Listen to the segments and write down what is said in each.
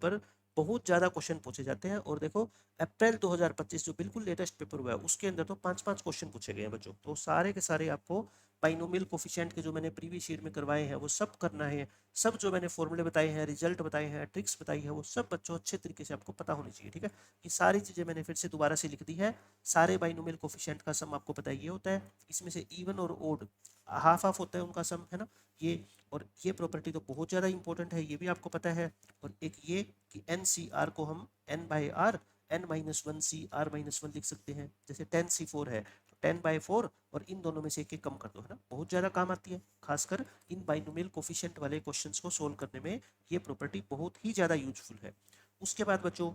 ऊपर बहुत ज़्यादा क्वेश्चन पूछे जाते हैं। और देखो अप्रैल 2025 जो बिल्कुल लेटेस्ट पेपर हुआ है उसके अंदर तो 5-5 क्वेश्चन पूछे गए हैं बच्चों। तो सारे के सारे आपको बाइनोमियल कोफिशिएंट के जो मैंने प्रीवियस ईयर में करवाए हैं वो सब करना है। सब जो मैंने फॉर्मूले बताए हैं, रिजल्ट बताए हैं, ट्रिक्स बताई है, वो सब बच्चों अच्छे तरीके से आपको पता होनी चाहिए। ठीक है, ये सारी चीज़ें मैंने फिर से दोबारा से लिख दी है। सारे बाइनोमियल कोफिशिएंट का सम आपको पता है ये होता है, इसमें से इवन और ओड हाफ हाफ होता है उनका सम, है ना ये। और ये प्रॉपर्टी तो बहुत ज़्यादा इंपॉर्टेंट है, ये भी आपको पता है। और एक ये कि एन सी आर को हम N by R N minus one C R minus one लिख सकते हैं। जैसे 10C4 है तो 10/4 और इन दोनों में से एक एक कम कर दो, है ना, बहुत ज़्यादा काम आती है। खासकर इन बाइनोमियल कोफिशिएंट वाले क्वेश्चंस को सोल्व करने में ये प्रॉपर्टी बहुत ही ज़्यादा यूजफुल है। उसके बाद बच्चों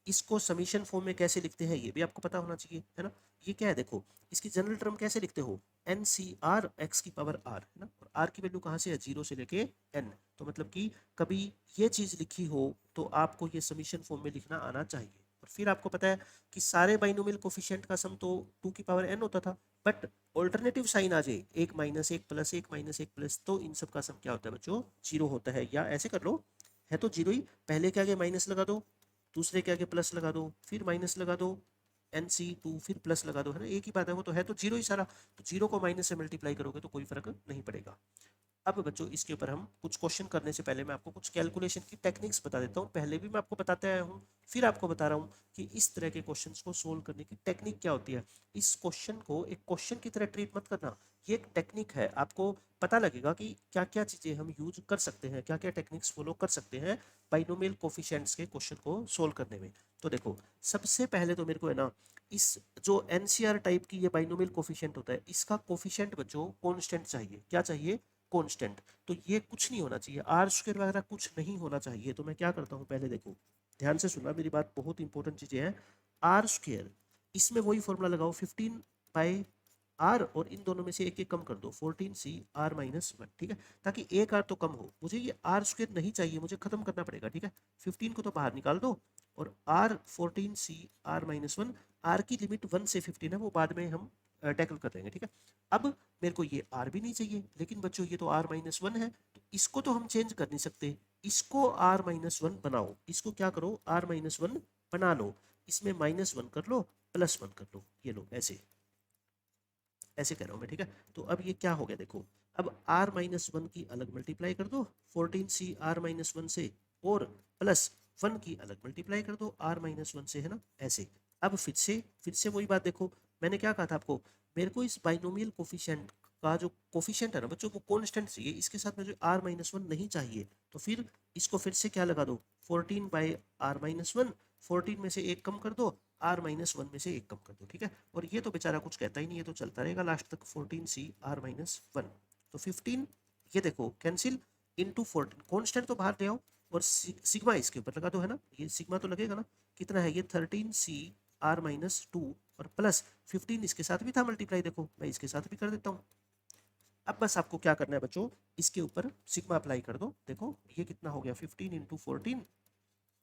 इसको समीशन फॉर्म में कैसे लिखते हैं ये भी आपको पता होना चाहिए, है ना। ये क्या है देखो, इसकी जनरल टर्म कैसे लिखते हो, एन सी आर एक्स की पावर आर, है ना। और आर की वैल्यू कहाँ से है, 0 से लेके एन। तो मतलब कि कभी ये चीज़ लिखी हो तो आपको ये समीशन फॉर्म में लिखना आना चाहिए। और फिर आपको पता है कि सारे बाइनोमियल कोफिशिएंट का सम तो 2 की पावर n होता था, बट ऑल्टरनेटिव साइन आ जाए, 1 - 1 + 1 - 1 प्लस, तो इन सब का सम क्या होता है बच्चों, 0 होता है। या ऐसे कर लो, है तो 0 ही, पहले के आगे माइनस लगा दो, दूसरे के आगे प्लस लगा दो, फिर माइनस लगा दो, NC2 फिर प्लस लगा दो, है ना, एक ही बात है, वो तो है तो 0 ही सारा। तो 0 को माइनस से मल्टीप्लाई करोगे तो कोई फर्क नहीं पड़ेगा। अब बच्चों इसके ऊपर हम कुछ क्वेश्चन करने से पहले मैं आपको कुछ कैलकुलेशन की टेक्निक्स बता देता हूँ। पहले भी मैं आपको बताते आया हूँ, फिर आपको बता रहा हूँ कि इस तरह के क्वेश्चंस को सोल्व करने की टेक्निक क्या होती है। इस क्वेश्चन को एक क्वेश्चन की तरह ट्रीट मत करना, ये एक टेक्निक है। आपको पता लगेगा कि क्या क्या चीज़ें हम यूज कर सकते हैं, क्या क्या टेक्निक्स फॉलो कर सकते हैं बाइनोमियल कोफिशिएंट्स के क्वेश्चन को सोल्व करने में। तो देखो सबसे पहले तो मेरे को है ना, इस जो एनसीआर टाइप की ये बाइनोमियल कोफिशिएंट होता है इसका कोफिशिएंट बच्चों कांस्टेंट चाहिए। क्या चाहिए, कांस्टेंट। तो ये कुछ नहीं होना चाहिए, आर स्क्वायर वगैरह कुछ नहीं होना चाहिए। तो मैं क्या करता हूँ, पहले देखो ध्यान से सुनना मेरी बात, बहुत इंपॉर्टेंट चीजें हैं। आर स्क्वायर, इसमें वही फॉर्मूला लगाओ 15/r, और इन दोनों में से एक एक कम कर दो, 14C r - 1, ठीक है। ताकि एक आर तो कम हो, मुझे ये आर स्क्वायर नहीं चाहिए, मुझे खत्म करना पड़ेगा, ठीक है। 15 को तो बाहर निकाल दो, और आर 14C r - 1, आर की लिमिट 1 से 15 है, वो बाद में हम टैकल कर देंगे, ठीक है। अब मेरे को ये आर भी नहीं चाहिए, लेकिन बच्चों ये तो r - 1 है, तो इसको तो हम चेंज कर नहीं सकते, इसको r - 1 बनाओ। इसको क्या करो, r - 1 बना लो, इसमें -1 कर लो, +1 कर लो, ये लो ऐसे, ऐसे कह रहा हूँ मैं, ठीक है। तो अब ये क्या हो गया देखो, अब r - 1 की अलग मल्टीप्लाई कर दो 14C r - 1 से, और +1 की अलग मल्टीप्लाई कर दो r - 1 से, है ना, ऐसे। अब फिर से वही बात देखो, मैंने क्या कहा था आपको, मेरे को इस बाइनोमियल कोफिशिएंट का जो कोफिशिएंट है ना बच्चों, को कांस्टेंट चाहिए, इसके साथ मुझे r - 1 नहीं चाहिए। तो फिर इसको फिर से क्या लगा दो, 14/r - 1, 14 में से एक कम कर दो, r - 1 में से एक कम कर दो, ठीक है। और ये तो बेचारा कुछ कहता ही नहीं है, तो चलता रहेगा लास्ट तक 14C r - 1। तो 15, ये देखो कैंसिल, इंटू 14, कॉन्स्टेंट तो बाहर ले आओ, और सिग्मा इसके ऊपर लगा दो, है ना, ये सिग्मा तो लगेगा ना, कितना है ये 13C r - 2, और प्लस 15 इसके साथ भी था मल्टीप्लाई, देखो मैं इसके साथ भी कर देता हूँ। अब बस आपको क्या करना है बच्चों, इसके ऊपर सिग्मा अप्लाई कर दो, देखो ये कितना हो गया 15 × 14,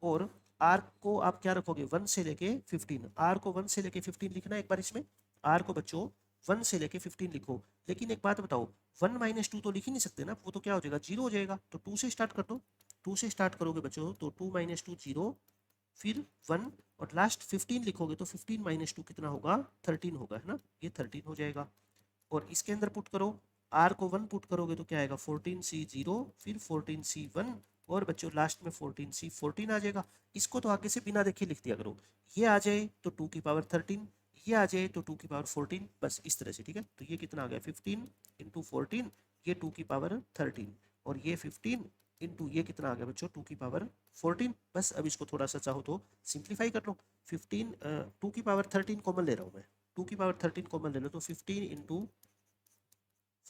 और आर को आप क्या रखोगे 1 से लेके 15, आर को 1 से लेके 15 लिखना है एक बार इसमें, आर को बच्चों 1 से लेके 15 लिखो। लेकिन एक बात बताओ, 1 - 2 तो लिख ही नहीं सकते ना, वो तो क्या हो जाएगा 0 हो जाएगा, तो 2 से स्टार्ट कर दो। 2 से स्टार्ट करोगे बच्चों तो 2 - 2 0, फिर 1, और लास्ट 15 लिखोगे तो 15 - 2 कितना होगा 13 होगा, है ना, ये 13 हो जाएगा। और इसके अंदर पुट करो, आर को 1 पुट करोगे तो क्या आएगा 14C0, फिर 14C1, और बच्चों लास्ट में 14C14 आ जाएगा। इसको तो आगे से बिना देखे लिख दिया करो, ये आ जाए तो 2 की पावर 13, ये आ जाए तो 2 की पावर 14, बस इस तरह से, ठीक है। तो ये कितना आ गया 15 × 14, ये 2 की पावर 13, और ये 15 इंटू ये कितना आ गया बच्चों 2 की पावर 14। बस अब इसको थोड़ा सा चाहो तो सिंप्लीफाई कर लो, 15 2 की पावर 13 कॉमन ले रहा हूँ मैं, 2 की पावर 13 कॉमन ले लो, तो 15 ×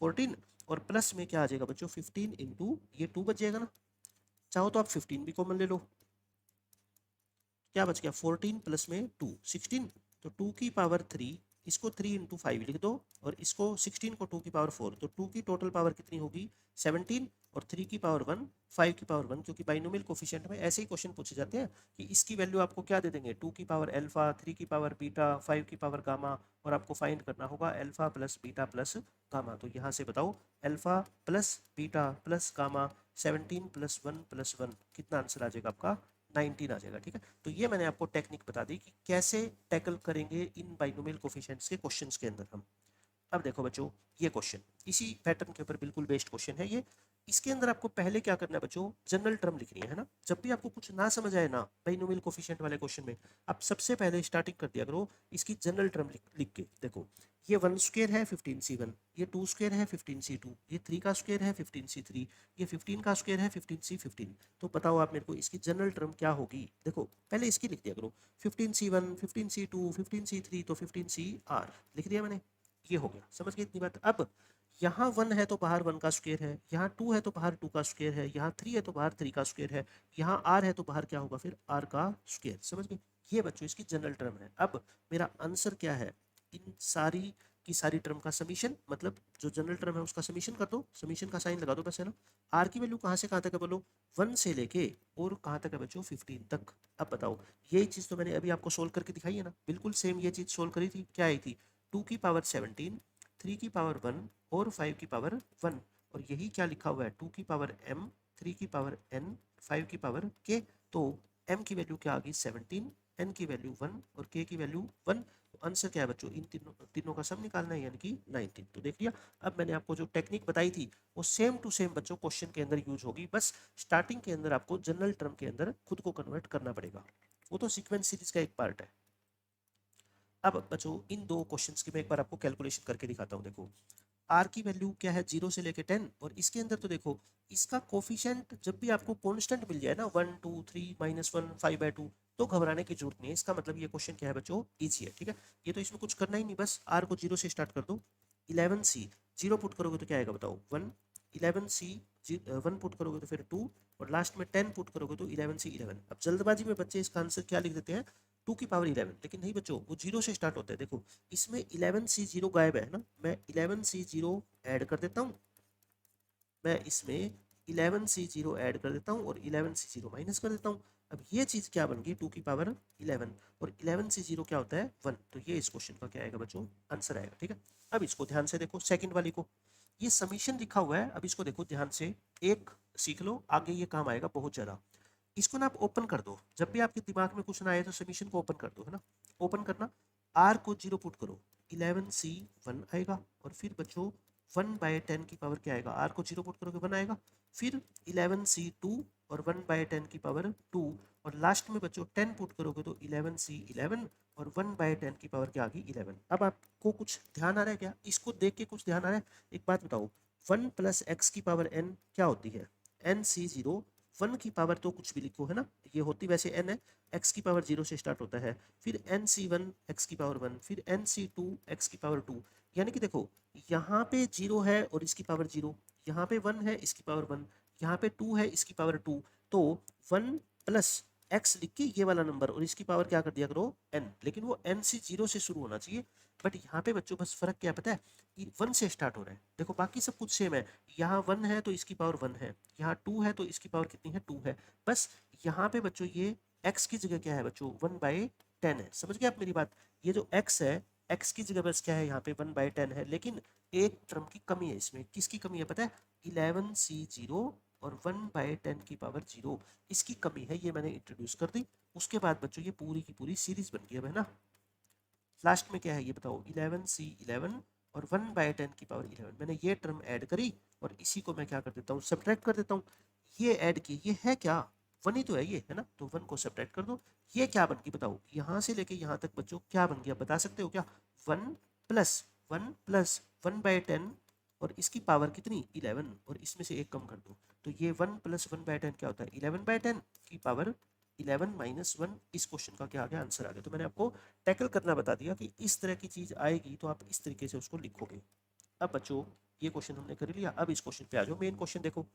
14, और प्लस में क्या आ जाएगा बच्चों 15 इंटू ये 2 बच जाएगा ना, चाहो तो आप 15 भी कॉमन ले लो, क्या बच गया 14 प्लस में 2 16, तो 2 की पावर 3, इसको 3 × 5 लिख दो, और इसको 16 को 2 की पावर 4, तो 2 की टोटल पावर कितनी होगी 17, और 3 की पावर 1 5 की पावर 1, क्योंकि बाइनोमियल कोफिशिएंट में ऐसे ही क्वेश्चन पूछे जाते हैं कि इसकी वैल्यू आपको क्या दे देंगे 2 की पावर अल्फा, 3 की पावर बीटा, 5 की पावर गामा, और आपको फाइंड करना होगा alpha plus beta plus gamma. तो यहाँ से बताओ alpha plus beta plus gamma 17 + 1 + 1 कितना आंसर आ जाएगा आपका 19 आ जाएगा। ठीक है, तो ये मैंने आपको टेक्निक बता दी कि कैसे टैकल करेंगे इन बाइनोमियल कोफिशिएंट्स के क्वेश्चंस के अंदर हम। अब देखो बच्चों, ये क्वेश्चन इसी पैटर्न के ऊपर बिल्कुल बेस्ड क्वेश्चन है ये। इसके अंदर आपको पहले क्या करना है बच्चों, जनरल टर्म लिखनी है ना। जब भी आपको कुछ ना समझ आए ना बाइनोमियल कोफिशिएंट वाले क्वेश्चन में, आप सबसे पहले स्टार्टिंग कर दिया करो इसकी जनरल टर्म लिख के। देखो, ये 1 स्क्वायर है 15c1, ये 2 स्क्वायर है 15c2, ये 3 का स्क्वायर है 15c3, ये 15 का स्क्वायर है 15c15। तो बताओ आप मेरे को इसकी जनरल टर्म क्या होगी। देखो पहले इसकी लिख दिया करो, 15c1 15c2 15c3 तो 15cr लिख दिया मैंने। ये हो गया, समझ गए इतनी बात। अब यहाँ 1 है तो बाहर 1 का स्क्वायर है, यहाँ 2 है तो बाहर 2 का स्क्वायर है, यहाँ 3 है तो बाहर 3 का स्क्वायर है, यहाँ r है तो बाहर क्या होगा फिर r का स्क्वायर। समझ गए, ये बच्चों इसकी जनरल टर्म है। अब मेरा आंसर क्या है, इन सारी की सारी टर्म का समीशन, मतलब जो जनरल टर्म है उसका समीशन कर दो, समीशन का साइन लगा दो बस, है ना। आर की वैल्यू कहाँ से कहाँ तक है बोलो, 1 से लेके और कहाँ तक है बच्चों 15 तक। अब बताओ, यही चीज़ तो मैंने अभी आपको सोल्व करके दिखाई है ना, बिल्कुल सेम ये चीज़ सोल्व करी थी। क्या आई थी, 2 की पावर 17, 3 की पावर 1 और 5 की पावर 1। और यही क्या लिखा हुआ है, 2 की पावर m, 3 की पावर n, 5 की पावर k। तो m की वैल्यू क्या आ गई 17, n की वैल्यू 1 और k की वैल्यू 1। तो आंसर क्या है बच्चों, इन तीनों का सम निकालना है, यानी कि 19। तो देख लिया। अब मैंने आपको जो टेक्निक बताई थी वो सेम टू सेम बच्चों क्वेश्चन के अंदर यूज होगी, बस स्टार्टिंग के अंदर आपको जनरल टर्म के अंदर खुद को कन्वर्ट करना पड़ेगा। वो तो सीक्वेंस सीरीज का एक पार्ट है। अब बच्चों इन दो क्वेश्चंस की मैं एक बार आपको कैलकुलेशन करके दिखाता हूँ। देखो आर की वैल्यू क्या है 0 से लेके 10, और इसके अंदर तो देखो इसका कोफिशिएंट जब भी आपको कांस्टेंट मिल जाए ना 1 2 3 -1 5/2, तो घबराने की जरूरत नहीं है। इसका मतलब ये क्वेश्चन क्या है बच्चों, इजी है। ठीक है, ये तो इसमें कुछ करना ही नहीं, बस आर को 0 से स्टार्ट कर दो। 11c 0 पुट करोगे तो क्या आएगा बताओ 1, 11c 1 पुट करोगे तो फिर 2, और लास्ट में 10 पुट करोगे तो 11c 11। अब जल्दबाजी में बच्चे इसका आंसर क्या लिख देते हैं, 2 की पावर 11, लेकिन नहीं बच्चों वो 0 से स्टार्ट होता है। देखो इसमें 11c0 गायब है ना, मैं 11c0 ऐड कर देता हूँ, मैं इसमें 11c0 ऐड कर देता हूँ और 11c0 माइनस कर देता हूँ। अब ये चीज़ क्या बन गई, 2 की पावर 11 और 11c0 क्या होता है 1। तो ये इस क्वेश्चन का क्या आएगा बच्चों, आंसर आएगा। ठीक है, अब इसको ध्यान से देखो, सेकंड वाली को, ये समीशन लिखा हुआ है। अब इसको देखो ध्यान से, एक सीख लो, आगे ये काम आएगा बहुत ज़्यादा। इसको ना आप ओपन कर दो, जब भी आपके दिमाग में कुछ ना आए तो समीशन को ओपन कर दो, है ना। ओपन करना, आर को 0 पुट करो, 11c1 आएगा, और फिर बच्चों 1/10 की पावर क्या आएगा, आर को 0 पुट करोगे 1 आएगा, फिर 11c2 और 1/10 की पावर 2, और लास्ट में बच्चों 10 पुट करोगे तो 11c11 और 1/10 की पावर क्या आ गई 11। अब आपको कुछ ध्यान आ रहा है क्या, इसको देख के कुछ ध्यान आ रहा है। एक बात बताओ, 1 + x की पावर n क्या होती है, nc0। 1 की पावर तो कुछ भी लिखो, है ना, ये होती वैसे n है, x की पावर 0 से स्टार्ट होता है, फिर nc1 x की पावर 1, फिर nc2 x की पावर 2। यानी कि देखो यहाँ पे 0 है और इसकी पावर 0, यहाँ पे 1 है इसकी पावर 1, यहाँ पे 2 है इसकी पावर 2। तो 1 + x लिख के ये वाला नंबर और इसकी पावर क्या कर दिया करो n, लेकिन वो nc0 से शुरू होना चाहिए। बट यहाँ पे बच्चों बस फर्क क्या पता है, 1 से स्टार्ट हो रहा है। देखो बाकी सब कुछ सेम है, यहाँ 1 है तो इसकी पावर 1 है, यहाँ 2 है तो इसकी पावर कितनी है 2 है। बस यहाँ पे बच्चों ये x की जगह क्या है बच्चों 1/10 है। समझ गए आप मेरी बात, ये जो x है x की जगह बस क्या है यहाँ पे 1/10 है, लेकिन एक टर्म की कमी है इसमें। किसकी कमी है पता है, 11c0 और 1/10 की पावर 0, इसकी कमी है, ये मैंने इंट्रोड्यूस कर दी। उसके बाद बच्चों ये पूरी की पूरी सीरीज बन गई है ना। लास्ट में क्या है ये बताओ, 11c11 और 1/10 की पावर 11, मैंने ये टर्म ऐड करी और इसी को मैं क्या कर देता हूँ, सब्ट्रैक्ट कर देता हूँ। ये ऐड की, ये है क्या, 1 ही तो है ये, है ना, तो 1 को सब्ट्रैक्ट कर दो। ये क्या बन गई बताओ, यहाँ से लेके यहाँ तक बच्चों क्या बन गया, बता सकते हो क्या, 1 + 1 + 1/10 और इसकी पावर कितनी 11, और इसमें से एक कम कर दो। तो ये 1 + 1/10 क्या होता है 11/10 की पावर 11 - 1। इस क्वेश्चन का क्या आ गया, आंसर आ गया। तो मैंने आपको टैकल करना बता दिया कि इस तरह की चीज़ आएगी तो आप इस तरीके से उसको लिखोगे। अब बच्चों ये क्वेश्चन हमने कर लिया, अब इस क्वेश्चन पे आ जाओ, मेन क्वेश्चन देखो।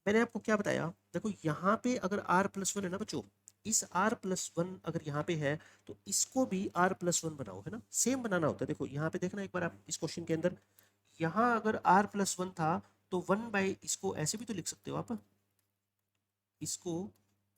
मैंने आपको क्या बताया, देखो यहाँ पे अगर r+1 है ना बच्चों, इस r+1 अगर यहाँ पे है तो इसको भी r+1 बनाओ, है ना, सेम बनाना होता है। देखो यहाँ पे देखना एक बार आप इस क्वेश्चन के अंदर, यहाँ अगर r+1 था तो 1/ इसको ऐसे भी तो लिख सकते हो आप, इसको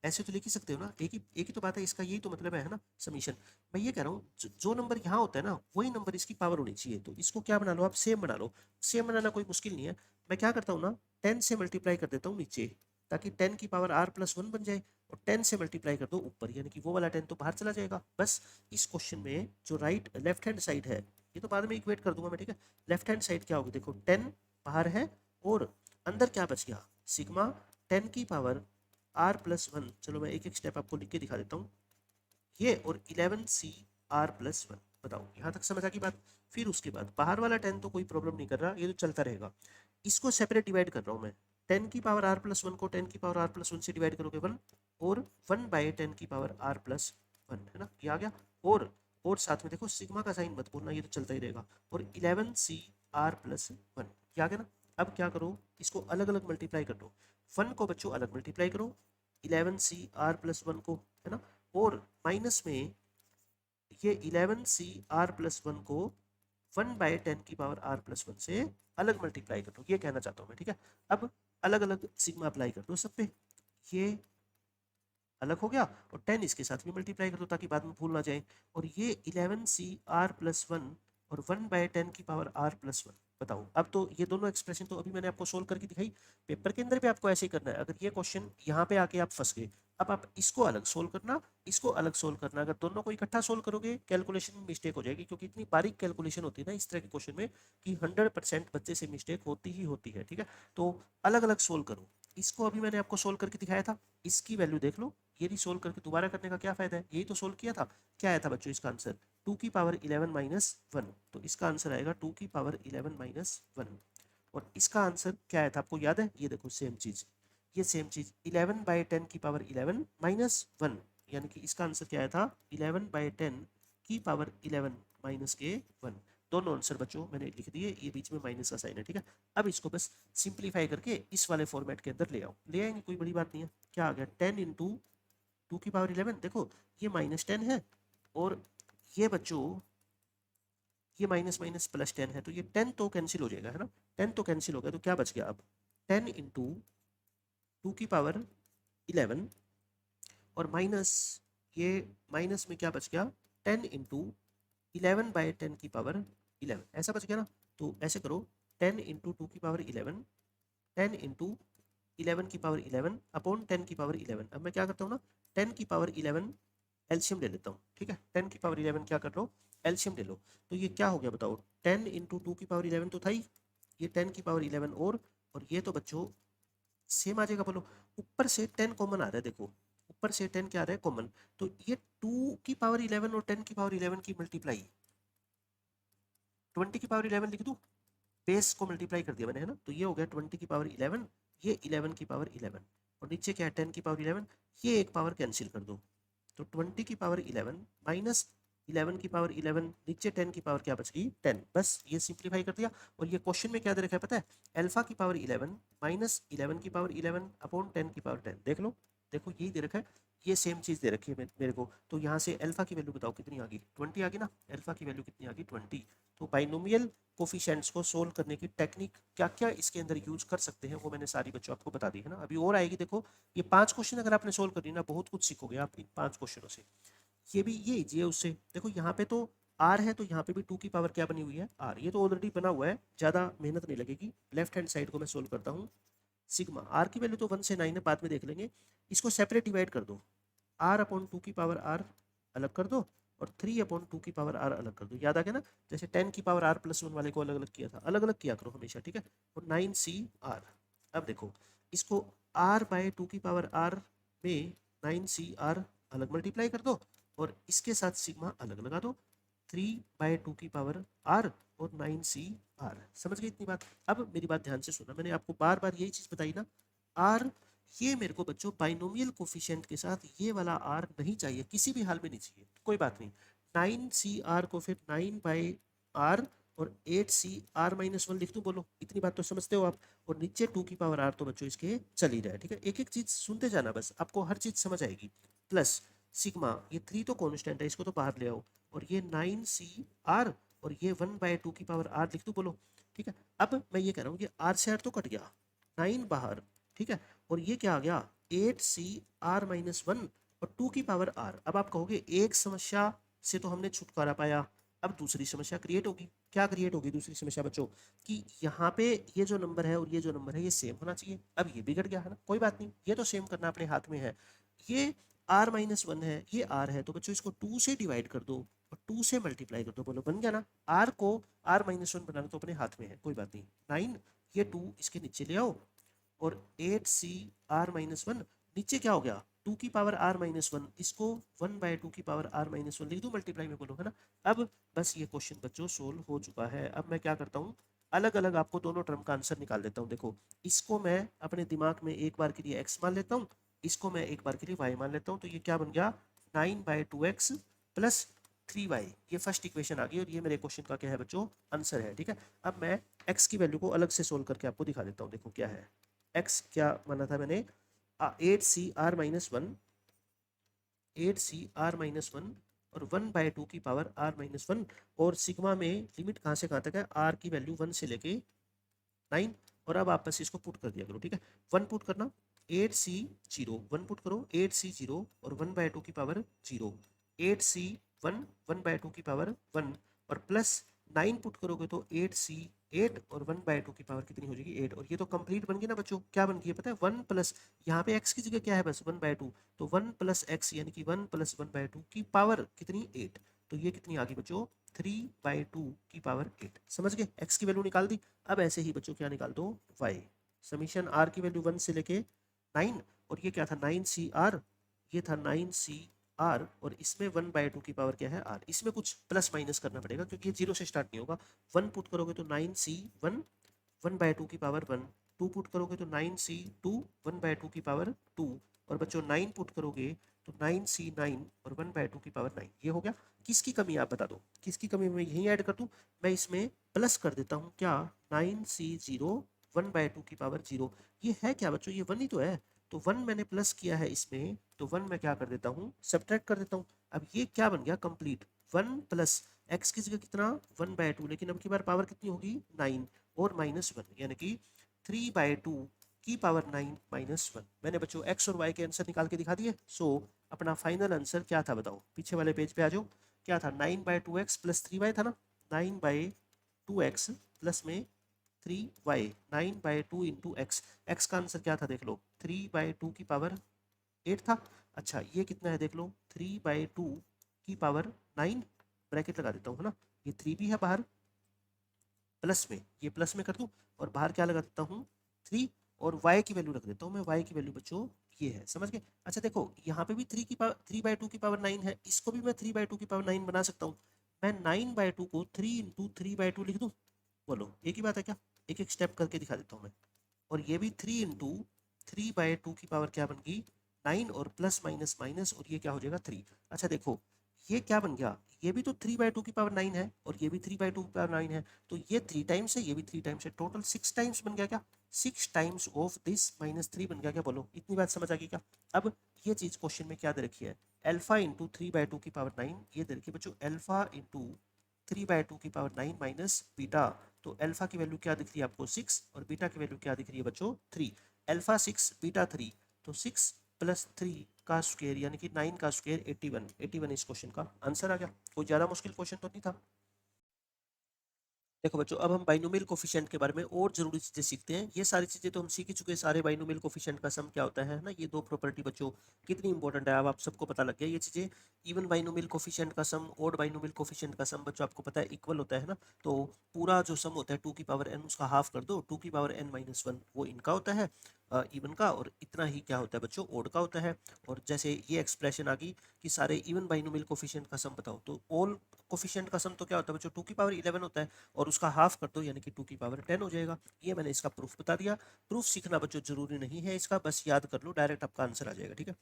ऐसे तो लिख ही सकते हो ना, एक ही तो बात है, इसका यही तो मतलब है ना समीशन। मैं ये कह रहा हूँ जो नंबर यहाँ होता है ना वही नंबर इसकी पावर होनी चाहिए, तो इसको क्या बना लो आप, सेम बना लो। सेम बनाना कोई मुश्किल नहीं है। मैं क्या करता हूँ ना, 10 से मल्टीप्लाई कर देता हूँ नीचे, ताकि 10 की पावर r प्लस 1 बन जाए, और 10 से मल्टीप्लाई कर दो ऊपर, यानी कि वो वाला 10 तो बाहर चला जाएगा। बस इस क्वेश्चन में जो लेफ्ट हैंड साइड है, ये तो बाद में इक्वेट कर दूंगा मैं, ठीक है। लेफ्ट हैंड साइड क्या होगी, देखो 10 बाहर है और अंदर क्या बच गया, सिग्मा 10 की पावर r प्लस 1। चलो मैं एक एक स्टेप आपको लिख के दिखा देता हूँ, ये और 11c r प्लस 1। बताओ यहाँ तक समझ आ गई बात। फिर उसके बाद बाहर वाला 10 तो कोई प्रॉब्लम नहीं कर रहा, ये तो चलता रहेगा। इसको सेपरेट डिवाइड कर रहा हूँ मैं, 10 की पावर r प्लस 1 को 10 की पावर r प्लस 1 से डिवाइड करोगे 1, और 1 बाई 10 की पावर r प्लस 1, है ना, ये आ गया। और साथ में देखो सिग्मा का साइन मत बोलना, ये तो चलता ही रहेगा, और 11c r प्लस 1, ये आ गया ना। अब क्या करो, इसको अलग अलग मल्टीप्लाई कर दो, 1 को बच्चों अलग मल्टीप्लाई करो 11c r प्लस 1 को, है ना, और माइनस में ये 11c r प्लस 1 को 1 बाय 10 की पावर r प्लस 1 से अलग मल्टीप्लाई कर दो, ये कहना चाहता हूँ मैं, ठीक है। अब अलग अलग सिग्मा अप्लाई कर दो सब पे, ये अलग हो गया, और 10 इसके साथ भी मल्टीप्लाई कर दो ताकि बाद में भूल ना जाए, और ये 11c r प्लस 1 और 1 बाय 10 की पावर r प्लस 1। बताओ, अब तो ये दोनों एक्सप्रेशन तो अभी मैंने आपको सोल्व करके दिखाई, पेपर के अंदर भी आपको ऐसे ही करना है। अगर ये क्वेश्चन यहाँ पे आके आप फंस गए, अब आप इसको अलग सोल्व करना, इसको अलग सोल्व करना। अगर दोनों को इकट्ठा सोल्व करोगे कैलकुलेशन में मिस्टेक हो जाएगी, क्योंकि इतनी बारीक कैलकुलेशन होती है ना इस तरह के क्वेश्चन में कि 100% बच्चे से मिस्टेक होती ही होती है, ठीक है। तो अलग अलग सोल्व करो। इसको अभी मैंने आपको सोल्व करके दिखाया था, इसकी वैल्यू देख लो, ये भी सोल्व करके दोबारा करने का क्या फायदा है, यही तो सोल्व किया था। क्या आया था बच्चों इसका आंसर, 2 की पावर 11 माइनस 1, तो इसका आंसर आएगा 2 की पावर 11 माइनस 1। और इसका आंसर क्या आया था आपको याद है, ये देखो सेम चीज, ये सेम चीज 11 बाई 10 की पावर 11 माइनस 1, यानी कि इसका आंसर क्या आया था 11 बाई 10 की पावर 11 माइनस के 1। दोनों आंसर बच्चों मैंने लिख दिए, ये बीच में माइनस का साइन है, ठीक है। अब इसको बस सिंप्लीफाई करके इस वाले फॉर्मेट के अंदर ले आओ, ले आएंगे, कोई बड़ी बात नहीं है। क्या आ गया, 10 इंटू 2 की पावर 11, देखो ये माइनस 10 है, और ये बच्चों ये माइनस माइनस प्लस 10 है, तो ये 10 तो कैंसिल हो जाएगा, है ना, 10 तो कैंसिल हो गया, तो क्या बच गया अब 10 इंटू 2 की पावर 11, और माइनस ये माइनस में क्या बच गया 10 इंटू 11 बाई 10 की पावर 11, ऐसा बच गया ना। तो ऐसे करो 10 इंटू 2 की पावर 11, 10 इंटू 11 की पावर 11 अपॉन 10 की पावर 11। अब मैं क्या करता हूँ ना, 10 की पावर 11 एलसीएम ले लेता हूँ, ठीक है, 10 की पावर 11 क्या कर लो, एलसीएम ले लो। तो ये क्या हो गया बताओ, 10 इंटू 2 की पावर 11 तो था ही, ये 10 की पावर 11 और ये तो बच्चों सेम आ जाएगा, बोलो ऊपर से 10 कॉमन आ रहा है, देखो ऊपर से 10 क्या आ रहा है कॉमन, तो ये 2 की पावर 11 और 10 की पावर 11 की मल्टीप्लाई 20 की पावर 11 लिख दूँ, बेस को मल्टीप्लाई कर दिया मैंने, है ना, तो ये हो गया 20 की पावर 11, ये 11 की पावर 11, और नीचे क्या है 10 की पावर 11, ये एक पावर कैंसिल कर दो, तो 20 की पावर 11 माइनस 11 की पावर 11, नीचे 10 की पावर क्या बच गई 10, बस ये सिंप्लीफाई कर दिया। और ये क्वेश्चन में क्या दे रखा है पता है, अल्फा की पावर 11 माइनस 11 की पावर 11 अपॉन 10 की पावर 10, देख लो, देखो यही दे रखा है, ये सेम चीज़ दे रखी है मेरे को। तो यहाँ से अल्फा की वैल्यू बताओ कितनी आ गई, 20 आ गई ना, अल्फा की वैल्यू कितनी आ गई 20। तो बाइनोमियल कोफिशिएंट्स को सोल्व करने की टेक्निक क्या क्या इसके अंदर यूज कर सकते हैं वो मैंने सारी बच्चों आपको बता दी है ना। अभी और आएगी, देखो ये 5 क्वेश्चन अगर आपने सोल्व कर ली ना, बहुत कुछ सीखोगे आप इन 5 क्वेश्चनों से। ये भी ये उससे देखो, यहाँ पे तो आर है, तो यहाँ पे भी 2 की पावर क्या बनी हुई है आर, ये तो ऑलरेडी बना हुआ है, ज़्यादा मेहनत नहीं लगेगी। लेफ्ट हैंड साइड को मैं सोल्व करता हूँ, सिग्मा आर की वैल्यू तो 1 से 9 है, बाद में देख लेंगे। इसको सेपरेट डिवाइड कर दो, आर अपॉन 2 की पावर आर अलग कर दो, और 3 अपॉन 2 की पावर आर अलग कर दो, याद आ गया ना, जैसे 10 की पावर आर प्लस 1 वाले को अलग अलग किया था, अलग अलग किया करो हमेशा, ठीक है। और 9c आर, अब देखो इसको आर बाय 2 की पावर आर में 9c आर अलग मल्टीप्लाई कर दो, और इसके साथ सिग्मा अलग लगा दो, 3 बाय 2 की पावर आर और 9c आर, समझ गए इतनी बात। अब मेरी बात ध्यान से सुना, मैंने आपको बार बार यही चीज़ बताई ना, आर ये मेरे को बच्चों बाइनोमियल कोफिशिएंट के साथ ये वाला आर नहीं चाहिए, किसी भी हाल में नहीं चाहिए, कोई बात नहीं। 9c आर को फिर 9 बाई आर और 8c r-1 लिख दूं, बोलो इतनी बात तो समझते हो आप। और नीचे 2 की पावर आर तो बच्चों इसके चल ही रहा है, ठीक है, एक एक चीज सुनते जाना, बस आपको हर चीज समझ आएगी। प्लस सिग्मा, ये 3 तो कॉन्स्टेंट है, इसको तो बाहर ले आओ, और ये 9c r और ये 1 बाय 2 की पावर आर लिख दूं, बोलो ठीक है। अब मैं ये कह रहा हूँ कि आर से आर तो कट गया, 9 बाहर, ठीक है, और ये क्या आ गया 8c r-1 और 2 की पावर आर। अब आप कहोगे एक समस्या से तो हमने छुटकारा पाया, अब दूसरी समस्या क्रिएट होगी। क्या क्रिएट होगी दूसरी समस्या बच्चों, कि यहाँ पे ये जो नंबर है और ये जो नंबर है ये सेम होना चाहिए। अब ये बिगड़ गया है ना, कोई बात नहीं, ये तो सेम करना अपने हाथ में है। ये r-1 है, ये r है, तो बच्चों इसको 2 से डिवाइड कर दो और 2 से मल्टीप्लाई कर दो। बोलो बन गया ना। r को r-1 बनाना तो अपने हाथ में है, कोई बात नहीं। 9 ये 2 इसके नीचे ले आओ और 8c r-1 नीचे क्या हो गया 2 की पावर r-1, इसको 1/2 की पावर r-1 लिख दो मल्टीप्लाई में, बोलो है ना। अब बस ये क्वेश्चन बच्चों सोल्व हो चुका है। अब मैं क्या करता हूँ, अलग अलग आपको दोनों टर्म का आंसर निकाल देता हूँ। देखो इसको मैं अपने दिमाग में एक बार के लिए x मान लेता हूँ, इसको मैं एक बार के लिए y मान लेता हूँ। तो ये क्या बन गया 9/2x प्लस 3y, ये फर्स्ट इक्वेशन आ गई और ये मेरे क्वेश्चन का क्या है बच्चों आंसर है। ठीक है, अब मैं x की वैल्यू को अलग से सोल्व करके आपको दिखा देता हूँ। देखो क्या है, x क्या माना था मैंने 8c r-1, 8c r-1 और 1/2 की पावर r-1 और सिग्मा में लिमिट कहाँ से कहाँ तक है, r की वैल्यू 1 से लेके 9। और अब आप बस इसको पुट कर दिया करो। ठीक है, 1 पुट करना 8c0, 1 पुट करो 8c0 और 1/2 की पावर 0, 8c1 1/2 की पावर 1 और प्लस 9 पुट करोगे तो 8c8 और 1/2 की पावर कितनी हो जाएगी 8। और ये तो कंप्लीट बन गई ना बच्चों, क्या बन गई है पता है 1 प्लस, यहाँ पे x की जगह क्या है बस 1/2, तो 1 प्लस x यानी कि 1 प्लस 1/2 की पावर कितनी 8। तो ये कितनी आ गई बच्चों 3/2 की पावर 8। समझ गए, x की वैल्यू निकाल दी। अब ऐसे ही बच्चों क्या निकाल दो y, समीशन r की वैल्यू 1 से लेके 9 और ये क्या था 9cr, ये था 9cr और इसमें 1/2 की पावर क्या है r। इसमें कुछ प्लस माइनस करना पड़ेगा क्योंकि ये 0 से स्टार्ट नहीं होगा। 1 पुट करोगे तो 9c1 1/2 की पावर 1, 2 पुट करोगे तो 9c2 1/2 की पावर 2 और बच्चों 9 पुट करोगे तो 9c9 और 1/2 की पावर 9। ये हो गया। किसकी कमी आप बता दो, किसकी कमी मैं यहीं ऐड कर दूं, मैं इसमें प्लस कर देता हूं क्या 9c0 1/2 की पावर 0। ये है क्या बच्चों, ये 1 ही तो है, तो 1 मैंने प्लस किया है इसमें, तो 1 मैं क्या कर देता हूँ सब्ट्रैक्ट कर देता हूँ। अब ये क्या बन गया कंप्लीट 1 प्लस x की जगह कितना 1/2, लेकिन अब की बार पावर कितनी होगी 9 और -1 यानी कि 3/2 की पावर 9 -1। मैंने बच्चों x और y के आंसर निकाल के दिखा दिए। सो अपना फाइनल आंसर क्या था बताओ, पीछे वाले पेज पे आ जाओ। क्या था 9/2x प्लस 3y था ना, 9/2x प्लस में 3y, 9/2 इंटू एक्स, एक्स का आंसर क्या था देख लो 3/2 की पावर 8 था। अच्छा ये कितना है देख लो 3/2 की पावर 9, ब्रैकेट लगा देता हूँ है ना, ये 3 भी है बाहर प्लस में, ये प्लस में कर दूं और बाहर क्या लगा देता हूँ 3 और y की वैल्यू रख देता हूँ मैं, y की वैल्यू बच्चों ये है, समझ गए। अच्छा देखो यहाँ पे भी 3/2 की पावर 9 है, इसको भी मैं 3/2 की पावर 9 बना सकता हूँ। मैं 9/2 को 3 इंटू 3/2 लिख दूँ, बोलो एक ही बात है क्या, एक एक स्टेप करके दिखा देता हूँ मैं। और ये भी 3 इंटू 3/2 की पावर क्या बन गई 9 और प्लस माइनस माइनस और ये क्या हो जाएगा 3। अच्छा देखो ये क्या बन गया, ये भी तो 3/2 की पावर 9 है और ये भी 3/2 की पावर 9 है, तो ये 3 टाइम्स है, ये भी 3 टाइम्स है, टोटल 6 टाइम्स बन गया क्या, 6 टाइम्स ऑफ दिस -3 बन गया क्या, बोलो इतनी बात समझ आ गई क्या। अब ये चीज क्वेश्चन में क्या दे रखी है, अल्फा इंटू 3/2 की पावर 9, ये दे रखी है बच्चों अल्फा इंटू 3/2 की पावर 9 माइनस बीटा। तो अल्फा की वैल्यू क्या दिख रही है आपको 6 और बीटा की वैल्यू क्या दिख रही है बच्चों 3। अल्फा 6 बीटा 3, तो 6 प्लस 3 का स्क्वायर यानी कि 9 का स्क्वायर 81, 81 इस क्वेश्चन का आंसर आ गया। कोई ज़्यादा मुश्किल क्वेश्चन तो नहीं था। देखो बच्चों अब हम बाइनोमियल कोफिशिएंट के बारे में और जरूरी चीजें सीखते हैं। ये सारी चीजें तो हम सीख ही चुके हैं, सारे बाइनोमियल कोफिशिएंट का सम क्या होता है ना, ये दो प्रॉपर्टी बच्चों कितनी इंपॉर्टेंट है अब आप सबको पता लग गया ये चीजें। इवन बाइनोमियल कोफिशिएंट का सम, ओड बाइनोमियल कोफिशिएंट का सम बच्चों आपको पता है इक्वल होता है ना, तो पूरा जो सम होता है 2 की पावर n उसका हाफ कर दो, 2 की पावर n-1 वो इनका होता है इवन का, और इतना ही क्या होता है बच्चों ओड का होता है। और जैसे ये एक्सप्रेशन आ गई कि सारे इवन बाइनोमियल कोफिशिएंट का सम बताओ, तो ऑल कोफिशिएंट का सम तो क्या होता है बच्चों 2 की पावर 11 होता है और उसका हाफ कर दो यानी कि 2 की पावर 10 हो जाएगा। ये मैंने इसका प्रूफ बता दिया। प्रूफ सीखना बच्चों जरूरी नहीं है इसका, बस याद कर लो डायरेक्ट आपका आंसर आ जाएगा। ठीक है,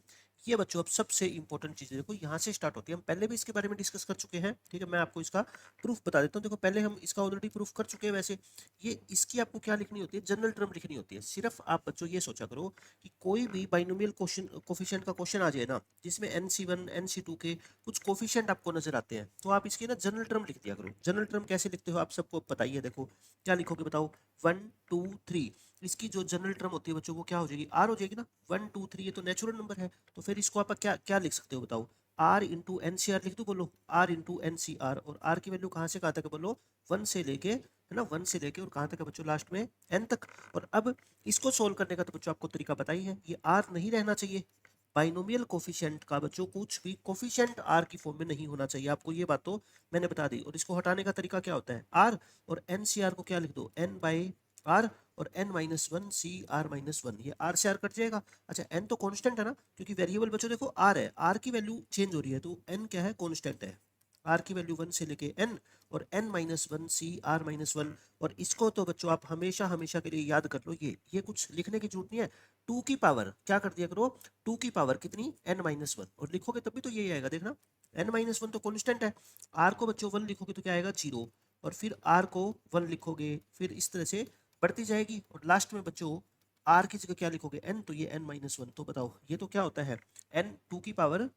ये बच्चों अब सबसे इंपॉर्टेंट चीज देखो यहाँ से स्टार्ट होती है, हम पहले भी इसके बारे में डिस्कस कर चुके हैं। ठीक है, मैं आपको इसका प्रूफ बता देता हूँ। देखो पहले हम इसका ऑलरेडी प्रूफ कर चुके हैं। वैसे ये इसकी आपको क्या लिखनी होती है, जनरल टर्म लिखनी होती है। सिर्फ आप बच्चों ये सोचा करो कि कोई भी बाइनोमियल क्वेश्चन कोफिशिएंट का क्वेश्चन आ जाए ना जिसमें NC1 NC2 के कुछ कोफिशिएंट आपको नजर आते हैं, तो आप इसके ना जनरल टर्म लिख दिया करो। जनरल टर्म कैसे लिखते हो आप सबको बताइए, देखो क्या लिखोगे बताओ 1 2 3, इसकी जो जनरल टर्म होती है बच्चों वो क्या हो जाएगी आर हो जाएगी ना, 1 2 3 ये तो नेचुरल नंबर है, तो फिर इसको आप क्या क्या लिख सकते हो बताओ R into N C R लिख दो, बोलो R into N C R, और आर की वैल्यू कहाँ से कहाँ तक है बोलो, 1 से लेके, है ना, 1 से लेके और कहाँ तक है बच्चों, लास्ट में एन तक। और अब इसको सोल्व करने का तो बच्चों आपको तरीका पता ही है, ये आर नहीं रहना चाहिए, बाइनोमियल कोफिशिएंट का बच्चों कुछ भी कोफिशिएंट आर की फॉर्म में नहीं होना चाहिए, आपको ये बात तो मैंने बता दी। और इसको हटाने का तरीका क्या होता है, आर और एन सी आर को क्या लिख दो, एन बाई आर, और n minus one C R minus one, ये r से r कट जाएगा। अच्छा n तो कांस्टेंट है ना, क्योंकि वेरिएबल बच्चों देखो r है, r की वैल्यू चेंज हो रही है, तो n क्या है, कांस्टेंट है, r की वैल्यू 1 से लेके n, और n minus one C R minus one. और इसको तो बच्चों आप हमेशा हमेशा के लिए याद कर लो, ये कुछ लिखने की जरूरत नहीं है, 2 की पावर क्या कर दिया करो, 2 की पावर कितनी, n माइनस वन, और लिखोगे तब भी तो यही आएगा, देखना n माइनस वन तो कांस्टेंट है, r को बच्चों 1 लिखोगे तो क्या आएगा, 0, और फिर r को 1 लिखोगे, फिर इस तरह से बढ़ती जाएगी, और लास्ट में बच्चों आर की जगह क्या लिखोगे, एन, तो ये n माइनस वन। तो बताओ ये तो क्या होता है, n 2 की पावर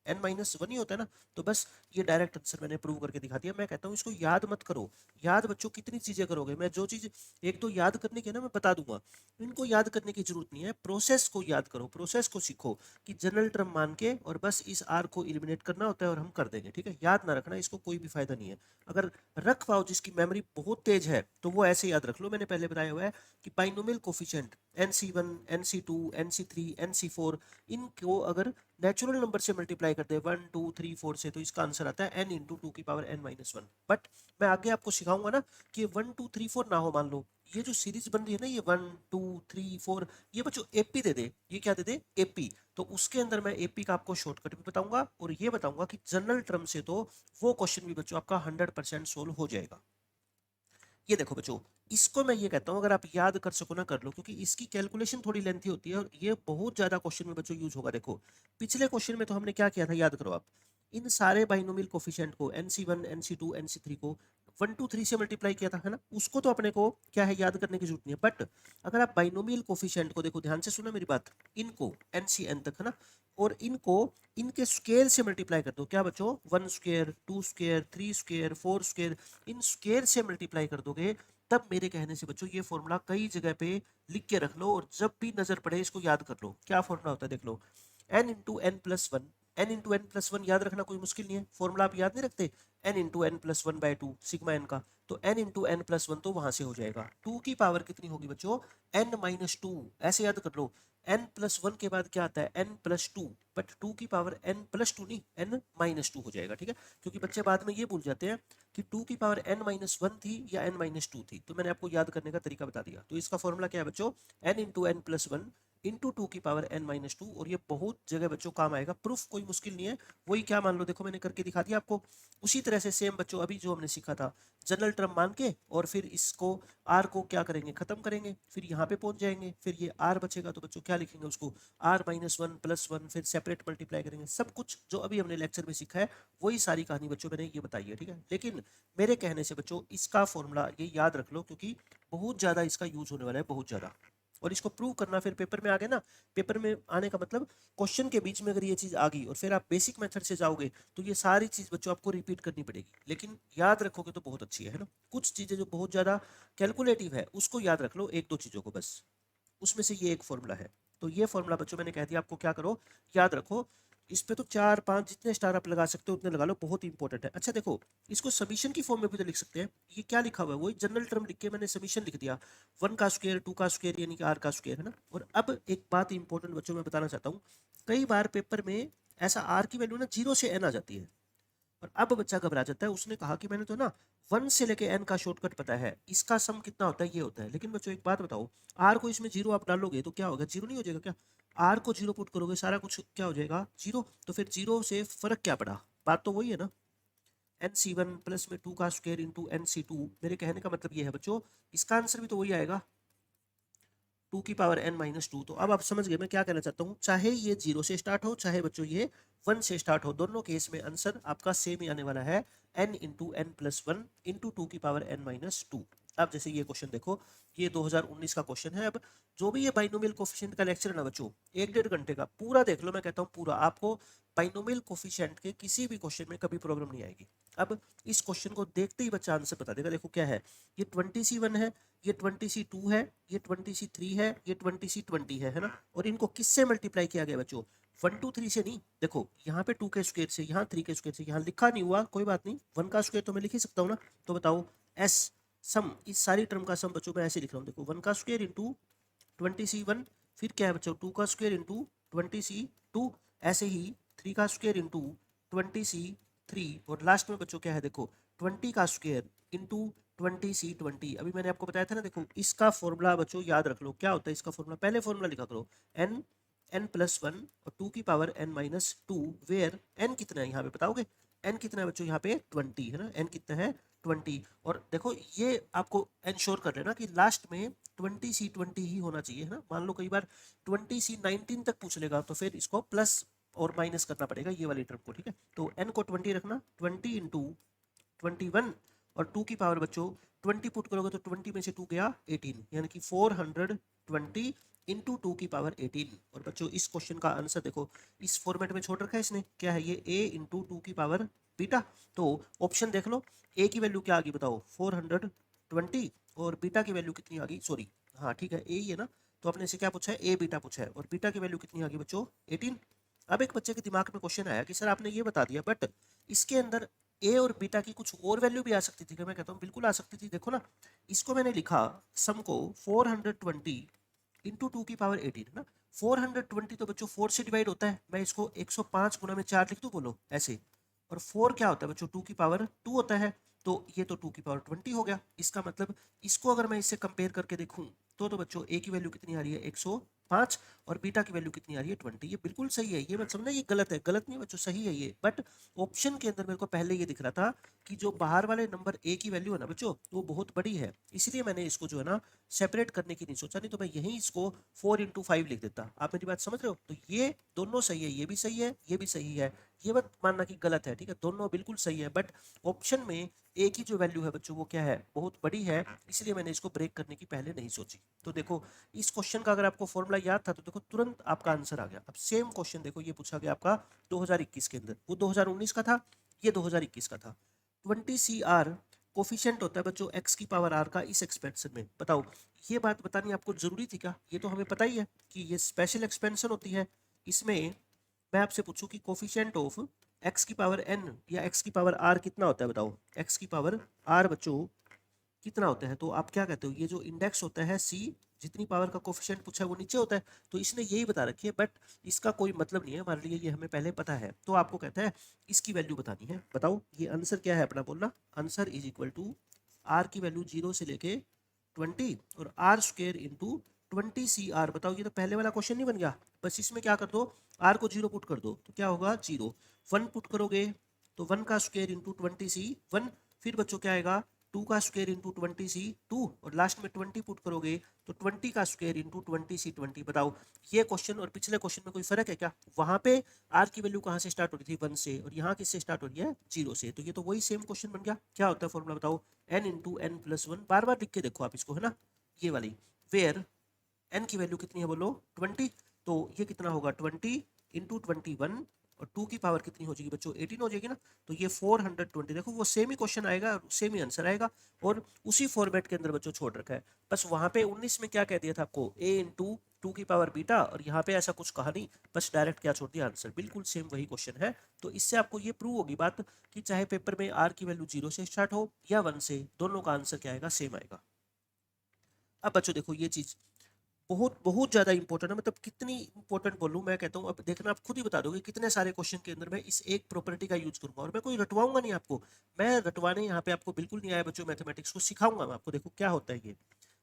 n माइनस वन ही होता है ना। तो बस ये डायरेक्ट आंसर मैंने प्रूव करके दिखा दिया। मैं कहता हूँ इसको याद मत करो, याद बच्चों कितनी चीजें करोगे, मैं जो चीज एक तो याद करने की है ना मैं बता दूंगा, इनको याद करने की जरूरत नहीं है, प्रोसेस को याद करो, प्रोसेस को सीखो कि जनरल टर्म मान के और बस इस आर को एलिमिनेट करना होता है और हम कर देंगे, ठीक है। याद ना रखना, इसको कोई भी फायदा नहीं है। अगर रख पाओ जिसकी मेमोरी बहुत तेज है तो वो ऐसे याद रख लो, मैंने पहले बताया हुआ है कि binomial coefficient NC1 NC2 NC3 NC4, इनको अगर नेचुरल नंबर से मल्टीप्लाई कर दे 1 2 3 4 से, तो इसका आंसर आता है n इंटू टू की power n minus one. But मैं आगे आपको सिखाऊंगा ना कि 1 2 3 4 ना हो, मान लो ये जो सीरीज बन रही है ना, ये 1 2 3 4, ये बच्चों एपी दे दे, ये क्या दे दे, एपी, तो उसके अंदर मैं एपी का आपको शॉर्टकट भी बताऊंगा और ये बताऊंगा कि जनरल टर्म से तो वो क्वेश्चन भी बच्चों आपका 100% सोल्व हो जाएगा। ये देखो बच्चों, इसको मैं ये कहता हूँ अगर आप याद कर सको ना कर लो, क्योंकि इसकी कैलकुलेशन थोड़ी लेंथी होती है और ये बहुत ज्यादा क्वेश्चन में बच्चों यूज होगा। देखो पिछले क्वेश्चन में तो हमने क्या किया था, याद करो आप, इन सारे बाइनोमियल कोफिशिएंट को NC1 NC2 NC3 को 1 2 3 से मल्टीप्लाई किया था, है ना, उसको तो अपने को क्या है याद करने की जरूरत नहीं है। बट अगर आप बाइनोमियल कोफिशिएंट को देखो, ध्यान से सुनो मेरी बात, इनको NCN तक, है ना, और इनको इनके स्केयर से मल्टीप्लाई कर दो, क्या बच्चों, 1 square 2 square 3 square 4 square, in square से मल्टीप्लाई कर दोगे, तब मेरे कहने से बच्चों ये फॉर्मूला कई जगह पे लिख के रख लो और जब भी नजर पड़े इसको याद कर लो। क्या फॉर्मूला होता है देख लो, n into N plus one, n into N plus one याद रखना कोई मुश्किल नहीं है, फॉर्मूला आप याद नहीं रखते, n into N plus one by two sigma n का, तो n into N plus one तो वहां से हो जाएगा, 2 की पावर कितनी होगी बच्चों, n माइनस टू, ऐसे याद कर लो, n प्लस वन के बाद क्या आता है, n प्लस टू, बट 2 की पावर n प्लस टू नहीं, n माइनस टू हो जाएगा, ठीक है। क्योंकि बच्चे बाद में ये भूल जाते हैं कि 2 की पावर n माइनस वन थी या n माइनस टू थी, तो मैंने आपको याद करने का तरीका बता दिया। तो इसका फॉर्मूला क्या है बच्चों, n into N plus one into two की पावर n माइनस टू, और ये बहुत जगह बच्चों काम आएगा, प्रूफ कोई मुश्किल नहीं है, वही क्या मान लो, देखो मैंने करके दिखा दिया आपको। उसी तरह से सेम बच्चों अभी जो हमने सीखा था, जनरल टर्म मान के और फिर इसको r को क्या करेंगे, खत्म करेंगे, फिर यहाँ पे पहुंच जाएंगे, फिर ये r बचेगा तो बच्चों क्या लिखेंगे उसको, r minus one plus one, फिर सेपरेट मल्टीप्लाई करेंगे, सब कुछ जो अभी हमने लेक्चर में सीखा है वही सारी कहानी बच्चों मैंने ये बताई है, ठीक है। लेकिन मेरे कहने से बच्चों इसका फॉर्मूला ये याद रख लो, क्योंकि बहुत ज्यादा इसका यूज होने वाला है, बहुत ज्यादा, और इसको प्रूव करना फिर पेपर में आ गया ना। पेपर में आने का मतलब क्वेश्चन के बीच में अगर ये चीज आ गई और फिर आप बेसिक मेथड से जाओगे तो ये सारी चीज बच्चों आपको रिपीट करनी पड़ेगी, लेकिन याद रखोगे तो बहुत अच्छी है ना। कुछ चीजें जो बहुत ज्यादा कैलकुलेटिव है उसको याद रख लो, एक दो चीजों को बस, उसमें से ये एक फॉर्मूला है। तो ये फॉर्मूला बच्चों मैंने कह दिया आपको, क्या करो याद रखो, इस पे तो 4 5 जितने स्टार आप लगा सकते हो उतने लगा लो, बहुत इंपॉर्टेंट है। अच्छा देखो, इसको समीशन की फॉर्म में भी तो लिख सकते हैं, ये क्या लिखा हुआ है, वही जनरल टर्म लिख के मैंने समीशन लिख दिया, 1 का स्क्वायर 2 का स्क्वायर यानी कि r का स्क्वायर, है ना। और अब एक बात इंपॉर्टेंट बच्चों मैं बताना चाहता हूँ, कई बार पेपर में ऐसा r की वैल्यू ना 0 से n आ जाती है, और अब बच्चा घबरा जाता है, उसने कहा कि मैंने तो ना 1 से लेके n का शॉर्टकट पता है, इसका सम कितना होता है ये होता है। लेकिन बच्चों एक बात बताओ, r को इसमें 0 आप डालोगे तो क्या होगा, 0 नहीं हो जाएगा क्या, r को 0 पुट करोगे सारा कुछ क्या हो जाएगा 0, तो फिर 0 से फर्क क्या पड़ा, बात तो वही है ना, NC1 प्लस में 2 का स्क्वायर इंटू NC2, मेरे कहने का मतलब ये है बच्चों इसका आंसर भी तो वही आएगा, 2 की पावर n माइनस टू। तो अब आप समझ गए मैं क्या कहना चाहता हूँ, चाहे ये 0 से स्टार्ट हो चाहे बच्चों ये 1 से स्टार्ट हो, दोनों केस में आंसर आपका सेम ही आने वाला है, n into N plus one into two की पावर n माइनस टू। अब जैसे ये क्वेश्चन देखो, ये 2019 का क्वेश्चन है। अब जो भी ये बाइनोमियल कोफिशिएंट का लेक्चर है ना बच्चों, 1 1.5 घंटे का पूरा देख लो, मैं कहता हूँ पूरा, आपको बाइनोमियल कोफिशिएंट के किसी भी क्वेश्चन में कभी प्रॉब्लम नहीं आएगी। अब इस क्वेश्चन को देखते ही बच्चा आंसर बता देगा। देखो क्या है, ये 20C1 है, ये 20C2 है, ये 20C3 है, ये 20C20 है ना, और इनको किससे मल्टीप्लाई किया गया बच्चों, 1 2 3 से नहीं, देखो यहाँ पे 2 के स्क्वायर से, यहाँ 3 के स्क्वायर से, यहाँ लिखा नहीं हुआ, कोई बात नहीं, 1 का स्क्वायर तो मैं लिख ही सकता हूँ ना। तो बताओ एस सम, इस सारी टर्म का सम बच्चों मैं ऐसे लिख रहा हूँ, देखो 1 का स्क्वायर इंटू 20c1, फिर क्या है बच्चों 2 का स्क्वायर इंटू 20c2, ऐसे ही 3 का स्क्वायर इंटू 20c3, और लास्ट में बच्चों क्या है देखो 20 का स्क्वायर इंटू 20c20। अभी मैंने आपको बताया था ना, देखो इसका फॉर्मूला बच्चों याद रख लो, क्या होता है इसका फॉर्मूला, पहले फॉर्मूला लिखा करो n+1 और 2 की पावर n-2, वेयर n कितना है यहाँ पे बताओगे, n कितना है बच्चों यहाँ पे 20 है ना, n कितना है 20। और देखो ये आपको इंश्योर कर लेना कि लास्ट में 20c20 ही होना चाहिए है ना। मान लो कई बार 20c19 तक पूछ लेगा तो फिर इसको प्लस और माइनस करना पड़ेगा ये वाली टर्म को, ठीक है। तो n को 20 रखना, 20 इंटू 21, और 2 की पावर बच्चों 20 पुट करोगे तो 20 में से 2 गया 18, यानी कि 420 इंटू 2 की पावर 18। और बच्चों इस क्वेश्चन का आंसर देखो इस फॉर्मेट में छोड़ रखा है इसने, क्या है ये a इंटू 2 की पावर बीटा। तो ऑप्शन देख लो, a की वैल्यू क्या आ गई बताओ 420, और बीटा की वैल्यू कितनी आ गई, सॉरी हाँ ठीक है a ही है ना, तो अपने से क्या पूछा है a बीटा पूछा है, और बीटा की वैल्यू कितनी आ गई बच्चों 18। अब एक बच्चे के दिमाग में क्वेश्चन आया कि सर आपने ये बता दिया बट इसके अंदर ए और बीटा की कुछ और वैल्यू भी आ सकती थी, मैं कहता हूँ बिल्कुल आ सकती थी। देखो ना, इसको मैंने लिखा सम को 420 इंटू 2 की पावर 18 है ना, 420 तो बच्चों 4 से डिवाइड होता है, मैं इसको 105 गुना में 4 लिख दूं बोलो ऐसे, और 4 क्या होता है बच्चों 2 की पावर 2 होता है, तो ये तो 2 की पावर 20 हो गया। इसका मतलब इसको अगर मैं इससे कंपेयर करके देखूं तो बच्चों ए की वैल्यू कितनी आ रही है 105, और बीटा की वैल्यू कितनी आ रही है 20। ये बिल्कुल सही है, ये मत समझना ये गलत है, गलत नहीं बच्चों सही है ये, बट ऑप्शन के अंदर मेरे को पहले ये दिख रहा था कि जो बाहर वाले नंबर ए की वैल्यू है ना बच्चों वो बहुत बड़ी है, इसलिए मैंने इसको जो है ना सेपरेट करने की नहीं सोचा, नहीं तो मैं यहीं इसको 4 into 5 लिख देता। आप मेरी बात समझ रहे हो, तो ये दोनों सही है, ये भी सही है ये भी सही है, ये मत मानना कि गलत है, ठीक है दोनों बिल्कुल सही है, बट ऑप्शन में ए की जो वैल्यू है बच्चों वो क्या है बहुत बड़ी है, इसलिए मैंने इसको ब्रेक करने की पहले नहीं सोची। तो देखो इस क्वेश्चन का अगर आपको फॉर्मूला याद था तो देखो तुरंत आपका आंसर आ गया। अब सेम क्वेश्चन देखो ये पूछा गया आपका 2021 के अंदर, वो 2019 का था, ये 2021 का था। 20 CR कोफिशिएंट होता है बच्चों x की पावर r का इस एक्सपेंशन में, बताओ ये बात बतानी आपको जरूरी थी क्या, ये तो हमें पता ही है कि ये स्पेशल एक्सपेंशन होती है। इसमें मैं आपसे पूछूं कि कोफिशिएंट ऑफ x की पावर n या x की पावर r कितना होता है बताओ, x की पावर r बच्चों कितना होता है, तो आप क्या कहते हो, ये जो इंडेक्स होता है c, जितनी पावर का कोफिशिएंट पूछा है वो नीचे होता है, तो इसने यही बता रखी है, बट इसका कोई मतलब नहीं है हमारे लिए, ये हमें पहले पता है, तो आपको कहता है इसकी वैल्यू बतानी है। बताओ ये आंसर क्या है अपना, बोलना answer is equal to R की वैल्यू 0 से लेके 20 और आर स्क्वेयर इंटू 20 CR। बताओ ये तो पहले वाला क्वेश्चन नहीं बन गया, बस इसमें क्या कर दो आर को 0 पुट कर दो तो क्या होगा 0, 1 पुट करोगे तो 1 का स्क्वेयर इंटू 20C1, फिर बच्चों क्या आएगा 2 का स्क्वेयर इंटू 20C2, और लास्ट में 20 पुट करोगे तो 20 का स्क्वेयर इंटू 20C20। बताओ ये क्वेश्चन और पिछले क्वेश्चन में कोई फर्क है क्या, वहां पे आर की वैल्यू कहाँ से स्टार्ट हो रही थी 1 से, और यहाँ किससे स्टार्ट हो रही है 0 से, तो ये तो वही सेम क्वेश्चन बन गया। क्या होता है फॉर्मूला बताओ n इंटू n+1, बार बार लिख के देखो आप इसको है ना, ये वाली वेयर n की वैल्यू कितनी है बोलो 20, तो ये कितना होगा 20 इंटू 21, और 2 की पावर कितनी हो जाएगी बच्चों 18 हो जाएगी ना, तो ये 420। देखो वो सेम ही क्वेश्चन आएगा, सेम ही आंसर आएगा, और उसी फॉर्मेट के अंदर बच्चों छोड़ रखा है। बस वहां पे 19 में क्या कह दिया था आपको a इंटू 2 की पावर बीटा, और यहाँ पे ऐसा कुछ कहा नहीं, बस डायरेक्ट क्या छोड़ दिया आंसर, बिल्कुल सेम वही क्वेश्चन है। तो इससे आपको ये प्रूव होगी बात कि चाहे पेपर में r की वैल्यू 0 से स्टार्ट हो या 1 से, दोनों का आंसर क्या आएगा सेम आएगा। अब बच्चों देखो ये चीज बहुत बहुत ज्यादा इंपॉर्टेंट है, मतलब कितनी इंपॉर्टेंट बोलूं मैं कहता हूं, अब देखना आप खुद ही बता दोगे कितने सारे क्वेश्चन के अंदर मैं इस एक प्रॉपर्टी का यूज करूंगा, और मैं कोई रटवाऊंगा नहीं आपको, मैं रटवाने यहाँ पे आपको बिल्कुल नहीं आया बच्चों, मैथमेटिक्स को सिखाऊंगा मैं आपको। देखो क्या होता है ये,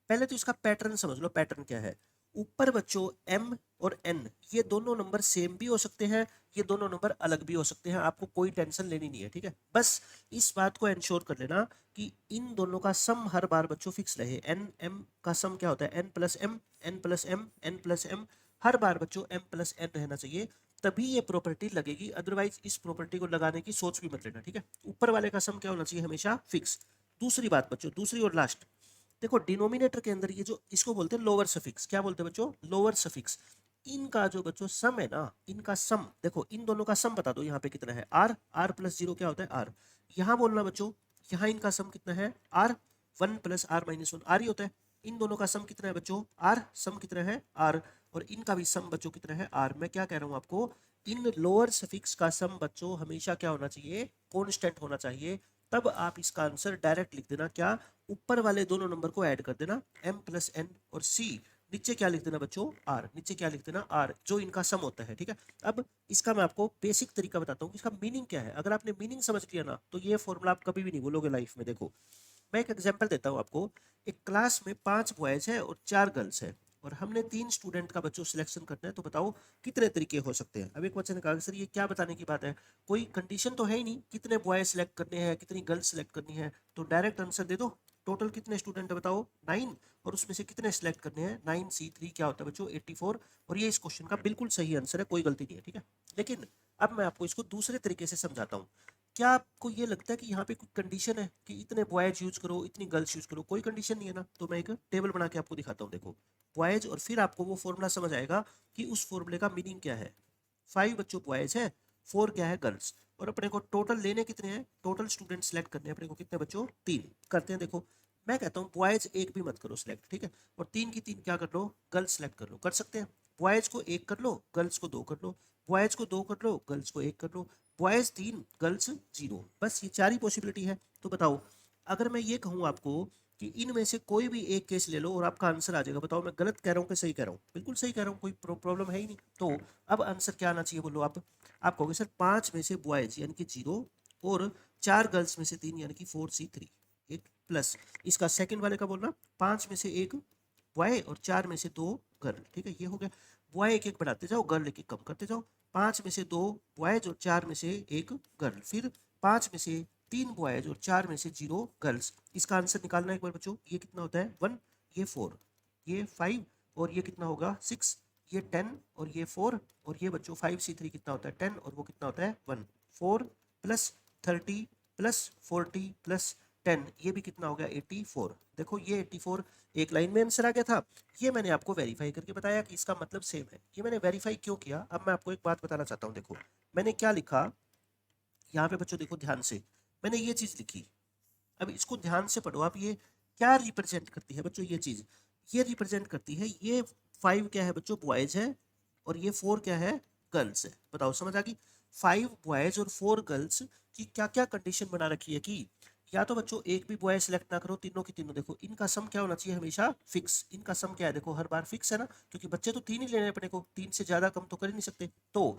पहले तो इसका पैटर्न समझ लो, पैटर्न क्या है, ऊपर बच्चों m और n ये दोनों नंबर सेम भी हो सकते हैं, ये दोनों नंबर अलग भी हो सकते हैं, आपको कोई टेंशन लेनी नहीं है, ठीक है। बस इस बात को इंश्योर कर लेना कि इन दोनों का सम हर बार बच्चों फिक्स रहे, n m का सम क्या होता है n plus m n plus m n plus m, हर बार बच्चों m प्लस n रहना चाहिए, तभी ये प्रॉपर्टी लगेगी, अदरवाइज इस प्रॉपर्टी को लगाने की सोच भी मत लेना, ठीक है। ऊपर वाले का सम क्या होना चाहिए हमेशा फिक्स। दूसरी बात बच्चों, दूसरी और लास्ट, देखो डिनोमिनेटर के अंदर ये जो इसको बोलते हैं लोअर सफिक्स, क्या बोलते हैं बच्चों लोअर सफिक्स, इनका जो बच्चों सम है ना, इनका सम देखो, इन दोनों का सम बता दो यहाँ पे कितना है आर, आर प्लस 0 क्या होता है आर, यहाँ बोलना बच्चों यहाँ इनका सम कितना है आर, 1 प्लस r-1 आर ही होता है, इन दोनों का सम कितना है बच्चों आर, सम कितना है आर, और इनका भी सम बच्चों कितना है आर। मैं क्या कह रहा हूँ आपको, इन लोअर सफिक्स का सम बच्चों हमेशा क्या होना चाहिए, कांस्टेंट होना चाहिए। तब आप इसका आंसर डायरेक्ट लिख देना, क्या, ऊपर वाले दोनों नंबर को ऐड कर देना m प्लस n, और c नीचे क्या लिख देना बच्चों, r, नीचे क्या लिख देना r, जो इनका सम होता है। ठीक है, अब इसका मैं आपको बेसिक तरीका बताता हूँ कि इसका मीनिंग क्या है। अगर आपने मीनिंग समझ लिया ना तो ये फॉर्मूला आप कभी भी नहीं भूलोगे लाइफ में। देखो मैं एक एग्जांपल देता हूँ आपको। एक क्लास में 5 बॉयज है और 4 गर्ल्स है, और हमने 3 स्टूडेंट का बच्चों सिलेक्शन करना है। तो बताओ कितने तरीके हो सकते हैं। अब एक बच्चे ने कहा सर ये क्या बताने की बात है, कोई कंडीशन तो है ही नहीं, कितने बॉयज सिलेक्ट करने हैं कितनी गर्ल्स सिलेक्ट करनी है, तो डायरेक्ट आंसर दे दो। टोटल कितने स्टूडेंट है बताओ, 9, और उसमें से कितने सिलेक्ट करने हैं, 9c3 क्या होता है बच्चों, 84। और ये इस क्वेश्चन का बिल्कुल सही आंसर है, कोई गलती नहीं है। ठीक है, लेकिन अब मैं आपको इसको दूसरे तरीके से समझाता हूँ। क्या आपको ये लगता है कि यहाँ पे कोई कंडीशन है कि इतने बॉयज यूज करो इतनी गर्ल्स यूज करो, कोई कंडीशन नहीं है ना। तो मैं एक टेबल बना के आपको दिखाता हूँ। देखो बॉयज, और फिर आपको वो फॉर्मूला समझ आएगा कि उस फॉर्मूले का मीनिंग क्या है। 5 बच्चों बॉयज है, 4 क्या है गर्ल्स, और अपने को टोटल लेने कितने हैं, टोटल स्टूडेंट सेलेक्ट करने हैं अपने को कितने बच्चों, 3 करते हैं। देखो मैं कहता हूँ बॉयज एक भी मत करो सिलेक्ट, ठीक है, और 3 की 3 क्या कर लो, गर्ल्स सेलेक्ट कर लो, कर सकते हैं। बॉयज को एक कर लो, गर्ल्स को 2 कर लो, बॉयज को 2 कर लो, गर्ल्स को 1 कर लो, बॉयज 3 गर्ल्स 0, बस ये 4 ही पॉसिबिलिटी है। तो बताओ अगर मैं ये कहूँ आपको कि इनमें से कोई भी एक केस ले लो और आपका आंसर आ जाएगा, बताओ मैं गलत कह रहा हूँ कि सही कह रहा हूँ, बिल्कुल सही कह रहा हूँ, कोई प्रॉब्लम है ही नहीं। तो अब आंसर क्या आना चाहिए बोलो आप कहोगे सर 5 में से बॉयज यानी कि 0, और 4 गर्ल्स में से 3 यानी कि 4c3, एक प्लस इसका सेकंड वाले का बोलना, 5 में से एक बॉय और 4 में से 2 गर्ल। ठीक है, ये हो गया। बॉय एक एक बढ़ाते जाओ, गर्ल एक एक कम करते जाओ। 5 में से 2 बॉयज और 4 में से एक गर्ल, फिर 5 में से 3 बॉयज और 4 में से 0 गर्ल्स। इसका आंसर निकालना एक बार बच्चों, ये कितना होता है 1, ये 4, ये 5, और ये कितना होगा 6, ये 10, और ये 4, और ये बच्चों 5c3 कितना होता है 10, और वो कितना होता है 1। 4 प्लस 30 प्लस 40 प्लस 10, ये भी कितना हो गया 84। देखो ये 84 एक लाइन में आंसर आ गया था। ये मैंने आपको वेरीफाई करके बताया कि इसका मतलब सेम है। ये मैंने वेरीफाई क्यों किया, अब मैं आपको एक बात बताना चाहता हूँ। देखो मैंने क्या लिखा यहाँ पे बच्चों, देखो ध्यान से, मैंने ये चीज लिखी। अब इसको ध्यान से पढ़ो आप, ये क्या रिप्रेजेंट करती है बच्चों, ये चीज ये रिप्रेजेंट करती है, ये 5 क्या है बच्चों बॉयज है, और ये 4 क्या है गर्ल्स है। बताओ समझ आ गई। 5 बॉयज और 4 गर्ल्स की क्या क्या कंडीशन बना रखी है कि या तो बच्चों एक भी बॉय सेलेक्ट ना करो, तीनों की तीनों देखो इनका सम क्या होना चाहिए, हमेशा फिक्स। इनका सम क्या है देखो, हर बार फिक्स है ना, क्योंकि बच्चे तो 3 ही लेने हैं अपने को, 3 से ज्यादा कम तो कर ही नहीं सकते। तो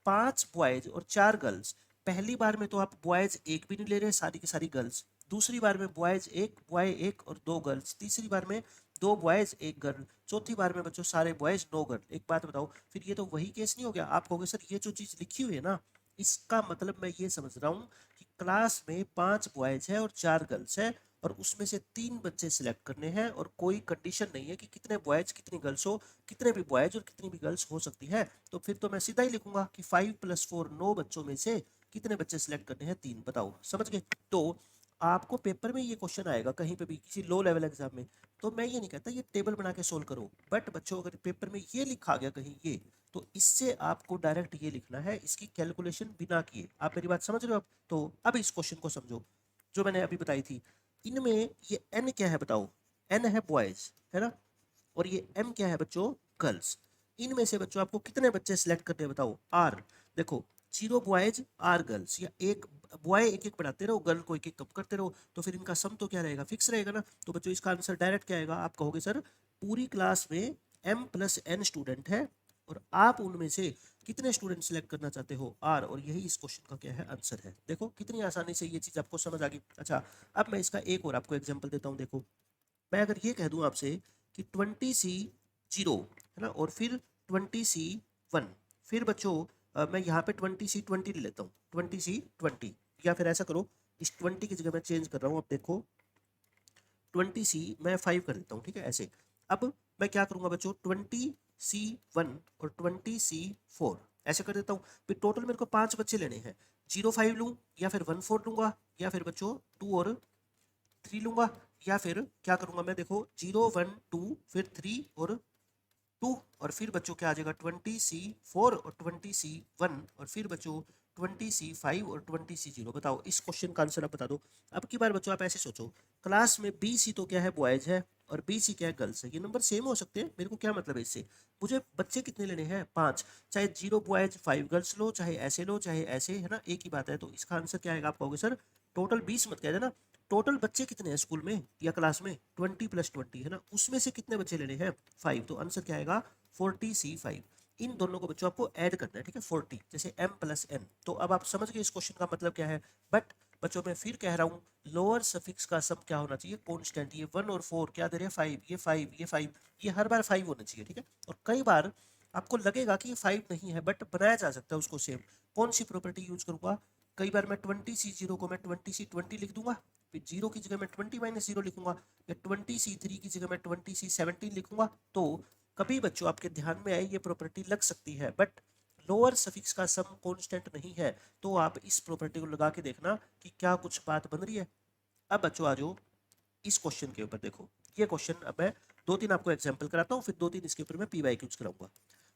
5 बॉयज और 4 गर्ल्स, पहली बार में तो आप बॉयज एक भी नहीं ले रहे, सारी की सारी गर्ल्स। दूसरी बार में बॉयज एक, बॉय एक और 2 गर्ल्स। तीसरी बार में 2 बॉयज 1 गर्ल। चौथी बार में बच्चों सारे बॉयज 9 गर्ल। एक बात बताओ, फिर ये तो वही केस नहीं हो गया। आप कहोगे सर ये जो चीज लिखी हुई है ना, इसका मतलब मैं ये समझ रहा हूँ कि क्लास में 5 बॉयज है और 4 गर्ल्स है, और उसमें से 3 बच्चे सिलेक्ट करने हैं, और कोई कंडीशन नहीं है कि कितने बॉयज कितनी गर्ल्स हो, कितने भी बॉयज और कितनी भी गर्ल्स हो सकती है। तो फिर तो मैं सीधा ही लिखूंगा कि 5 + 4 9 बच्चों में से कितने बच्चे सिलेक्ट करने हैं, 3। बताओ समझ गए। तो आपको पेपर में ये क्वेश्चन आएगा कहीं पे भी, किसी लो लेवल एग्जाम में, तो मैं ये नहीं कहता ये टेबल बना के सोल्व करो, बट बच्चों अगर पेपर में ये लिखा गया कहीं ये, तो इससे आपको डायरेक्ट ये लिखना है, इसकी कैलकुलेशन बिना किए। आप मेरी बात समझ रहे हो। अब तो अब इस क्वेश्चन को समझो जो मैंने अभी बताई थी। इनमें ये n क्या है बताओ, n है बॉयज है ना, और ये m क्या है बच्चों गर्ल्स। इनमें से बच्चों आपको कितने बच्चे सिलेक्ट करने हैं बताओ, r। देखो 0 बॉयज r गर्ल्स, या एक बॉय एक एक बढ़ाते रहो, गर्ल को एक एक कम करते रहो, तो फिर इनका सम तो क्या रहेगा, फिक्स रहेगा ना। तो बच्चों इसका आंसर डायरेक्ट क्या आएगा, आप कहोगे सर पूरी क्लास में m + n स्टूडेंट है, और आप उनमें से कितने स्टूडेंट सिलेक्ट करना चाहते हो, r, और यही इस क्वेश्चन का क्या है आंसर है। देखो कितनी आसानी से ये चीज आपको समझ आ गई। अच्छा अब मैं इसका एक और आपको एग्जांपल देता हूँ। देखो मैं अगर ये कह दूं आपसे कि 20c0 है ना, और फिर 20c1, फिर बच्चों मैं यहाँ पे 20c20 ले लेता हूँ, 20c20, या फिर ऐसा करो इस 20 की जगह मैं चेंज कर रहा हूँ। अब देखो 20c मैं 5 कर देता हूँ, ठीक है ऐसे। अब मैं क्या करूंगा बच्चों, 20c1 और 20c4 ऐसे कर देता हूँ। फिर टोटल मेरे को 5 बच्चे लेने हैं, 0 5 लूँ, या फिर 1 4 लूंगा, या फिर बच्चों 2 और 3 लूंगा, या फिर क्या करूंगा मैं, देखो 0 1 2 फिर 3 और 2, और फिर बच्चों क्या आ जाएगा 20c4 और 20c1, और फिर बच्चों 20c5 और 20c0। बताओ इस क्वेश्चन का आंसर आप बता दो। अब की बार बच्चों आप ऐसे सोचो, क्लास में बी सी तो क्या है बॉयज है, और बी सी क्या है गर्ल्स है, ये नंबर सेम हो सकते हैं। मेरे को क्या मतलब है इससे, मुझे बच्चे कितने लेने हैं 5, चाहे 0 बॉयज 5 गर्ल्स लो, चाहे ऐसे लो चाहे ऐसे, है ना, एक ही बात है। तो इसका आंसर क्या आएगा, आप कहोगे सर टोटल 20 मत कह देना, टोटल बच्चे कितने हैं स्कूल में या क्लास में 20 + 20, है ना, उसमें से कितने बच्चे लेने हैं 5, तो आंसर क्या आएगा 40C5। इन दोनों को बच्चों आपको ऐड करना है, ठीक है, 40 जैसे m + n। तो अब आप समझ गए इस क्वेश्चन का मतलब क्या है। बट बच्चों मैं फिर कह रहा हूँ, लोअर सफिक्स का सम क्या होना चाहिए, कांस्टेंट। ये 1 और 4 क्या दे रहे हैं 5, ये 5 ये 5, ये हर बार 5 होना चाहिए, ठीक है। और कई बार आपको लगेगा कि ये 5 नहीं है, बट बनाया जा सकता है उसको सेम। कौन सी प्रॉपर्टी यूज करूंगा, कई बार मैं 20C0 को मैं 20C20 लिख दूंगा, फिर 0 की जगह मैं 20 - 0 लिखूंगा, या 20C3 की जगह मैं 20C17 लिखूंगा। तो कभी बच्चों आपके ध्यान में आए ये प्रॉपर्टी लग सकती है, बट लोअर सफिक्स का सम कांस्टेंट नहीं है। तो आप इस प्रॉपर्टी को लगा के देखना कि क्या कुछ बात बन रही है। अब बच्चों आ जाओ इस क्वेश्चन के ऊपर, देखो ये क्वेश्चन अब मैं 2-3 आपको एग्जांपल कराता हूँ, फिर 2-3 इसके ऊपर मैं पीवाई यूज कराऊंगा।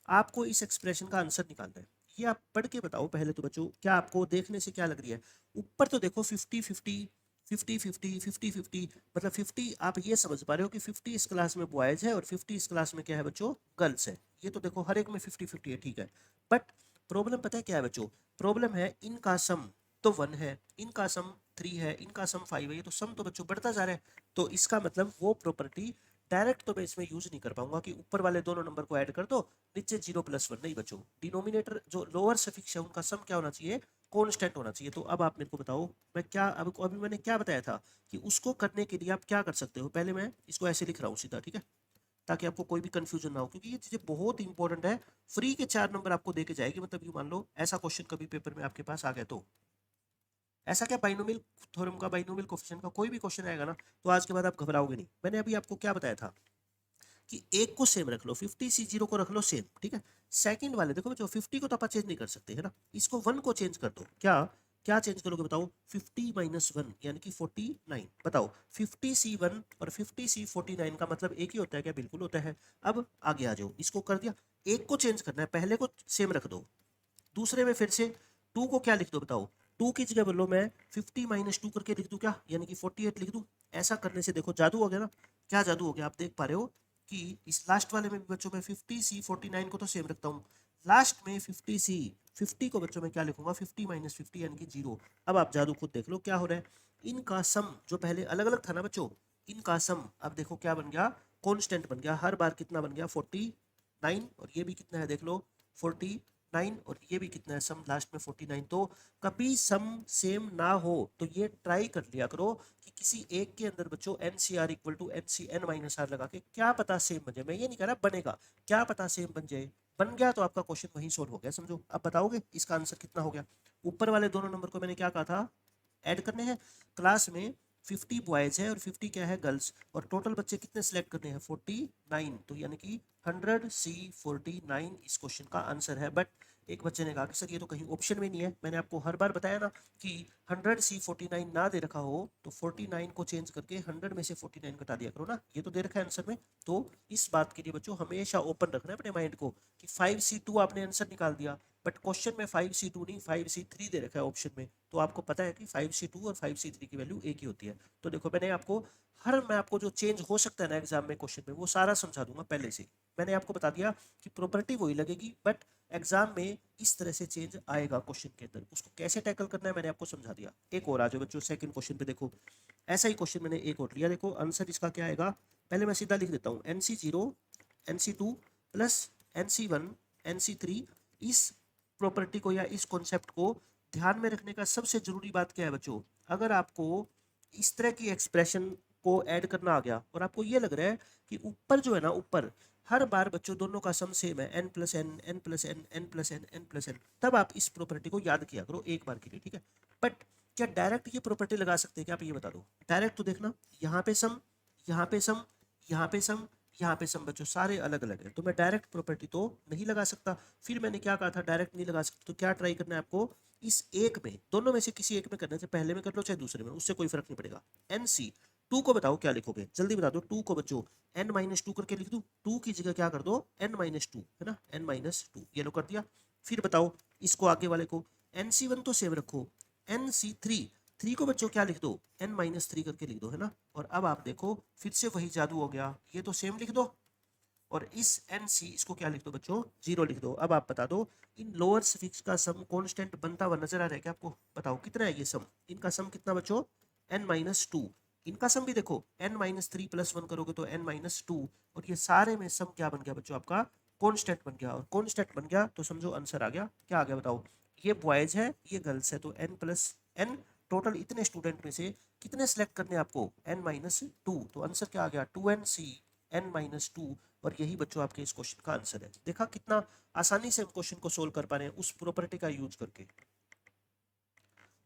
आपको इस एक्सप्रेशन का आंसर निकालना है। ये आप पढ़ के बताओ पहले तो बच्चों, क्या आपको देखने से क्या लग रही है। ऊपर तो देखो 50-50 50-50 50-50, मतलब 50 आप ये समझ पा रहे हो कि 50 इस क्लास में बॉयज है और 50 इस क्लास में क्या है बच्चों गर्ल्स है। ये तो देखो हर एक में 50-50 है, ठीक है। बट प्रॉब्लम पता है क्या है बच्चों, प्रॉब्लम है इनका सम तो 1 है, इनका सम 3 है, इनका सम 5 है, ये तो सम तो बच्चों बढ़ता जा रहा है। तो इसका मतलब वो प्रॉपर्टी डायरेक्ट तो मैं इसमें यूज नहीं कर पाऊंगा कि ऊपर वाले दोनों नंबर को ऐड कर दो, नीचे 0 + 1 नहीं बच्चों, डिनोमिनेटर जो लोअर सफिक्स है उनका सम क्या होना चाहिए, कांस्टेंट होना चाहिए। तो अब आप मेरे को बताओ, मैं क्या अभी मैंने क्या बताया था कि उसको करने के लिए आप क्या कर सकते हो। पहले मैं इसको ऐसे लिख रहा हूँ सीधा, ठीक है, ताकि आपको कोई भी कंफ्यूजन ना हो, क्योंकि ये चीजें बहुत इंपॉर्टेंट है। फ्री के 4 नंबर आपको देके जाएगी, मतलब यू मान लो ऐसा क्वेश्चन कभी पेपर में आपके पास आ गया तो। ऐसा क्या बाइनोमियल थ्योरम का, बाइनोमियल कोफिशिएंट का कोई भी क्वेश्चन आएगा ना, तो आज के बाद आप घबराओगे नहीं। मैंने अभी आपको क्या बताया था कि एक को सेम रख लो, 50C0 को रख लो सेम, ठीक है। सेकंड वाले देखो बच्चों 50 को तो आप चेंज नहीं कर सकते, है ना, इसको 1 को चेंज कर दो। क्या क्या चेंज करोगे बताओ, 50 - 1 यानी कि 49। बताओ 50C1 और 50C49 का मतलब एक ही होता है क्या, बिल्कुल होता है। अब आगे आ जाओ, इसको कर दिया, एक को चेंज करना है, पहले को सेम रख दो, दूसरे में फिर से 2 को क्या लिख दो बताओ, 2 की जगह बोलो मैं 50 - 2 करके लिख दूं क्या, यानी कि 48 लिख दूं। ऐसा करने से देखो जादू हो गया ना, क्या जादू हो गया, आप देख पा रहे हो कि इस लास्ट वाले में भी बच्चों में 50C49 को तो सेम रखता हूँ, लास्ट में 50 को बच्चों में क्या लिखूंगा 50 - 50 यानी कि 0। अब आप जादू खुद देख लो क्या हो रहा है, इनका सम जो पहले अलग अलग था ना बच्चों, इनका सम अब देखो क्या बन गया, कांस्टेंट बन गया, हर बार कितना बन गया 49, और ये भी कितना है देख लो 49, और ये भी कितना है सम लास्ट में 49। तो कभी सम सेम ना हो तो ये ट्राई कर लिया करो कि किसी एक के अंदर बच्चों NCR = NCN - R लगा के, क्या पता सेम बन जाए। मैं ये नहीं कह रहा बनेगा, क्या पता सेम बन जाए, बन गया तो आपका क्वेश्चन वहीं सोल्व हो गया समझो। अब बताओगे इसका आंसर कितना हो गया। ऊपर वाले दोनों नंबर को मैंने क्या कहा था, ऐड करने हैं। क्लास में 50 बॉयज है और 50 क्या है गर्ल्स, और टोटल बच्चे कितने सिलेक्ट करने हैं 49, तो यानी कि 100C49 इस क्वेश्चन का आंसर है। बट एक बच्चे ने कहा कि सर ये तो कहीं ऑप्शन में नहीं है। मैंने आपको हर बार बताया ना कि 100C49 ना दे रखा हो तो 49 को चेंज करके 100 में से 49 घटा दिया करो ना, ये तो दे रखा है आंसर में। तो इस बात के लिए बच्चों हमेशा ओपन रखना है अपने माइंड को कि 5C2 आपने आंसर निकाल दिया, बट क्वेश्चन में 5C2 नहीं 5C3 दे रखा है ऑप्शन में, तो आपको पता है कि 5C2 और 5C3 की वैल्यू एक ही होती है। तो देखो मैं आपको जो चेंज हो सकता है ना एग्जाम में क्वेश्चन में वो सारा समझा दूंगा पहले से। मैंने आपको बता दिया कि प्रॉपर्टी वही लगेगी, बट एग्जाम में इस तरह से चेंज आएगा क्वेश्चन के अंदर, उसको कैसे टैकल करना है मैंने आपको समझा दिया। एक और आ जाओ बच्चों सेकंड क्वेश्चन पे, देखो ऐसा ही क्वेश्चन मैंने एक और लिया, देखो आंसर इसका क्या आएगा। पहले मैं सीधा लिख देता हूँ NC0 NC2 + NC1 NC3। इस प्रॉपर्टी को या इस कॉन्सेप्ट को ध्यान में रखने का सबसे जरूरी बात क्या है बच्चों, अगर आपको इस तरह की एक्सप्रेशन को ऐड करना आ गया और आपको ये लग रहा है कि ऊपर जो है ना, ऊपर हर बार बच्चों दोनों का सम सेम है n+n n+n n+n n+n, तब आप इस प्रॉपर्टी को याद किया करो एक बार के लिए, ठीक है। बट क्या डायरेक्ट ये प्रॉपर्टी लगा सकते हैं क्या, आप ये बता दो। डायरेक्ट तो देखना यहाँ पे सम, यहाँ पे सम, यहाँ पे सम, यहाँ पे सम बच्चों सारे अलग अलग है, तो मैं डायरेक्ट प्रॉपर्टी तो नहीं लगा सकता। फिर मैंने क्या कहा था डायरेक्ट नहीं लगा सकता, तो क्या ट्राई करना है आपको, इस एक में दोनों में से किसी एक में करना है, पहले में कर लो चाहे दूसरे में, उससे कोई फर्क नहीं पड़ेगा। NC2 को बताओ क्या लिखोगे, जल्दी बता दो। 2 को बच्चों n-2 करके लिख दूं, 2 की जगह क्या कर दो n-2, है ना, n-2 ये लो कर दिया। फिर बताओ इसको आगे वाले को NC1 तो सेव रखो, NC3 3 को बच्चों क्या लिख दो, n-3 करके लिख दो, है ना। और अब आप देखो फिर से वही जादू हो गया, ये तो सेम लिख दो और इस NC इसको क्या लिख दो बच्चों, 0 लिख दो। अब आप बता दो इन लोअर सफिक्स का सम कांस्टेंट बनता हुआ नजर आ रहा है क्या आपको, बताओ कितना है ये सम, इनका सम कितना बच्चों, n-2। इनका सम भी देखो n-3 + 1 करोगे तो n-2, और ये सारे में सम क्या बन गया बच्चों आपका, कांस्टेंट बन गया। और कांस्टेंट बन गया तो समझो आंसर आ गया, क्या आ गया बताओ, ये बॉयज है ये गर्ल्स है, तो n+n टोटल इतने स्टूडेंट में से कितने सेलेक्ट करने आपको, n-2, तो आंसर क्या आ गया 2nc n-2। और यही बच्चों आपके इस क्वेश्चन का आंसर है। देखा कितना आसानी से हम क्वेश्चन को सोल्व कर पा रहे हैं उस प्रॉपर्टी का यूज करके।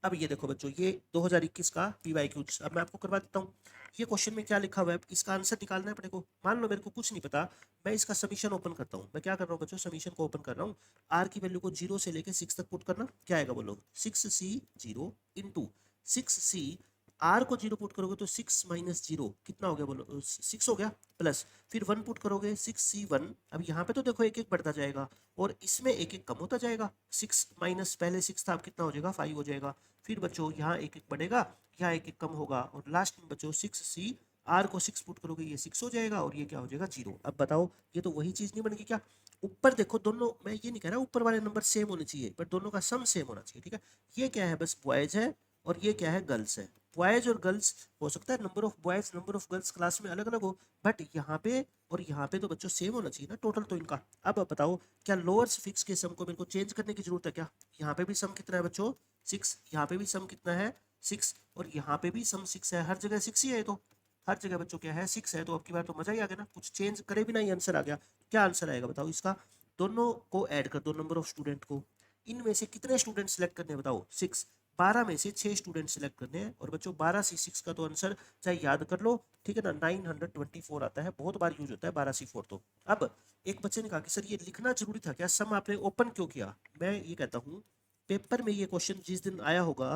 अब ये देखो बच्चों ये 2021 का PYQ अब मैं आपको करवा देता हूँ। ये क्वेश्चन में क्या लिखा हुआ है, इसका आंसर निकालना है अपने को। मान लो मेरे को कुछ नहीं पता, मैं इसका समीशन ओपन करता हूँ। मैं क्या कर रहा हूँ बच्चों, समीशन को ओपन कर रहा हूँ। आर की वैल्यू को 0 से लेके 6 तक पुट करना, क्या आएगा बोलो, 6c0 इंटू 6c, आर को 0 पुट करोगे तो 6 - 0 कितना हो गया बोलो, 6 हो गया, प्लस फिर 1 पुट करोगे 6c1। अब यहाँ पे तो देखो एक एक बढ़ता जाएगा और इसमें एक एक कम होता जाएगा, 6 माइनस पहले 6 था, अब कितना हो जाएगा 5 हो जाएगा। फिर बच्चों यहाँ एक एक बढ़ेगा, यहाँ एक एक कम होगा, और लास्ट में बच्चों 6c, आर को 6 पुट करोगे ये 6 हो जाएगा और ये क्या हो जाएगा 0। अब बताओ ये तो वही चीज नहीं बनेगी क्या, ऊपर देखो दोनों, मैं ये नहीं कह रहा ऊपर वाले नंबर सेम होने चाहिए, बट दोनों का सम सेम होना चाहिए, ठीक है। ये क्या है, बस बॉयज है और ये क्या है, गर्ल्स है। बॉयज और गर्ल्स हो सकता है number of boys number of girls class में अलग अलग हो, बट यहाँ पे और यहाँ पे तो बच्चों सेम होना चाहिए ना टोटल तो इनका। अब बताओ क्या लोअर फिक्स के सम को मेरे को चेंज करने की जरूरत है क्या, यहाँ पे भी सम कितना है बच्चों 6, यहाँ पे भी सम कितना है 6, और यहाँ पे भी सम 6 है, हर जगह 6 ही है, तो हर जगह बच्चों क्या है 6 है। तो अब की बार तो मजा ही आ गया ना, कुछ चेंज करे भी नहीं आंसर आ गया। क्या आंसर आएगा बताओ इसका, दोनों को ऐड कर दो नंबर ऑफ स्टूडेंट को, इनमें से कितने स्टूडेंट सेलेक्ट करने हैं बताओ 6, 12 में से 6 स्टूडेंट सेलेक्ट करने हैं। और बच्चों 12 से 6 का तो आंसर चाहे याद कर लो, ठीक है ना, 924 आता है, बहुत बार यूज होता है 12c4 तो। अब एक बच्चे ने कहा कि सर ये लिखना जरूरी था क्या, सम आपने ओपन क्यों किया। मैं ये कहता हूँ पेपर में ये क्वेश्चन जिस दिन आया होगा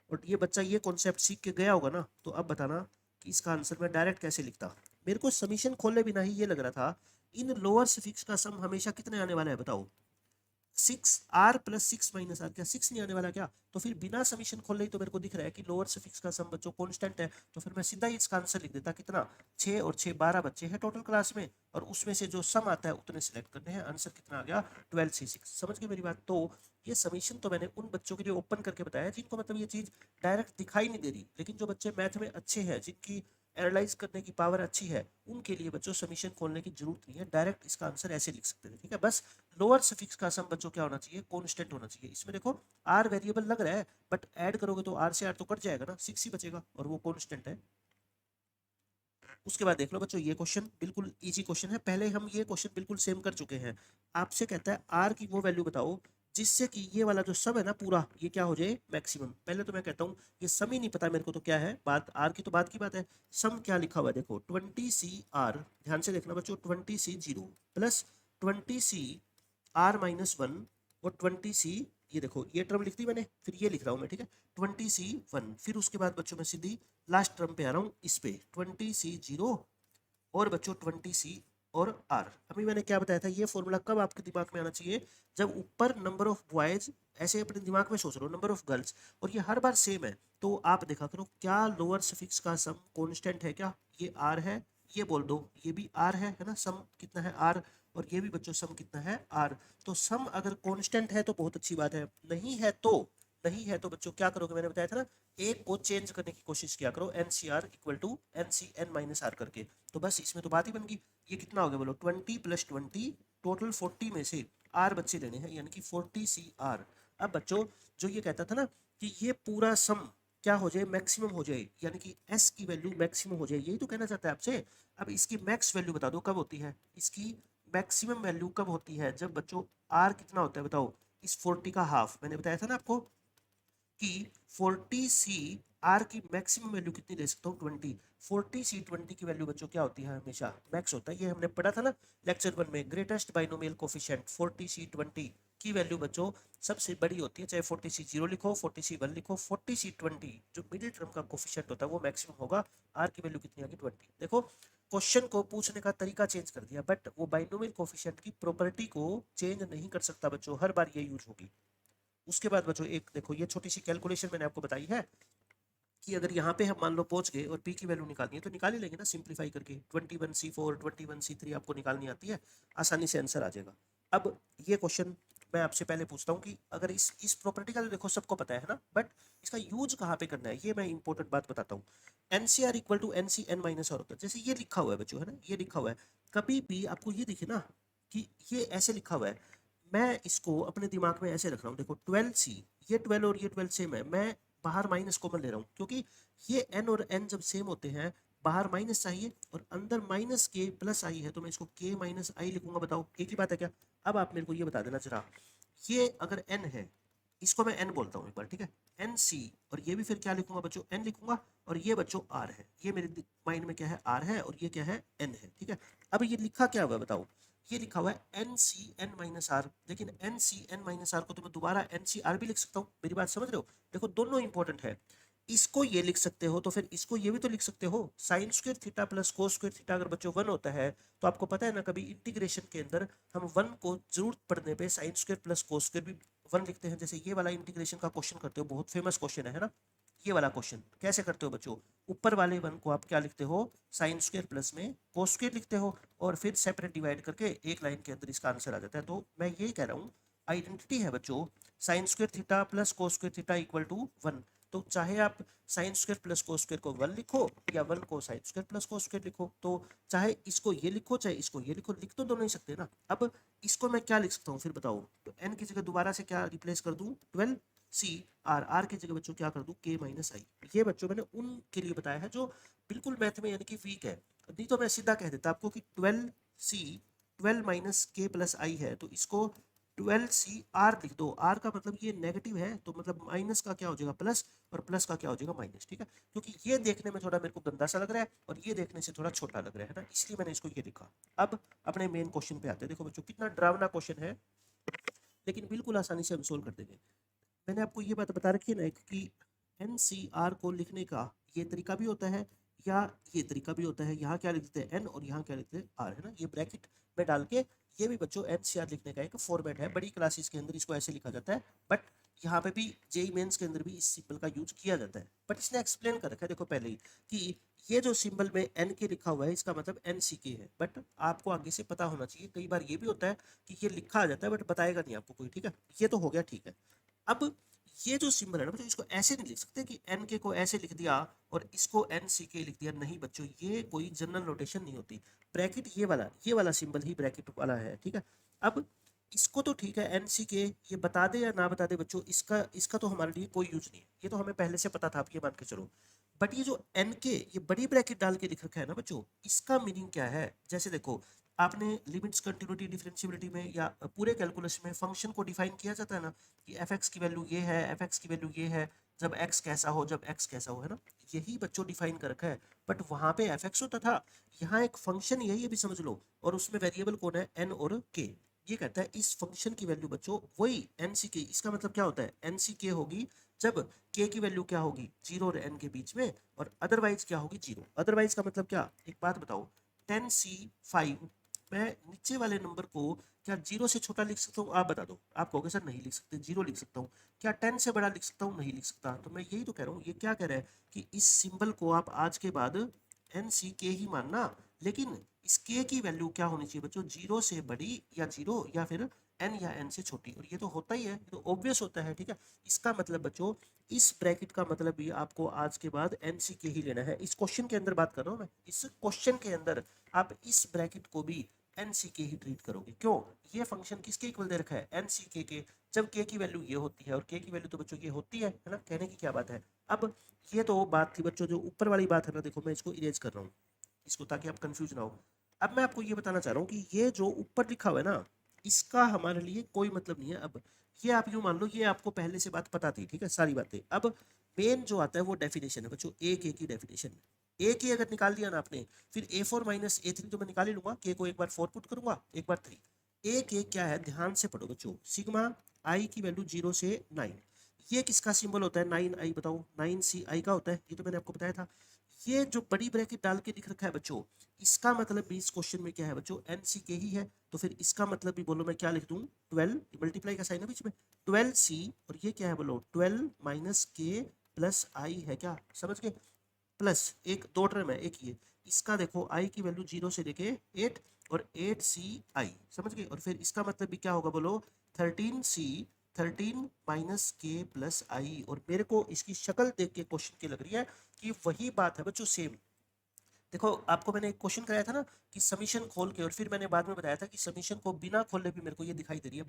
और ये बच्चा ये कॉन्सेप्ट सीख के गया होगा ना, तो अब बताना कि इसका आंसर मैं डायरेक्ट कैसे लिखता। मेरे को समीशन खोलने बिना ही ये लग रहा था इन लोअर फिक्स का सम हमेशा कितने आने वाला है बताओ, 6r + 6 - r, क्या 6 नहीं आने वाला क्या। तो फिर बिना समीशन खोले ही तो मेरे को दिख रहा है कि लोअर सफिक्स का सम बच्चों कांस्टेंट है, तो फिर मैं सीधा ही इसका आंसर लिख देता, कितना 6 और 6 12 बच्चे हैं टोटल क्लास में, और उसमें से जो सम आता है उतने सिलेक्ट करने हैं। आंसर कितना आ गया 12c6। समझ गए मेरी बात। तो ये समीशन तो मैंने उन बच्चों के लिए ओपन करके बताया जिनको मतलब ये चीज डायरेक्ट दिखाई नहीं दे रही, लेकिन जो बच्चे मैथ में अच्छे हैं जिनकी एनालाइज करने की पावर अच्छी है, उनके लिए बच्चों समीशन खोलने की जरूरत नहीं है, डायरेक्ट इसका आंसर ऐसे लिख सकते थे, ठीक है। बस लोअर सफिक्स का सम बच्चों क्या होना चाहिए, कांस्टेंट होना चाहिए। इसमें देखो आर वेरिएबल लग रहा है, बट ऐड करोगे तो आर से आर तो कट जाएगा ना, 6 ही बचेगा और वो कांस्टेंट है। उसके बाद देख लो बच्चों ये क्वेश्चन बिल्कुल इजी क्वेश्चन है, पहले हम ये क्वेश्चन बिल्कुल सेम कर चुके हैं। आपसे कहता है आर की वो वैल्यू बताओ जिससे कि ये वाला जो सम है ना पूरा ये क्या हो जाए मैक्सिमम। पहले तो मैं कहता हूँ ये सम ही नहीं पता मेरे को तो क्या है बात, आर की तो बात की बात है। सम क्या लिखा हुआ है देखो 20c r, ध्यान से देखना बच्चों, 20c0 प्लस 20c r-1 और 20c, ये देखो ये टर्म लिख दी मैंने, फिर ये लिख रहा हूँ मैं, ठीक है 20c1, फिर उसके बाद बच्चों मैं सीधी लास्ट टर्म पे आ रहा हूँ इस पे 20c0 और बच्चों 20c और r। अभी मैंने क्या बताया था, ये फॉर्मूला कब आपके दिमाग में आना चाहिए, जब ऊपर नंबर ऑफ बॉयज ऐसे अपने दिमाग में सोच रहे हो नंबर ऑफ गर्ल्स और ये हर बार सेम है, तो आप देखा करो क्या लोअर सफिक्स का सम कांस्टेंट है क्या, ये r है, ये बोल दो ये भी r है ना, सम कितना है r, और ये भी बच्चों सम कितना है r। तो सम अगर कांस्टेंट है तो बहुत अच्छी बात है, नहीं है तो बच्चों क्या करोगे, मैंने बताया था ना एक को चेंज करने की कोशिश किया करो, NCR = NCn-r करके, तो बस इसमें तो बात ही बन गई। ये कितना हो गया बोलो 20 + 20, टोटल 40 में से r बच्चे लेने हैं यानी कि 40cr। अब बच्चों जो ये कहता था ना कि ये पूरा सम क्या हो जाए मैक्सिमम हो जाए, यानी कि s की वैल्यू मैक्सिमम हो जाए, यही तो कहना चाहता है आपसे। अब इसकी मैक्स वैल्यू बता दो कब होती है, इसकी मैक्सिमम वैल्यू कब होती है, जब बच्चों r कितना होता है बताओ, इस 40 का हाफ। मैंने बताया था ना आपको कि 40c r की मैक्सिमम वैल्यू कितनी ले सकता हूँ 20, 40c 20 की वैल्यू बच्चों क्या होती है हमेशा मैक्स होता है, ये हमने पढ़ा था ना लेक्चर 1 में, ग्रेटेस्ट बाइनोमियल कोफिशिएंट 40c 20 की वैल्यू बच्चों सबसे बड़ी होती है, चाहे 40c0 लिखो 40c1 लिखो, 40c20 जो मिडिल टर्म का कोफिशिएंट होता है वो मैक्सिमम होगा। r की वैल्यू कितनी आ गई 20। देखो क्वेश्चन को पूछने का तरीका चेंज कर दिया, बट वो बाइनोमियल कोफिशिएंट की प्रॉपर्टी को चेंज नहीं कर सकता बच्चों, हर बार ये यूज होगी। उसके बाद बच्चों एक देखो ये छोटी सी कैलकुलेशन मैंने आपको बताई है, कि अगर यहाँ पे हम मान लो पहुंच गए और पी की वैल्यू निकालनी है तो निकाल ही लेंगे ना सिंप्लीफाई करके। 21C4 21C3 आपको निकालनी आती है, आसानी से आंसर आ जाएगा। अब ये क्वेश्चन मैं आपसे पहले पूछता हूँ कि अगर इस प्रॉपर्टी का तो देखो सबको पता है ना, बट इसका यूज कहाँ पे करना है ये मैं इंपॉर्टेंट बात बताता हूँ। NCR equal to NCN minus R होता है, जैसे ये लिखा हुआ है बच्चों, है ना, ये लिखा हुआ है। कभी भी आपको ये दिखे ना कि ये ऐसे लिखा हुआ है, मैं इसको अपने दिमाग में ऐसे रख रहा हूँ, देखो 12C, ये 12 और ये 12 सेम है, मैं बाहर माइनस कॉमन ले रहा हूँ क्योंकि ये n और n जब सेम होते हैं बाहर माइनस चाहिए और अंदर माइनस के प्लस आई है, तो मैं इसको k माइनस आई लिखूंगा। बताओ एक ही बात है क्या? अब आप मेरे को ये बता देना जरा, ये अगर n है, इसको मैं n बोलता हूँ एक बार, ठीक है, NC, और ये भी फिर क्या लिखूंगा बच्चों, n लिखूंगा, और ये बच्चों r है, ये मेरे माइंड में क्या है, r है, और ये क्या है, n है, ठीक है। अब ये लिखा क्या हुआ है बताओ, ये लिखा हुआ है NCN माइनस आर, लेकिन NCN माइनस आर को तो मैं दोबारा NCR भी लिख सकता हूँ, मेरी बात समझ रहे हो? देखो दोनों इंपॉर्टेंट है, इसको ये लिख सकते हो तो फिर इसको ये भी तो लिख सकते हो, sign square theta plus cos square theta अगर बच्चों 1 होता है तो आपको पता है ना, कभी इंटीग्रेशन के अंदर हम 1 को जरूरत पड़ने पे sign square plus cos square भी 1 लिखते हैं। जैसे ये वाला इंटीग्रेशन का क्वेश्चन करते हो, बहुत फेमस क्वेश्चन है ना, ये वाला क्वेश्चन कैसे करते हो बच्चों, ऊपर वाले 1 को आप क्या लिखते हो, साइन स्क्वायर प्लस में कोस स्क्वायर लिखते हो, और फिर सेपरेट डिवाइड करके एक लाइन के अंदर इसका आंसर आ जाता है। तो मैं यही कह रहा हूँ, आइडेंटिटी है बच्चों, sine square theta plus cos square theta equal to 1। तो चाहे आप sine square plus cos square को 1 लिखो या 1 को sine square plus cos square लिखो, तो चाहे इसको ये लिखो चाहे इसको ये लिखो, लिख तो दोनों ही सकते हैं ना। अब इसको मैं क्या लिख सकता हूँ फिर बताओ, तो n की जगह दोबारा से क्या रिप्लेस कर दूँ, 12C, R की जगह बच्चों क्या कर दूँ, k माइनस आई। ये बच्चों मैंने उनके लिए बताया है जो बिल्कुल मैथ में यानी कि वीक है, नहीं तो मैं सीधा कह देता आपको कि 12C 12 माइनस के प्लस आई है, तो इसको 12CR लिख दो। R का मतलब ये नेगेटिव है, तो मतलब माइनस का क्या हो जाएगा प्लस, और प्लस का क्या हो जाएगा माइनस, ठीक है। क्योंकि ये देखने में थोड़ा मेरे को गंदा सा लग रहा है और ये देखने से थोड़ा छोटा लग रहा है ना, इसलिए मैंने इसको ये लिखा। अब अपने मेन क्वेश्चन पे आते हैं। देखो बच्चों कितना डरावना क्वेश्चन है, लेकिन बिल्कुल आसानी से हम सोल्व कर देंगे। मैंने आपको ये बात बता रखी है ना कि NCR को लिखने का ये तरीका भी होता है या ये तरीका भी होता है, यहाँ क्या लिखते हैं n और यहाँ क्या लिखते हैं r, है ना, ये ब्रैकेट में डाल के। ये भी बच्चों NCR लिखने का एक फॉर्मेट है, बड़ी क्लासेस के अंदर इसको ऐसे लिखा जाता है, बट यहाँ पे भी जेई मेंस के अंदर भी इस सिंबल का यूज किया जाता है। बट इसने एक्सप्लेन कर रखा है देखो पहले ही कि ये जो सिंबल में n के लिखा हुआ है इसका मतलब NCK है, बट आपको आगे से पता होना चाहिए। कई बार ये भी होता है कि ये लिखा आ जाता है बट बताएगा नहीं आपको कोई, ठीक है। ये तो हो गया, ठीक है। अब ये जो सिंबल है ना बच्चों, इसको ऐसे नहीं लिख सकते कि एन के को ऐसे लिख दिया और इसको एन सी के लिख दिया, नहीं बच्चों, ये कोई जनरल नोटेशन नहीं होती। ब्रैकेट ये वाला सिंबल ही ब्रैकेट वाला है, ठीक है। अब इसको तो ठीक है, एन सी के ये बता दे या ना बता दे बच्चों, इसका इसका तो हमारे लिए कोई यूज नहीं है, ये तो हमें पहले से पता था, आप ये मान के चलो। बट ये जो एन के ये बड़ी ब्रैकेट डाल के लिख रखा है ना बच्चों, इसका मीनिंग क्या है? जैसे देखो, आपने लिमिट्स, कंटिन्यूटी, डिफरेंशियबिलिटी में या पूरे कैलकुलस में फंक्शन को डिफाइन किया जाता है ना कि एफ एक्स की वैल्यू ये है, एफ एक्स की वैल्यू ये है, जब एक्स कैसा हो, जब एक्स कैसा हो, है ना, यही बच्चों डिफाइन कर रखा है। बट वहां पे एफ एक्स होता था, यहाँ एक फंक्शन यही है भी समझ लो, और उसमें वेरिएबल कौन है, एन और के। ये कहता है इस फंक्शन की वैल्यू बच्चों वही एन सी के, इसका मतलब क्या होता है, एन सी के होगी जब के की वैल्यू क्या होगी, 0 और n के बीच में, और अदरवाइज क्या होगी, 0। अदरवाइज का मतलब क्या, एक बात बताओ, 10C5, मैं नीचे वाले नंबर को क्या 0 से छोटा लिख सकता हूँ? आप बता दो। आप कहोगे सर नहीं लिख सकते, 0 लिख सकता हूँ। क्या 10 से बड़ा लिख सकता हूँ? नहीं लिख सकता। तो मैं यही तो कह रहा हूँ, ये क्या कह रहा है कि इस सिंबल को आप आज के बाद एन सी के ही मानना, लेकिन इस के की वैल्यू क्या होनी चाहिए बच्चों, 0 से बड़ी या 0 या फिर एन या एन से छोटी, और ये तो होता ही है, ये तो ऑब्वियस होता है, ठीक है। इसका मतलब बच्चों, इस ब्रैकेट का मतलब भी आपको आज के बाद एन सी के ही लेना है। इस क्वेश्चन के अंदर बात कर रहा हूँ मैं, इस क्वेश्चन के अंदर आप इस ब्रैकेट को भी एन सी के ही ट्रीट करोगे। क्यों? ये फंक्शन किसके इक्वल दे रखा है, एन सी के, जब के की वैल्यू ये होती है और के की वैल्यू तो बच्चों ये होती है ना, कहने की क्या बात है। अब ये तो बात थी बच्चों, जो ऊपर वाली बात है ना, देखो मैं इसको इरेज कर रहा हूँ इसको, ताकि आप कंफ्यूज ना हो। अब मैं आपको ये बताना चाह रहा हूँ कि ये जो ऊपर लिखा हुआ है ना, इसका हमारे लिए कोई मतलब नहीं है। अब ये आप यूं मान लो, ये आपको पहले से बात पता थी, ठीक है, सारी बातें। अब मेन जो आता है वो डेफिनेशन है बच्चों, ए के की डेफिनेशन। ए के अगर निकाल दिया ना आपने, फिर A4 माइनस A3 तो मैं निकाल ही लूंगा, के को एक बार 4 पुट करूंगा, एक बार 3। ए के क्या है, ध्यान से पढ़ो बच्चों, सिग्मा आई की वैल्यू 0 से 9। ये किसका सिंबल होता है, 9i, बताओ, 9CI का होता है, ये तो मैंने आपको बताया था। ये जो बड़ी ब्रैकेट डाल के लिख रखा है बच्चों, इसका मतलब भी इस क्वेश्चन में क्या है बच्चों, एन सी के ही है। तो फिर इसका मतलब भी बोलो मैं क्या लिख दूं, 12, मल्टीप्लाई का साइन है बीच में, 12C, और ये क्या है बोलो, 12 माइनस के प्लस आई है क्या, समझ गए, प्लस एक दो टर्म है, एक ये, इसका देखो आई की वैल्यू 0 से लेके 8 और 8 सी आई, समझ गए, और फिर इसका मतलब भी क्या होगा बोलो, 13 सी, 13 माइनस के प्लस आई। और मेरे को इसकी शक्ल देख के क्वेश्चन की लग रही है कि वही बात है बच्चों, सेम। देखो आपको मैंने एक क्वेश्चन कराया था ना कि समीशन खोल के, और फिर मैंने बाद में बताया था कि समीशन को बिना खोले भी मेरे को ये दिखाई दे रही है,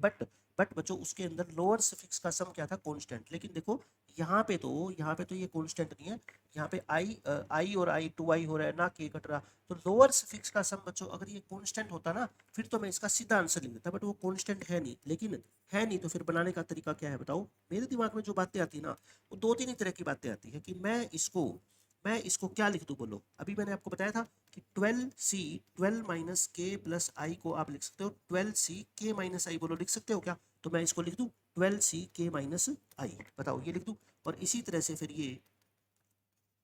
बट बच्चों उसके अंदर लोअर सफिक्स का सम क्या था, कांस्टेंट। लेकिन देखो यहाँ पे तो ये कांस्टेंट नहीं है, यहाँ पे आई और आई 2i हो रहा है ना, के कट रहा। तो लोअर सफिक्स का सम बच्चों अगर ये कांस्टेंट होता ना, फिर तो मैं इसका सीधा आंसर लिख देता, बट वो कांस्टेंट है नहीं, लेकिन है नहीं, तो फिर बनाने का तरीका क्या है बताओ। मेरे दिमाग में जो बातें आती है ना, वो दो तीन ही तरह की बातें आती है कि मैं इसको क्या लिख दूं बोलो। अभी मैंने आपको बताया था कि 12c, 12 माइनस के प्लस आई को आप लिख सकते हो 12c के माइनस आई, बोलो लिख सकते हो क्या। तो मैं इसको लिख दूं 12c के माइनस आई, बताओ ये लिख दूं। और इसी तरह से फिर ये,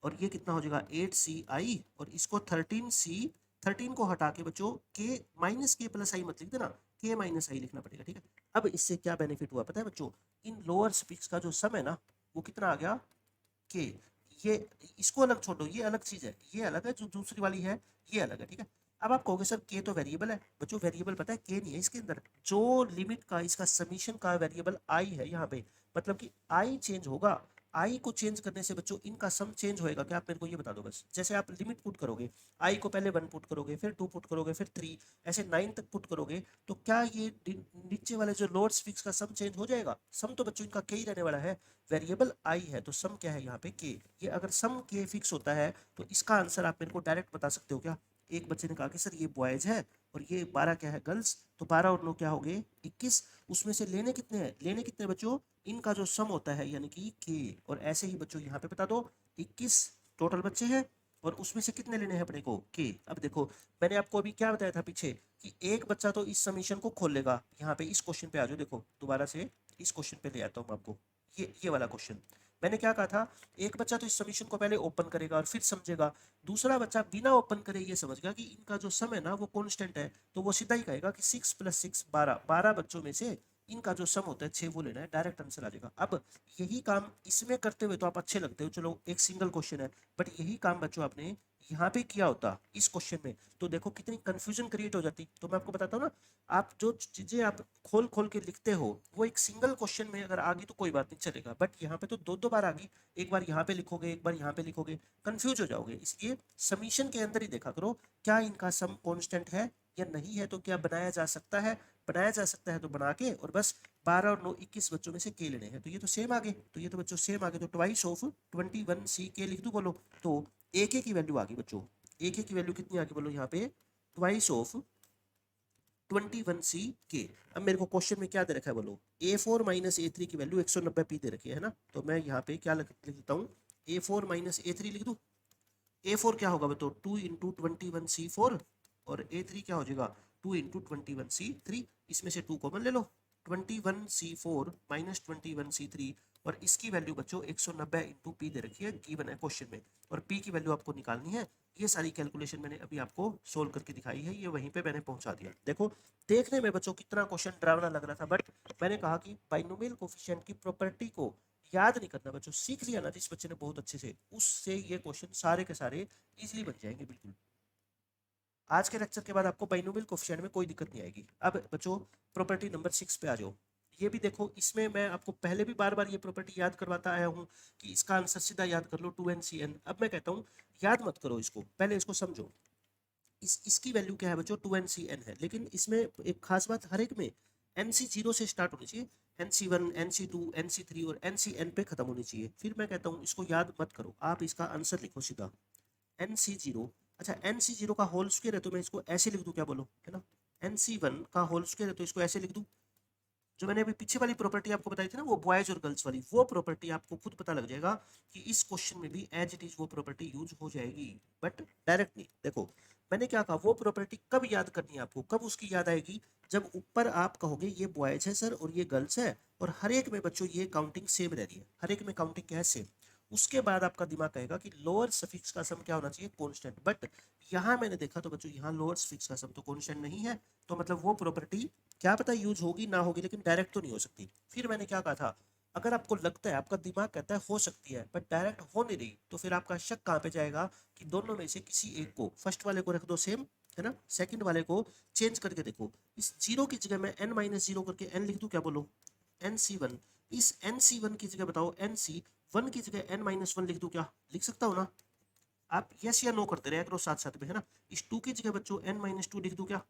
और ये कितना हो जाएगा 8 सी आई, और इसको 13 सी, 13 को हटा के बच्चों के माइनस के प्लस आई मत लिख देना, के माइनस आई लिखना पड़ेगा, ठीक है। अब इससे क्या बेनिफिट हुआ पता है बच्चों, इन लोअर स्पीक्स का जो सम है ना, वो कितना आ गया के। ये इसको अलग छोड़ो, ये अलग चीज है, ये अलग है, जो दूसरी वाली है ये अलग है, ठीक है। अब आप कहोगे सर के तो वेरिएबल है, बच्चों वेरिएबल पता है के नहीं है इसके अंदर, जो लिमिट का इसका समीशन का वेरिएबल आई है यहाँ पे, मतलब कि आई चेंज होगा। आई को चेंज करने से बच्चों इनका सम चेंज होएगा क्या, आप मेरे को ये बता दो बस। जैसे आप लिमिट पुट करोगे, आई को पहले 1 पुट करोगे, फिर 2 पुट करोगे, फिर 3, ऐसे 9 तक पुट करोगे, तो क्या ये नीचे वाले जो लोअर फिक्स का सम चेंज हो जाएगा। सम तो बच्चों इनका के ही रहने वाला है, वेरिएबल आई है तो सम क्या है यहाँ पे के। ये अगर सम के फिक्स होता है तो इसका आंसर आप मेरे को डायरेक्ट बता सकते हो क्या। एक बच्चे ने कहा कि सर ये बॉयज है और ये 12 क्या है गर्ल्स, तो 12 और 9 क्या हो गए 21। उसमें से लेने कितने हैं, लेने कितने बच्चों, इनका जो सम होता है यानी कि के। और ऐसे ही बच्चों यहाँ पे बता दो 21 टोटल बच्चे हैं, और उसमें से कितने लेने हैं अपने को के। अब देखो मैंने आपको अभी क्या बताया था पीछे कि एक बच्चा तो इस समीशन को खोल लेगा। यहाँ पे इस क्वेश्चन पे आ जाओ, देखो दोबारा से इस क्वेश्चन पे ले आता हूँ मैं आपको। ये वाला क्वेश्चन मैंने क्या कहा था, एक बच्चा तो इस समीशन को पहले ओपन करेगा और फिर समझेगा, दूसरा बच्चा बिना ओपन करे ये समझेगा कि इनका जो सम है ना वो कांस्टेंट है, तो वो सीधा ही कहेगा कि 6 + 6 12, 12 बच्चों में से इनका जो सम होता है 6 वो लेना है, डायरेक्ट आंसर आ जाएगा। अब यही काम इसमें करते हुए तो आप अच्छे लगते हो, चलो एक सिंगल क्वेश्चन है, बट यही काम बच्चों आपने यहाँ पे किया होता इस क्वेश्चन में, तो देखो कितनी कंफ्यूजन क्रिएट हो जाती। तो मैं आपको बताता हूँ ना, आप जो चीजें आप खोल खोल के लिखते हो वो एक सिंगल क्वेश्चन में अगर आ गई तो कोई बात नहीं चलेगा, बट यहाँ पे तो दो दो बार आ गई, एक बार यहाँ पे लिखोगे एक बार यहाँ पे लिखोगे, कंफ्यूज हो जाओगे। इसलिए समीशन के अंदर ही देखा करो क्या इनका सम कांस्टेंट है या नहीं है, तो क्या बनाया जा सकता है, बनाया जा सकता है तो बना के, और बस 12 और 9 21 बच्चों में से के लेने हैं। तो ये तो सेम आगे, तो ये तो बच्चों सेम आगे, तो ट्वाइस ऑफ 21c के लिख दूं बोलो। तो ए के की वैल्यू आ गई बच्चों, ए के की वैल्यू कितनी आ गई बोलो यहाँ पे, ट्वाइस ऑफ 21c के। अब मेरे को क्वेश्चन में क्या दे रखा है बोलो, A4 माइनस A3 की वैल्यू 190p दे रखी है ना, तो मैं यहाँ पे क्या लिख देता हूँ, A4 माइनस A3 लिख दूँ। A4 क्या होगा बताओ 2 इंटू 21c4, और A3 क्या हो जाएगा 2 इंटू 21c3, इसमें से 2 कॉमन ले लो, 21c4 माइनस 21c3, और इसकी वैल्यू बच्चों 190 इंटू पी दे रखी है, गिवन है क्वेश्चन में, और पी की वैल्यू आपको निकालनी है। ये सारी कैलकुलेशन मैंने अभी आपको सोल्व करके दिखाई है, ये वहीं पे मैंने पहुंचा दिया। देखो देखने में बच्चों कितना क्वेश्चन डरावना लग रहा था, बट मैंने कहा कि बाइनोमियल कोफिशिएंट की प्रॉपर्टी को याद नहीं करना बच्चों, सीख लिया ना जिस बच्चे ने बहुत अच्छे से, उससे ये क्वेश्चन सारे के सारे इजीली बन जाएंगे बिल्कुल। आज के लेक्चर के बाद आपको बाइनोमियल कोफिशिएंट में कोई दिक्कत नहीं आएगी। अब बच्चों प्रॉपर्टी नंबर 6 पे आ जाओ। ये भी देखो, इसमें मैं आपको पहले भी बार बार ये प्रॉपर्टी याद करवाता आया हूँ कि इसका आंसर सीधा याद कर लो 2n/n। अब मैं कहता हूँ याद मत करो इसको, पहले इसको समझो। इसकी वैल्यू क्या है बच्चों 2n/n है, लेकिन इसमें एक खास बात, हर एक में NC 0 से स्टार्ट होनी चाहिए, NC1 NC2 NC3 और NCn पे खत्म होनी चाहिए। फिर मैं कहता हूँ इसको याद मत करो, आप इसका आंसर लिखो सीधा NC0। अच्छा NC0 का होल स्क्वायर है तो मैं इसको ऐसे लिख दूं, क्या बोलो, है ना। NC1 का होल स्क्वायर है तो इसको ऐसे लिख दूं। जो मैंने अभी पीछे वाली प्रॉपर्टी आपको बताई थी ना, वो बॉयज और गर्ल्स वाली, वो प्रॉपर्टी आपको खुद पता लग जाएगा कि इस क्वेश्चन में भी एज इट इज वो प्रॉपर्टी यूज हो जाएगी, बट डायरेक्ट नहीं। देखो मैंने क्या कहा, वो प्रॉपर्टी कब याद करनी है आपको, कब उसकी याद आएगी, जब ऊपर आप कहोगे ये बॉयज है सर और ये गर्ल्स है, और हर एक में बच्चों ये काउंटिंग सेम रह रही है, हर एक में काउंटिंग क्या है सेम। उसके बाद आपका दिमाग कहेगा कि लोअर सफिक्स का सम क्या होना चाहिए, कांस्टेंट। बट यहाँ मैंने देखा तो बच्चों यहाँ लोअर सफिक्स का सम तो कांस्टेंट नहीं है, तो मतलब वो प्रॉपर्टी क्या पता यूज होगी ना होगी, लेकिन डायरेक्ट तो नहीं हो सकती। फिर मैंने क्या कहा था, अगर आपको लगता है, आपका दिमाग कहता है हो सकती है, बट डायरेक्ट हो नहीं रही, तो फिर आपका शक कहाँ पे जाएगा कि दोनों में से किसी एक को, फर्स्ट वाले को रख दो सेम, है ना, सेकंड वाले को चेंज करके देखो। इस जीरो की जगह मैं n माइनस जीरो करके n लिख दूं, क्या बोलो, NC1। इस NC1 की जगह बताओ NC1 की जगह n माइनस वन लिख दूं, क्या लिख सकता हूँ ना? आप यस या नो करते रहे करो साथ साथ में, है ना। इस टू की जगह बच्चों n माइनस टू लिख दूं क्या?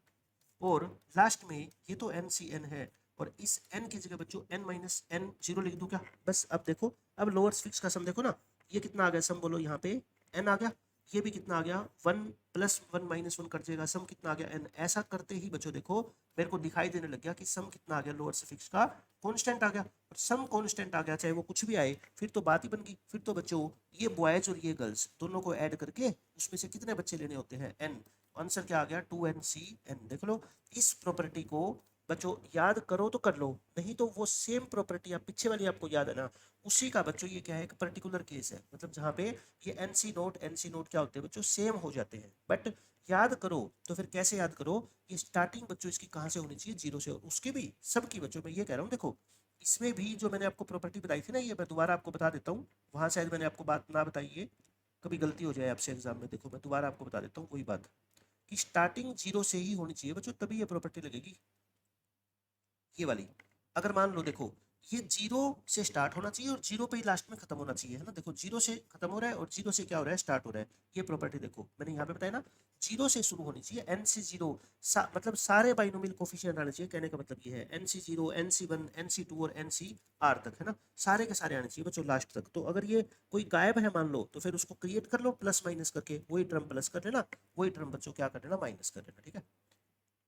और लास्ट में ये तो NCN है, और इस n की जगह बच्चों n माइनस एन जीरो लिख दूं क्या? बस अब देखो, अब लोअर्स फिक्स का सम देखो ना, ये कितना आ गया सम, बोलो यहाँ पे n आ गया, ये भी कितना आ गया, one plus one minus one cut जाएगा, सम कितना आ गया n। ऐसा करते ही बच्चों देखो मेरे को दिखाई देने लग गया कि सम कितना आ गया, लोअर्स फिक्स का कॉन्स्टेंट आ गया, और सम कॉन्स्टेंट आ गया, चाहे वो कुछ भी आए, फिर तो बात ही बन गई। फिर तो बच्चों ये बॉयज और ये गर्ल्स दोनों को ऐड करके उसमें से कितने बच्चे लेने होते हैं, n। आंसर क्या आ गया, 2NCN। देख लो, इस प्रॉपर्टी को बच्चों याद करो तो कर लो, नहीं तो वो सेम प्रॉपर्टी आप पीछे वाली आपको याद है ना, उसी का बच्चों ये क्या है, एक पर्टिकुलर केस है, मतलब जहाँ पे ये NC नोट क्या होते हैं बच्चों, सेम हो जाते हैं। बट याद करो तो फिर कैसे याद करो, ये स्टार्टिंग बच्चों इसकी कहाँ से होनी चाहिए, जीरो से, और उसकी भी सबकी बच्चों मैं ये कह रहा हूँ, देखो इसमें भी जो मैंने आपको प्रॉपर्टी बताई थी ना, ये मैं दोबारा आपको बता देता हूँ, वहां शायद मैंने आपको बात ना बताई है, कभी गलती हो जाए आपसे एग्जाम में, देखो मैं दोबारा आपको बता देता हूँ वही बात, कि स्टार्टिंग जीरो से ही होनी चाहिए बच्चों, तभी ये प्रॉपर्टी लगेगी, ये वाली। अगर मान लो देखो, ये जीरो से स्टार्ट होना चाहिए और जीरो पे ही लास्ट में खत्म होना चाहिए, है ना। देखो जीरो से खत्म हो रहा है और जीरो से क्या हो रहा है, स्टार्ट हो रहा है। ये प्रॉपर्टी देखो मैंने यहाँ पे बताया ना, जीरो से शुरू होनी चाहिए, एन सी जीरो, मतलब सारे बाइनोमियल कोफिशिएंट आने चाहिए, कहने का मतलब ये है NC0 NC1 NC2 और NCR तक, है ना, सारे के सारे आने चाहिए बच्चों लास्ट तक। तो अगर ये कोई गायब है मान लो, तो फिर उसको क्रिएट कर लो प्लस माइनस करके, वही टर्म प्लस कर लेना, वही टर्म बच्चों क्या कर लेना, माइनस कर लेना, ठीक है।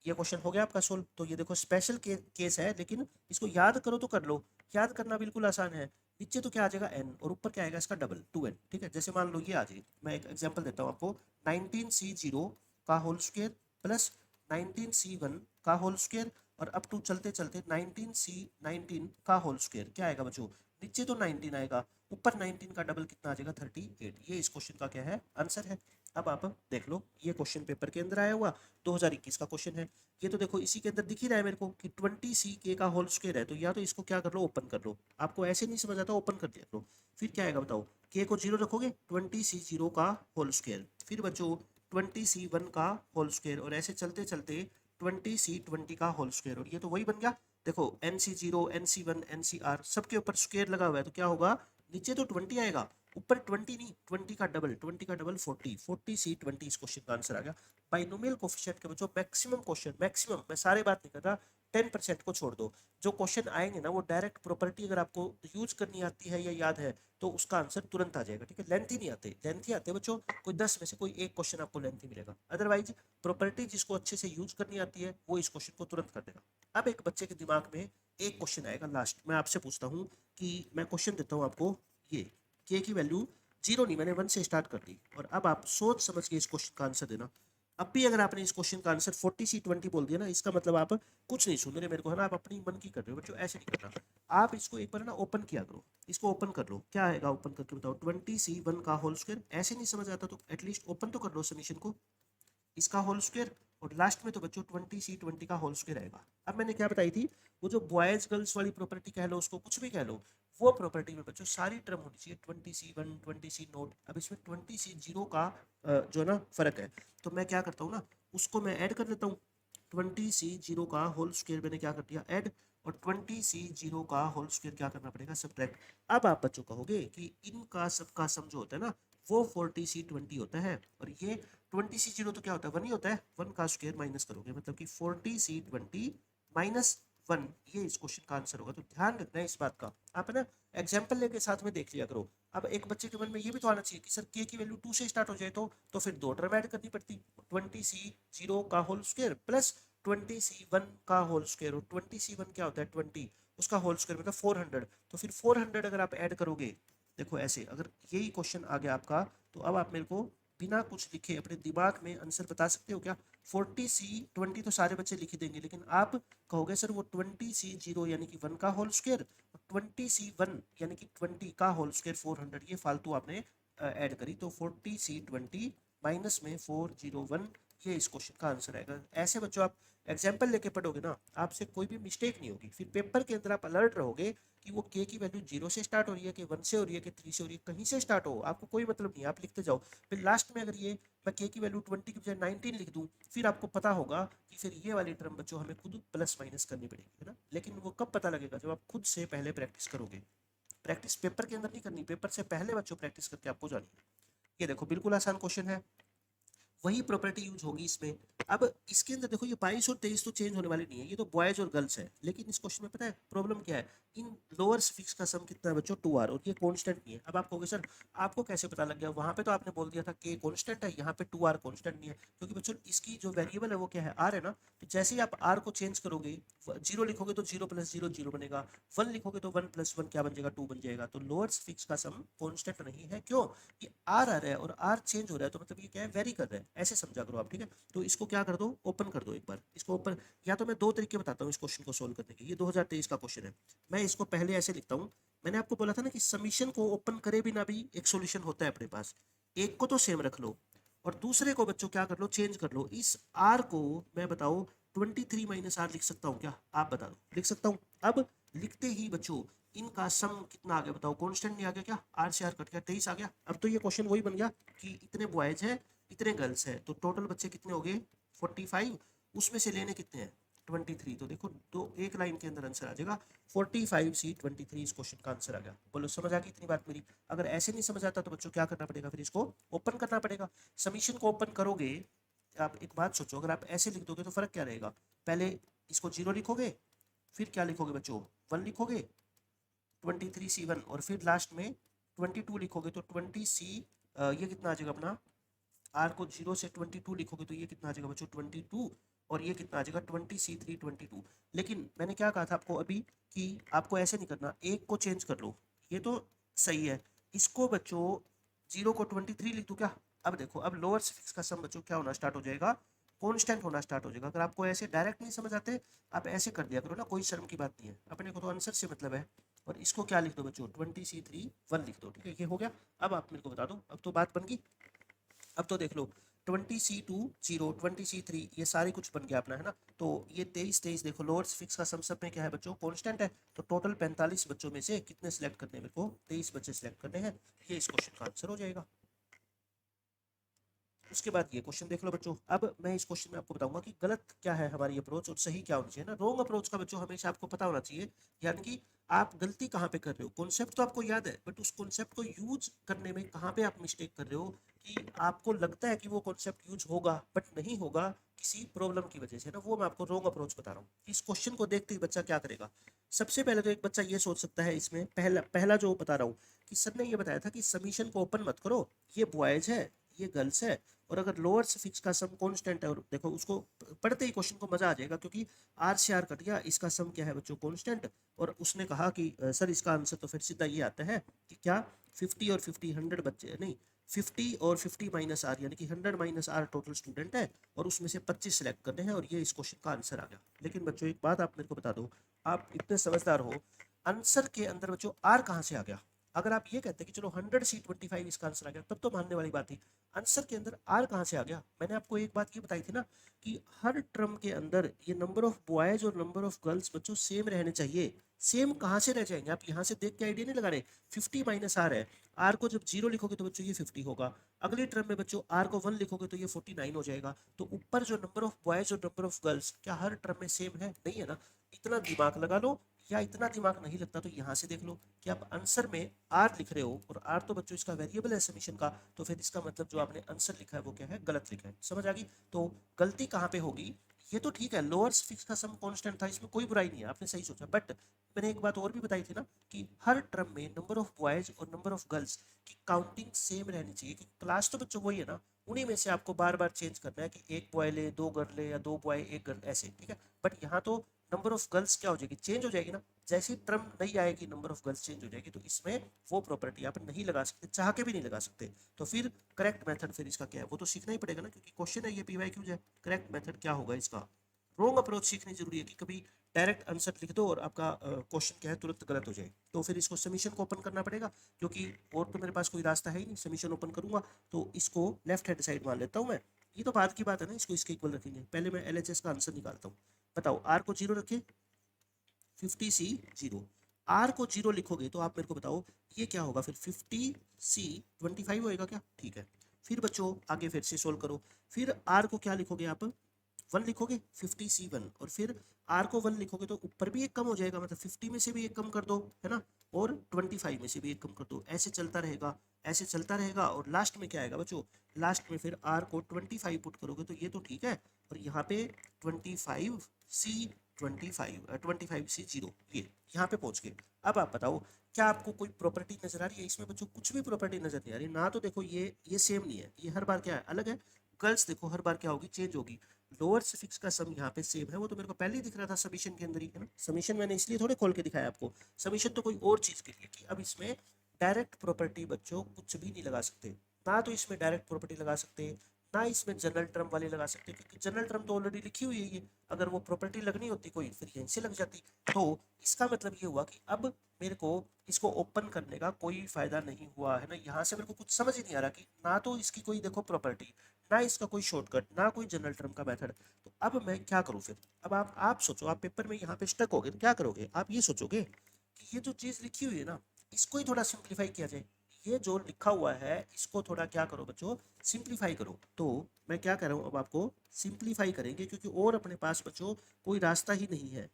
ये क्वेश्चन हो गया आपका सोल्व। तो ये देखो स्पेशल केस है, लेकिन इसको याद करो तो कर लो, याद करना बिल्कुल आसान है। नीचे तो क्या आ जाएगा n, और ऊपर क्या आएगा इसका डबल 2n, ठीक है। जैसे मान लो ये आ जाए, मैं एक एग्जांपल देता हूँ आपको, 19C0 का होल स्क्वायर प्लस 19C1 का होल स्क्वायर, और अप टू चलते चलते 19C19 का होल स्क्वायर, क्या आएगा बच्चों, नीचे तो 19 आएगा, ऊपर 19 का डबल कितना आ जाएगा, 38। ये इस क्वेश्चन का क्या है, आंसर है। अब आप देख लो, ये क्वेश्चन पेपर के अंदर आया हुआ 2021 का क्वेश्चन है। ये तो देखो इसी के अंदर दिख ही रहा है मेरे को कि 20C का होल स्क्वायर है, तो या तो इसको क्या कर लो, ओपन कर लो, आपको ऐसे नहीं समझ आता, ओपन कर दिया करो। फिर क्या आएगा बताओ, के को जीरो रखोगे, 20C0 का होल स्क्वायर, फिर बच्चों 20C1 का होल स्क्वायर, और ऐसे चलते चलते 20C20 का होल स्क्वायर, और ये तो वही बन गया। देखो NC0 NC1 NCR सबके ऊपर स्क्वायर लगा हुआ है, तो क्या होगा, नीचे तो 20 आएगा, ऊपर 20 नहीं, 20 का डबल 40C20, इस क्वेश्चन का आंसर आ गया। बाइनोमियल कोफिशिएंट के बच्चों मैक्सिमम क्वेश्चन, मैक्सिमम, मैं सारे बात नहीं कर रहा, 10% को छोड़ दो, जो क्वेश्चन आएंगे ना वो डायरेक्ट प्रॉपर्टी अगर आपको यूज करनी आती है या याद है, तो उसका आंसर तुरंत आ जाएगा, ठीक है। लेंथी नहीं आते, लेंथी आते बच्चों कोई 10 में से कोई एक क्वेश्चन आपको लेंथी मिलेगा, अदरवाइज प्रॉपर्टी जिसको अच्छे से यूज करनी आती है वो इस क्वेश्चन को तुरंत कर देगा। अब एक बच्चे के दिमाग में एक क्वेश्चन आएगा लास्ट, मैं आपसे पूछता हूँ कि मैं क्वेश्चन देता हूँ आपको, ये के की वैल्यू जीरो नहीं, मैंने वन से स्टार्ट कर दी, और अब आप सोच समझ के इस क्वेश्चन का आंसर देना। अब भी अगर आपने इस क्वेश्चन का आंसर 40C20 बोल दिया ना, इसका मतलब आप कुछ नहीं सुन रहे मेरे को, है ना, आप अपनी मन की कर रहे हो बच्चों, ऐसे नहीं करना। आप इसको एक बार ना ओपन किया करो, इसको ओपन कर लो, क्या आएगा ओपन करके बताओ, 20C1 का होल स्क्वायर, ऐसे नहीं समझ आता तो एटलीस्ट ओपन तो कर लो समीशन को, इसका होल स्क्वायर, और लास्ट में तो बच्चों 20C20 का होल स्क्वायर आएगा। अब मैंने क्या बताई थी, वो जो बॉयज गर्ल्स वाली प्रॉपर्टी कह लो, उसको कुछ भी कह लो, वो प्रॉपर्टी में बच्चों सारी टर्म होनी चाहिए 20C1 20C0। अब इसमें 20C0 का जो ना फर्क है, तो मैं क्या करता हूँ ना, उसको मैं ऐड कर लेता हूँ, 20C0 का होल स्क्वायर मैंने क्या कर दिया, ऐड, और 20C0 का होल स्क्वायर क्या करना पड़ेगा, सब्ट्रैक्ट। अब आप बच्चों कहोगे कि इनका सबका सम जो होता है ना, वो 40C20 होता है, और ये 20C0 तो क्या होता है, वन ही होता है, वन का स्क्वायर माइनस करोगे, मतलब कि 40C20 माइनस वन, ये इस क्वेश्चन का आंसर होगा। तो ध्यान रखना है इस बात का, आप है ना एग्जाम्पल लेके साथ में देख लिया करो। अब एक बच्चे के मन में ये भी तो आना चाहिए कि सर के की वैल्यू 2 से स्टार्ट हो जाए, तो फिर दो टर्म ऐड करनी पड़ती, 20C0 का होल स्क्वायर प्लस 20C1 का होल स्क्वायर, और 20C1 क्या होता है 20, उसका होल स्क्वायर मतलब 400, तो फिर 400 अगर आप ऐड करोगे, देखो ऐसे अगर यही क्वेश्चन आ गया आपका, तो अब आप मेरे को बिना कुछ लिखे अपने दिमाग में आंसर बता सकते हो क्या, 40C20 तो सारे बच्चे लिख ही देंगे, लेकिन आप कहोगे सर वो 20C0 यानी कि वन का होल स्क्वायर, 20C1 यानी कि 20 का होल स्क्वायर 400, ये फालतू आपने ऐड करी, तो 40C20 माइनस में 401 ये इस क्वेश्चन का आंसर आएगा। ऐसे बच्चों आप एग्जाम्पल लेके पढ़ोगे ना, आपसे कोई भी मिस्टेक नहीं होगी। फिर पेपर के अंदर आप अलर्ट रहोगे कि वो के की वैल्यू 0 से स्टार्ट हो रही है कि 1 से हो रही है कि 3 से हो रही है, कहीं से स्टार्ट हो आपको कोई मतलब नहीं, आप लिखते जाओ। फिर लास्ट में अगर ये मैं के की वैल्यू 20 की बजाय 19 लिख दूं, फिर आपको पता होगा कि फिर ये वाली टर्म बच्चों हमें खुद प्लस माइनस करनी पड़ेगी, है ना। लेकिन वो कब पता लगेगा, जब आप खुद से पहले प्रैक्टिस करोगे। प्रैक्टिस पेपर के अंदर नहीं करनी, पेपर से पहले बच्चों प्रैक्टिस करके आपको जानी है। ये देखो बिल्कुल आसान क्वेश्चन है, वही प्रॉपर्टी यूज होगी इसमें। अब इसके अंदर देखो ये 22 और 23 तो चेंज होने वाली नहीं है, ये तो बॉयज और गर्ल्स है। लेकिन इस क्वेश्चन में पता है प्रॉब्लम क्या है, इन लोअर फिक्स का सम कितना है बच्चों 2r, और ये कांस्टेंट नहीं है। अब आप कहोगे सर आपको कैसे पता लग गया, वहां पे तो आपने बोल दिया था k कांस्टेंट है, यहाँ पे 2r कांस्टेंट नहीं है। क्योंकि बच्चों इसकी जो वेरिएबल है वो क्या है, r है ना। तो जैसे ही आप r को चेंज करोगे, 0 लिखोगे तो 0 + 0 0 बनेगा, 1 लिखोगे तो 1 + 1 क्या बन जाएगा, 2 बन जाएगा। तो लोअर फिक्स का सम कांस्टेंट नहीं है। क्यों, ये आर आ रहा है और आर चेंज हो रहा है, तो मतलब ये क्या है, वेरी कर रहा है, ऐसे समझा करो आप, ठीक है। तो इसको क्या कर दो, ओपन कर दो एक बार इसको ओपन। या तो मैं दो तरीके बताता हूँ इस क्वेश्चन को सोल्व करने के। ये 2023 का क्वेश्चन है, मैं इसको पहले ऐसे लिखता हूँ। मैंने आपको बोला था ना कि समीशन को ओपन करे बिना भी एक सोल्यूशन होता है अपने पास। एक को तो सेम रख लो और दूसरे को बच्चों क्या कर लो, चेंज कर लो। इस आर को मैं बताओ 23 - r लिख सकता हूँ क्या, आप बता दो, लिख सकता हूँ। अब लिखते ही बच्चों इनका सम कितना आ गया बताओ, कांस्टेंट नहीं आ गया क्या, आर से आर कट गया, 23 आ गया। अब तो ये क्वेश्चन वही बन गया कि इतने बॉयज है इतने गर्ल्स है, तो टोटल बच्चे कितने हो गए 45, उसमें से लेने कितने हैं 23। तो देखो दो एक लाइन के अंदर आंसर आ जाएगा 45C23, इस क्वेश्चन का आंसर आ गया। बोलो समझ आ गई इतनी बात मेरी। अगर ऐसे नहीं समझ आता तो बच्चों क्या करना पड़ेगा, फिर इसको ओपन करना पड़ेगा। समीशन को ओपन करोगे, आप एक बात सोचो, अगर आप ऐसे लिख दोगे तो फर्क क्या रहेगा, पहले इसको 0 लिखोगे, फिर क्या लिखोगे बच्चों 1 लिखोगे 23C1, और फिर लास्ट में 22 लिखोगे तो 20C, ये कितना आ जाएगा अपना, आर को 0 से 22 लिखोगे तो ये कितना आ जाएगा बच्चों 22, और ये कितना आ जाएगा 20C3 22। लेकिन मैंने क्या कहा था आपको अभी कि आपको ऐसे नहीं करना, एक को चेंज कर लो, ये तो सही है। इसको बच्चों 0 को 23 लिख दूँ क्या। अब देखो अब लोअर फिक्स का सम बच्चों क्या होना स्टार्ट हो जाएगा, कॉन्स्टेंट होना स्टार्ट हो जाएगा। अगर आपको ऐसे डायरेक्ट नहीं समझ आते, आप ऐसे कर दिया करो ना, कोई शर्म की बात नहीं है, अपने को तो आंसर से मतलब है। और इसको क्या लिख दो बच्चों 20C3 1 लिख दो, ठीक है, ये हो गया। अब आप मेरे को बता दो, अब तो बात बन गई। अब तो देख लो 20C2 0 20C3 ये सारे कुछ बन गया अपना, है ना। तो ये 23 देखो लोअर फिक्स का सम सब में क्या है बच्चों, कांस्टेंट है। तो टोटल 45 बच्चों में से कितने सिलेक्ट करने हैं, मेरे को 23 बच्चे सिलेक्ट करने हैं। ये इस क्वेश्चन का आंसर हो जाएगा। उसके बाद ये क्वेश्चन देख लो बच्चों। अब मैं इस क्वेश्चन में आपको बताऊंगा कि गलत क्या है हमारी अप्रोच और सही क्या होनी चाहिए ना। रॉन्ग अप्रोच का बच्चों हमेशा आपको पता होना चाहिए, यानी कि आप गलती कहाँ पे कर रहे हो। कॉन्सेप्ट तो आपको याद है, बट उस कॉन्सेप्ट को यूज करने में कहाँ पे आप मिस्टेक कर रहे हो, कि आपको लगता है कि वो कॉन्सेप्ट यूज होगा बट नहीं होगा किसी प्रॉब्लम की वजह से ना। वो मैं आपको रॉन्ग अप्रोच बता रहा हूँ। इस क्वेश्चन को देखते ही बच्चा क्या करेगा, सबसे पहले तो एक बच्चा ये सोच सकता है, इसमें पहला पहला जो बता रहा हूँ कि सर ने ये बताया था कि समीशन को ओपन मत करो, ये बॉयज है ये गर्ल्स है, और अगर लोअर फिक्स का सम कांस्टेंट है, और देखो उसको पढ़ते ही क्वेश्चन को मजा आ जाएगा, क्योंकि आर से आर कट गया, इसका सम क्या है बच्चों कांस्टेंट। और उसने कहा कि सर इसका आंसर तो फिर सीधा ये आता है कि क्या 50 और 50 100 बच्चे नहीं, 50 और 50 - r यानी कि 100 - r टोटल स्टूडेंट है, और उसमें से 25 सेलेक्ट करने हैं, और ये इस क्वेश्चन का आंसर आ गया। लेकिन बच्चों एक बात आप मेरे को बता दो, आप इतने समझदार हो, आंसर के अंदर बच्चों आर कहाँ से आ गया। अगर आप ये कहते कि चलो 100C25 इसका आंसर आ गया, तब तो मानने वाली बात थी। आंसर के अंदर आर कहाँ से आ गया। मैंने आपको एक बात ये बताई थी ना कि हर टर्म के अंदर ये नंबर ऑफ बॉयज और नंबर ऑफ गर्ल्स बच्चों सेम रहने चाहिए। सेम कहाँ से रह जाएंगे, आप यहाँ से देख के आइडिया नहीं लगा रहे। 50 - r है, आर को जब 0 लिखोगे तो बच्चों ये 50 होगा, अगली टर्म में बच्चों आर को 1 लिखोगे तो ये 49 हो जाएगा। तो ऊपर जो नंबर ऑफ बॉयज और नंबर ऑफ गर्ल्स क्या हर टर्म में सेम है, नहीं है ना। इतना दिमाग लगा लो, या इतना दिमाग नहीं लगता तो यहाँ से देख लो कि आप आंसर में आर लिख रहे हो, और आर तो बच्चों इसका वेरिएबल है समीशन का, तो फिर इसका मतलब जो आपने आंसर लिखा है वो क्या है, गलत लिखा है। समझ आ गई। तो गलती कहाँ पे होगी, ये तो ठीक है लोअर फिक्स का सम कांस्टेंट था, इसमें कोई बुराई नहीं है, आपने सही सोचा। बट मैंने एक बात और भी बताई थी ना कि हर टर्म में नंबर ऑफ बॉयज और नंबर ऑफ गर्ल्स की काउंटिंग सेम रहनी चाहिए, कि क्लास तो बच्चों वही है ना, उन्हीं में से आपको बार बार चेंज करना है कि एक बॉय ले दो गर्ल ले, या दो बॉय एक गर्ल, ऐसे, ठीक है। बट यहाँ तो नंबर ऑफ गर्ल्स क्या हो जाएगी, चेंज हो जाएगी ना। जैसी टर्म नहीं आएगी नंबर ऑफ गर्ल्स चेंज हो जाएगी, तो इसमें वो प्रॉपर्टी आप नहीं लगा सकते, चाह के भी नहीं लगा सकते। तो फिर करेक्ट मेथड फिर इसका क्या है, वो तो सीखना ही पड़ेगा ना, क्योंकि क्वेश्चन है ये PYQ है। करेक्ट मेथड क्या होगा इसका, रॉन्ग अप्रोच सीखनी जरूरी है, कि कभी डायरेक्ट आंसर लिख दो और आपका क्वेश्चन क्या है तुरंत गलत हो जाए। तो फिर इसको समीशन को ओपन करना पड़ेगा, क्योंकि और तो मेरे पास कोई रास्ता है ही नहीं। समीशन ओपन करूंगा तो इसको लेफ्ट हैंड साइड मान लेता हूँ मैं, ये तो बाद की बात है ना, इसको इसके इक्वल रखेंगे। पहले मैं LHS का आंसर निकालता हूँ। बताओ R को 0 रखे, 50C 0। R को 0 लिखोगे तो आप मेरे को बताओ ये क्या होगा फिर, 50C 25 होएगा क्या? ठीक है। फिर बच्चों आगे फिर से सोल्व करो। फिर R को क्या लिखोगे आप, 1 लिखोगे, 50C1। और फिर R को 1 लिखोगे तो ऊपर भी एक कम हो जाएगा, मतलब 50 में से भी एक कम कर दो, है ना, और 25 में से भी एक कम कर दो। ऐसे चलता रहेगा, ऐसे चलता रहेगा। और लास्ट में क्या आएगा बच्चों, लास्ट में फिर R को 25 पुट करोगे तो ये तो ठीक है। और यहाँ पे 25C 25C 0, ये यहाँ पे पहुंच गए। अब आप बताओ क्या आपको कोई प्रॉपर्टी नजर आ रही है इसमें बच्चों? कुछ भी प्रॉपर्टी नजर नहीं आ रही ना। तो देखो ये सेम नहीं है, ये हर बार क्या है, अलग है। गर्ल्स देखो हर बार क्या होगी, चेंज होगी। लोअर सफिक्स का सम यहाँ पे सेम है, वो तो मेरे को पहले ही दिख रहा था समीशन के अंदर ही, है ना। समीशन मैंने इसलिए थोड़े खोल के दिखाया आपको, समीशन तो कोई और चीज के लिए की। अब इसमें डायरेक्ट प्रॉपर्टी बच्चों कुछ भी नहीं लगा सकते ना, तो इसमें डायरेक्ट प्रॉपर्टी लगा सकते ना इसमें जनरल टर्म वाली लगा सकते, क्योंकि जनरल टर्म तो ऑलरेडी लिखी हुई है ये। अगर वो प्रॉपर्टी लगनी होती कोई फिर यहीं से लग जाती। तो इसका मतलब ये हुआ कि अब मेरे को इसको ओपन करने का कोई फायदा नहीं हुआ, है ना। यहाँ से मेरे को कुछ समझ ही नहीं आ रहा कि ना तो इसकी कोई देखो प्रॉपर्टी, ना इसका कोई शॉर्टकट, ना कोई जनरल टर्म का मेथड। तो अब मैं क्या करूँ फिर? अब आप सोचो, आप पेपर में यहाँ पे स्टक हो गए तो क्या करोगे? आप ये सोचोगे कि ये जो चीज़ लिखी हुई है ना, इसको ही थोड़ा सिंप्लीफाई किया जाए। ये जो लिखा हुआ है इसको थोड़ा क्या करो बच्चों, सिंप्लीफाई करो। तो मैं क्या कर रहा हूँ, अब आपको सिंप्लीफाई करेंगे, क्योंकि और अपने पास बच्चों कोई रास्ता ही नहीं है।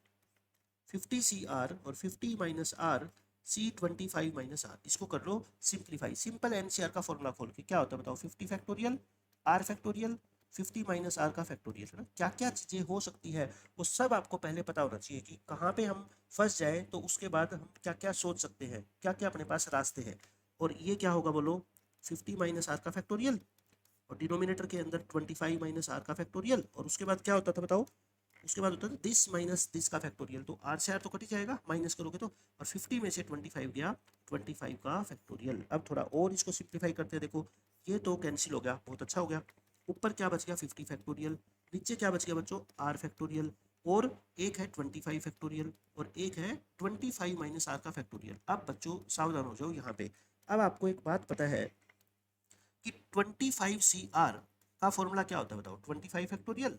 50CR और 50 - R C 25 - R, इसको कर लो सिंप्लीफाई। सिंपल NCR का फॉर्मूला खोल के क्या होता है बताओ, 50 फैक्टोरियल R फैक्टोरियल 50 - R का फैक्टोरियल, है ना। क्या क्या चीज़ें हो सकती है वो सब आपको पहले पता होना चाहिए कि कहाँ पे हम फंस जाए, तो उसके बाद हम क्या क्या सोच सकते हैं, क्या क्या अपने पास रास्ते हैं। और ये क्या होगा बोलो, 50 - R का फैक्टोरियल, और डिनोमिनेटर के अंदर 25 - R का फैक्टोरियल। और उसके बाद क्या होता था बताओ, उसके बाद होता है दिस माइनस दिस का फैक्टोरियल। तो R से R तो कट ही जाएगा, माइनस करोगे तो। और 50 में से 25 गया, 25 का फैक्टोरियल। अब थोड़ा और इसको सिंप्लीफाई करते हैं, देखो ये तो कैंसिल हो गया, बहुत अच्छा हो गया। ऊपर क्या बच गया, 50 फैक्टोरियल। नीचे क्या बच गया बच्चों, R फैक्टोरियल। और एक है 25 फैक्टोरियल, और एक है 25 - R का फैक्टोरियल। अब बच्चों सावधान हो जाओ यहाँ पे। अब आपको एक बात पता है कि 25CR का फॉर्मूला क्या होता है बताओ, 25 फैक्टोरियल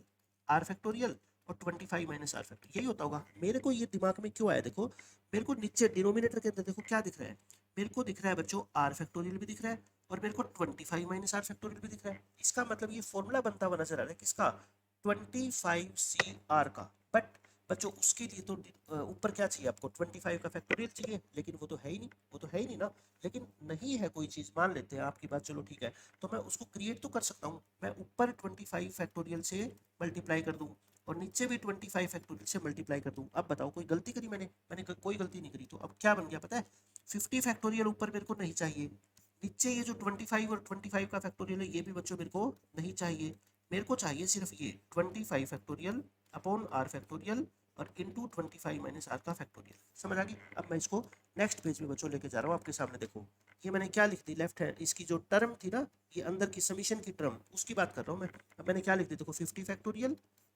R फैक्टोरियल और 25 - R फैक्टोरियल, यही होता होगा। मेरे को ये दिमाग में क्यों आया, देखो मेरे को नीचे डिनोमिनेटर के अंदर देखो क्या दिख रहा है, मेरे को दिख रहा है बच्चों R फैक्टोरियल भी दिख रहा है, और मेरे को 25 - R फैक्टोरियल भी दिख रहा है। इसका मतलब ये फॉर्मूला बनता हुआ नजर आ रहा है किसका, 25CR का। बट बच्चों उसके लिए तो ऊपर क्या चाहिए आपको, 25 का फैक्टोरियल चाहिए, लेकिन वो तो है ही नहीं, वो तो है ही नहीं ना। लेकिन नहीं है कोई चीज़, मान लेते हैं आपकी बात, चलो ठीक है, तो मैं उसको क्रिएट तो कर सकता हूँ। मैं ऊपर 25 फैक्टोरियल से मल्टीप्लाई कर दूँ, और नीचे भी 25 फैक्टोरियल से मल्टीप्लाई कर दूँ। अब बताओ कोई गलती करी मैंने कोई गलती नहीं करी। तो अब क्या बन गया पता है, 50 फैक्टोरियल ऊपर मेरे को नहीं चाहिए, नीचे ये जो 25 और 25 का फैक्टोरियल है ये भी बच्चों मेरे को नहीं चाहिए। मेरे को चाहिए सिर्फ ये 25 फैक्टोरियल अपॉन R फैक्टोरियल और इंटू 25 - R का फैक्टोरियल। समझ आ गई? अब मैं इसको नेक्स्ट पेज में बच्चों लेके जा रहा हूँ आपके सामने। देखो ये मैंने क्या लिख दी, लेफ्ट हैंड इसकी जो टर्म थी ना, ये अंदर की समीशन की टर्म, उसकी बात कर रहा हूँ मैं। अब मैंने क्या लिख दी देखो, 50 फैक्टोरियल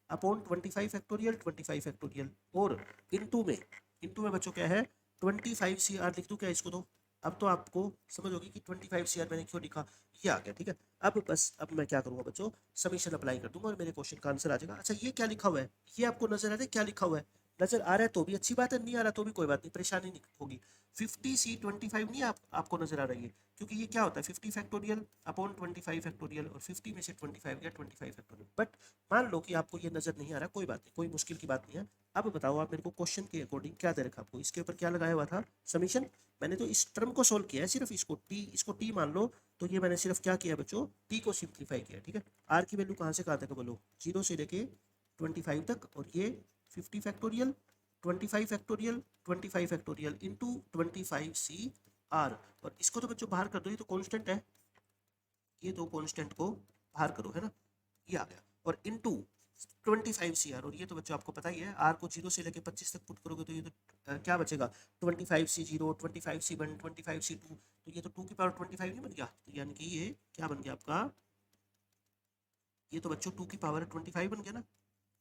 अपॉन 25 फैक्टोरियल 25 फैक्टोरियल, और इंटू में बच्चों क्या है, 25CR लिख दूँ क्या इसको? तो अब तो आपको समझ होगी कि 25CR मैंने क्यों लिखा, ये आ गया, ठीक है। अब बस अब मैं क्या करूँगा बच्चों, समीशन अप्लाई कर दूंगा और मेरे क्वेश्चन का आंसर आ जाएगा। अच्छा ये क्या लिखा हुआ है, ये आपको नजर आ रहा है क्या लिखा हुआ है? नजर आ रहा है तो भी अच्छी बात है, नहीं आ रहा तो भी कोई बात नहीं, परेशानी नहीं होगी। 50C 25 नहीं आपको नजर आ रही है, क्योंकि ये क्या होता है 50 फैक्टोरियल अपॉन 25 फैक्टोरियल, और 50 में से 25 गया 25 फैक्टोरियल। बट मान लो कि आपको ये नजर नहीं आ रहा, कोई बात नहीं, कोई मुश्किल की बात नहीं है। अब बताओ आप मेरे को क्वेश्चन के अकॉर्डिंग क्या दे रखा आपको, इसके ऊपर क्या लगाया हुआ था, समीशन। मैंने तो इस टर्म को सोल्व किया है सिर्फ, इसको टी मान लो। तो ये मैंने सिर्फ क्या किया बच्चों, टी को सिंप्लीफाई किया, ठीक है। आर की वैल्यू कहाँ से कहाँ तक है बोलो, 0 से लेके 25 तक, और ये 50 factorial 25 factorial 25 factorial into 25CR। और इसको तो बच्चों बाहर कर दो, ये तो कांस्टेंट है, ये तो कांस्टेंट को बाहर करो, है ना, ये आ गया। और इंटू 25CR, और ये तो बच्चों आपको पता ही है, आर को 0 से लेके 25 तक पुट करोगे तो ये तो क्या बचेगा, 25C0 25C1 25C2, तो ये तो 2 की पावर 25 नहीं बन गया, तो यानी कि ये क्या बन गया आपका, ये तो बच्चों 2 की पावर 25 बन गया ना।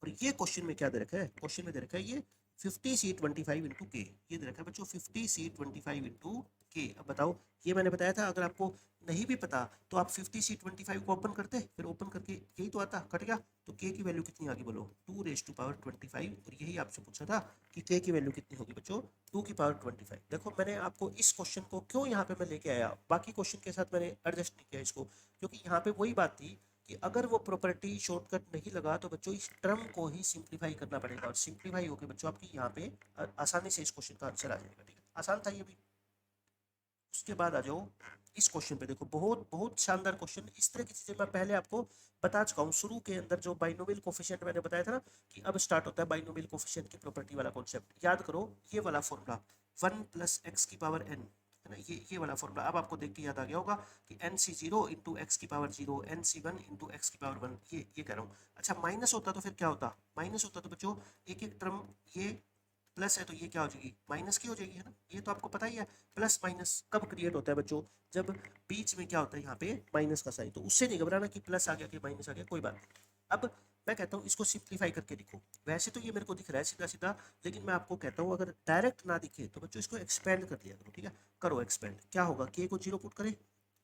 और ये क्वेश्चन में क्या दे रखा है, क्वेश्चन में दे रखा है ये 50C 25 इंटू के, ये दे रखा है बच्चों 50C 25 इंटू के। अब बताओ, ये मैंने बताया था अगर आपको नहीं भी पता तो आप 50C25 को ओपन करते, फिर ओपन करके यही तो आता, कट गया, तो के की वैल्यू कितनी आ गई बोलो, 2⁻25। और यही आपसे पूछा था कि के की वैल्यू कितनी होगी बच्चों, 2⁻25। देखो मैंने आपको इस क्वेश्चन को क्यों यहाँ पे मैं लेके आया, बाकी क्वेश्चन के साथ मैंने एडजस्ट नहीं किया इसको, क्योंकि यहाँ पे वही बात थी कि अगर वो प्रॉपर्टी शॉर्टकट नहीं लगा तो बच्चों इस टर्म को ही सिंप्लीफाई करना पड़ेगा, और सिंप्लीफाई होकर बच्चों आपकी यहाँ पे आसानी से इस क्वेश्चन का आंसर आ जाएगा। ठीक है, आसान था ये भी। उसके बाद आ जाओ इस क्वेश्चन पे, देखो बहुत बहुत शानदार क्वेश्चन। इस तरह की चीजें मैं पहले आपको बता चुका हूँ शुरू के अंदर, जो बाइनोमियल कोफिशिएंट मैंने बताया था ना कि अब स्टार्ट होता है बाइनोमियल कोफिशिएंट की प्रॉपर्टी वाला कॉन्सेप्ट। याद करो ये वाला फॉर्मूला 1+x⁴n है ना, ये वाला फॉर्मूला अब आपको देख के याद आ गया होगा कि nc0 into x⁴0 nc1 into x⁴1, ये कह रहा हूँ। अच्छा माइनस होता तो फिर क्या होता, माइनस होता तो बच्चों एक एक टर्म, ये प्लस है तो ये क्या हो जाएगी, माइनस की हो जाएगी, है ना, ये तो आपको पता ही है। प्लस माइनस कब क्रिएट होता है बच्चों, जब बीच में क्या होता है यहाँ पे माइनस का साइन, तो उससे नहीं घबराना कि प्लस आ गया कि माइनस आ गया, कोई बात नहीं। अब मैं कहता हूँ इसको सिंप्लीफाई करके लिखो, वैसे तो ये मेरे को दिख रहा है सीधा सीधा, लेकिन मैं आपको कहता हूँ अगर डायरेक्ट ना दिखे तो बच्चों इसको एक्सपेंड कर लिया करो। ठीक है, करो एक्सपेंड, क्या होगा, के को जीरो पुट करें,